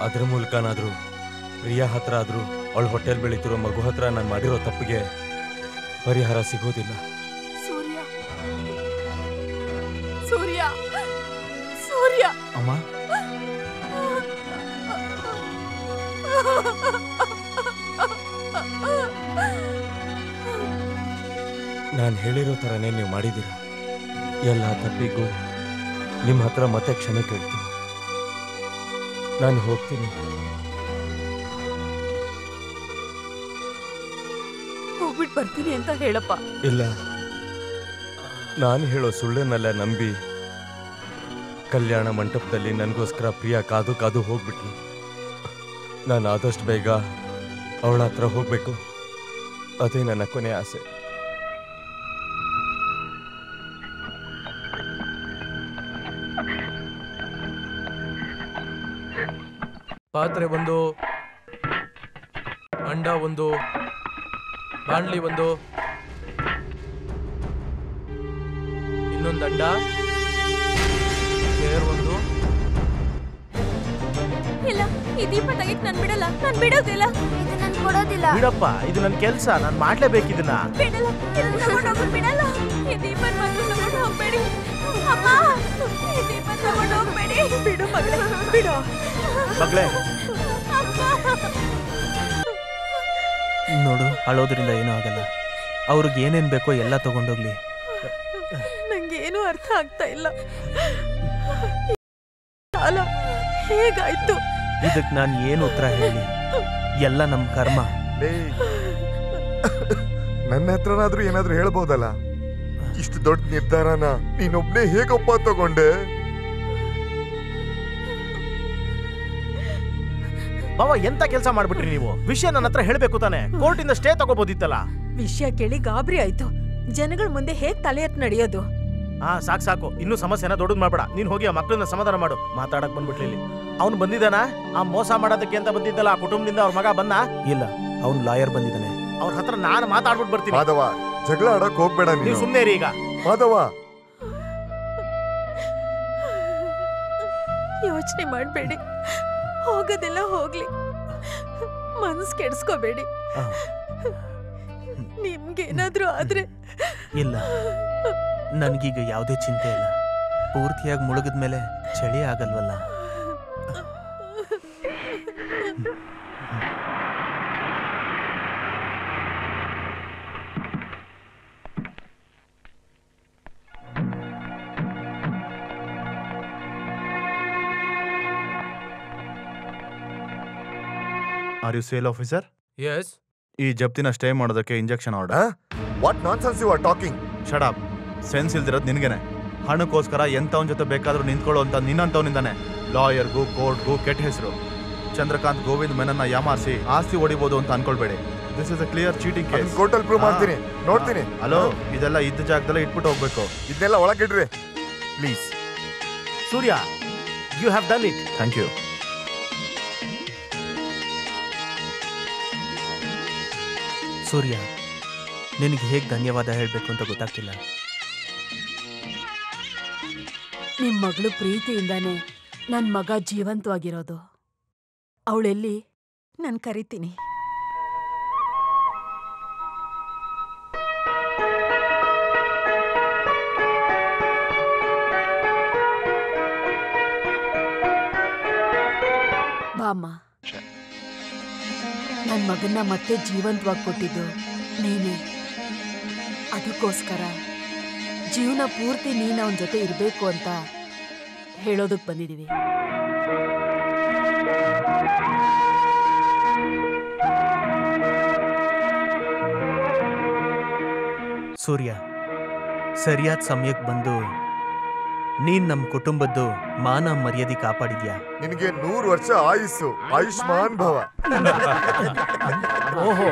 ಅದ್ರ ಮೂಲಕನಾದ್ರೂ ಪ್ರಿಯಾ ಹತ್ರ ಆದ್ರೂ ಅವಳ ಹೊಟ್ಟೆಲ್ ಬೆಳೀತಿರೋ ಮಗು ಹತ್ರ ನಾನು ಮಾಡಿರೋ ತಪ್ಪಿಗೆ ಪರಿಹಾರ ಸಿಗೋದಿಲ್ಲ. ಸೂರ್ಯ ಸೂರ್ಯ ಸೂರ್ಯ ಅಮ್ಮ, ನಾನು ಹೇಳಿರೋ ಥರನೇ ನೀವು ಮಾಡಿದ್ದೀರ. ಎಲ್ಲ ತಪ್ಪಿಗೂ ನಿಮ್ಮ ಹತ್ರ ಮತ್ತೆ ಕ್ಷಮೆ ಕೇಳ್ತೀನಿ. ನಾನು ಹೋಗ್ತೀನಿ. ಹೋಗ್ಬಿಟ್ಟು ಬರ್ತೀನಿ ಅಂತ ಹೇಳಪ್ಪ. ಇಲ್ಲ, ನಾನು ಹೇಳೋ ಸುಳ್ಳನ್ನೆಲ್ಲ ನಂಬಿ ಕಲ್ಯಾಣ ಮಂಟಪದಲ್ಲಿ ನನಗೋಸ್ಕರ ಪ್ರಿಯಾ ಕಾದು ಕಾದು ಹೋಗ್ಬಿಟ್ಲು. ನಾನು ಆದಷ್ಟು ಬೇಗ ಅವಳ ಹತ್ರ ಹೋಗ್ಬೇಕು. ಅದೇ ನನ್ನ ಕೊನೆ ಆಸೆ. ಪಾತ್ರೆ ಒಂದು, ಅಂಡ ಒಂದು, ಬಾಣ್ಲಿ ಒಂದು, ಇನ್ನೊಂದು ಅಂಡ, ಚೇರ್ ಒಂದು. ಇಲ್ಲ, ಈ ದೀಪ ತೆಗಿಕ್ ನಾನು ಬಿಡಲ್ಲ, ನಾನು ಬಿಡೋದಿಲ್ಲ, ಇದು ನಾನು ಕೊಡೋದಿಲ್ಲ. ಬಿಡಪ್ಪ, ಇದು ನನ್ನ ಕೆಲಸ, ನಾನು ಮಾಡ್ಲೇಬೇಕಿದನ್ನ. ಬಿಡಲ್ಲ, ಇದನ್ನ ತಗೊಂಡು ಹೋಗೋದು ಬಿಡಲ್ಲ. ಈ ದೀಪ ಮಾತ್ರ ತಗೊಂಡು ಹೋಗ್ಬೇಡಿ ಅಮ್ಮ, ಈ ದೀಪ ತಗೊಂಡು ಹೋಗ್ಬೇಡಿ. ಬಿಡು ಮಗಳೇ, ಬಿಡು ಮಗಳೇ. ನೋಡು, ಅಳೋದ್ರಿಂದ ಏನೂ ಆಗಲ್ಲ. ಅವ್ರಿಗೆ ಏನೇನ್ ಬೇಕೋ ಎಲ್ಲ ತಗೊಂಡೋಗ್ಲಿ. ನಂಗೇನು ಅರ್ಥ ಆಗ್ತಾ ಇಲ್ಲ. ಕಾಲ ಹೇಗಾಯ್ತು? ಇದಕ್ ನಾನು ಏನು ಉತ್ತರ ಹೇಳಿ? ಎಲ್ಲ ನಮ್ ಕರ್ಮ. ನನ್ನ ಹತ್ರನಾದ್ರೂ ಏನಾದ್ರೂ ಹೇಳ್ಬೋದಲ್ಲ. ಇಷ್ಟು ದೊಡ್ಡ ನಿರ್ಧಾರನ ನೀನೊಬ್ನೇ ಹೇಗಪ್ಪ ತಗೊಂಡೆ? ಬಾವ, ಎಂತ ಕೆಲಸ ಮಾಡ್ಬಿಟ್ರಿ ನೀವು? ವಿಷಯ ನನ್ನ ಹತ್ರ ಹೇಳ್ಬೇಕು ತಾನೆ. ಕೋರ್ಟಿಂದ ಸ್ಟೇ ತಗೋಬೋದಿತ್ತಲ್ಲ. ವಿಷಯ ಕೇಳಿ ಗಾಬರಿ ಆಯ್ತು. ಜನಗಳ ಮುಂದೆ ಹೇಗ್ ತಲೆ ಎತ್ತು ನಡೆಯೋದು? ಸಾಕು ಸಾಕು, ಇನ್ನೂ ಸಮಸ್ಯೆನ ದೊಡ್ಡದ್ ಮಾಡ್ಬೇಡ. ನೀನ್ ಹೋಗಿ ಆ ಮಕ್ಕಳನ್ನ ಸಮಾಧಾನ ಮಾಡು. ಮಾತಾಡಕ್ ಬಂದ್ಬಿಟ್ಲಿ ಇಲ್ಲಿ. ಅವ್ನು ಬಂದಿದ್ದಾನ? ಆ ಮೋಸ ಮಾಡೋದಕ್ಕೆ ಅಂತ ಬಂದಿದ್ದಲ್ಲ ಆ ಕುಟುಂಬದಿಂದ ಅವ್ರ ಮಗ ಬಂದ? ಇಲ್ಲ, ಅವ್ನ್ ಲಾಯರ್ ಬಂದಿದ್ದಾನೆ. ಅವ್ರ ಹತ್ರ ನಾನು ಮಾತಾಡ್ಬಿಟ್ಟು ಬರ್ತೀನಿ. ಮಾಧವ, ಜಗಳ ಆಡಕ್ ಹೋಗ್ಬೇಡ. ನೀವು ಸುಮ್ಮನೆ ಇರಿ ಈಗ. ಮಾಧವ, ಯೋಚನೆ ಮಾಡಬೇಡಿ, ಹೋಗೋದೆಲ್ಲ ಹೋಗ್ಲಿ, ಮನಸ್ಸು ಕೆಡಿಸ್ಕೋಬೇಡಿ. ನಿಮ್ಗೇನಾದ್ರೂ ಆದ್ರೆ? ಇಲ್ಲ, ನನ್ಗೀಗ ಯಾವುದೇ ಚಿಂತೆ ಇಲ್ಲ. ಪೂರ್ತಿಯಾಗಿ ಮುಳುಗಿದ್ಮೇಲೆ ಚಳಿ ಆಗಲ್ವಲ್ಲ. Are you sale officer? Yes. ಈ ಜಪ್ತಿನ ಸ್ಟೇ ಮಾಡೋದಕ್ಕೆ injunction order. What nonsense you are talking? Shut up. Sense ಇಲ್ದಿರೋದು ನಿನ್ಗೆನೆ. ಹಣಕ್ಕೋಸ್ಕರ ಎಂತವನ್ ಜೊತೆ ಬೇಕಾದ್ರೂ ನಿಂತ್ಕೊಳ್ಳೋ ಅಂತ ನಿನ್ನಂತವನಿಂದಾನೆ ಲಾಯರ್ಗೂ ಕೋರ್ಟ್ಗೂ ಕೆಟ್ಟ ಹೆಸರು. ಚಂದ್ರಕಾಂತ್ ಗೋವಿಂದ್ ಮೆನನ್ನ ಯಾಮಾರಿಸಿ ಆಸ್ತಿ ಹೊಡಿಬಹುದು ಅಂತ ಅನ್ಕೊಳ್ಬೇಡಿ. This is a clear cheating case. ಕೋರ್ಟಲ್ ಪ್ರೂವ್ ಮಾಡ್ತೀನಿ, ನೋಡ್ತೀನಿ. ಹಲೋ, ಇದೆಲ್ಲ ಇದ್ದ ಜಾಗದಲ್ಲೇ ಇಟ್ಬಿಟ್ಟು ಹೋಗ್ಬೇಕು. ಇದನ್ನೆಲ್ಲ ಒಳಗಿಡ್ರಿ please. Surya, you have done it. Thank you. Surya, ನಿನಗೆ ಹೇಗೆ ಧನ್ಯವಾದ ಹೇಳಬೇಕು ಅಂತ ಗೊತ್ತಾಗ್ತಿಲ್ಲ. ನಿಮ್ ಮಗಳು ಪ್ರೀತಿಯಿಂದಾನೆ ನನ್ ಮಗ ಜೀವಂತವಾಗಿರೋದು. ಅವಳೆಲ್ಲಿ? ನಾನು ಕರಿತೀನಿ. ಬಾಮ್ಮ, ನನ್ ಮಗನ್ನ ಮತ್ತೆ ಜೀವಂತವಾಗಿ ಕೊಟ್ಟಿದ್ದು ನೀನೇ. ಅದಕ್ಕೋಸ್ಕರ ಜೀವನ ಪೂರ್ತಿ ನೀನು ಅವನ ಜೊತೆ ಇರಬೇಕು ಅಂತ ಹೇಳೋದಕ್ಕೆ ಬಂದಿದ್ದೀವಿ. ಸೂರ್ಯ, ಸರಿಯಾದ ಸಮಯಕ್ಕೆ ಬಂದು ನೀನ್ ನಮ್ಮ ಕುಟುಂಬದ್ದು ಮಾನ ಮರ್ಯಾದೆ ಕಾಪಾಡಿದ್ಯಾ. ನಿನಗೆ 100 ವರ್ಷ ಆಯುಸ್ಸು. ಆಯುಷ್ಮಾನ್ ಭವ. ಓಹೋ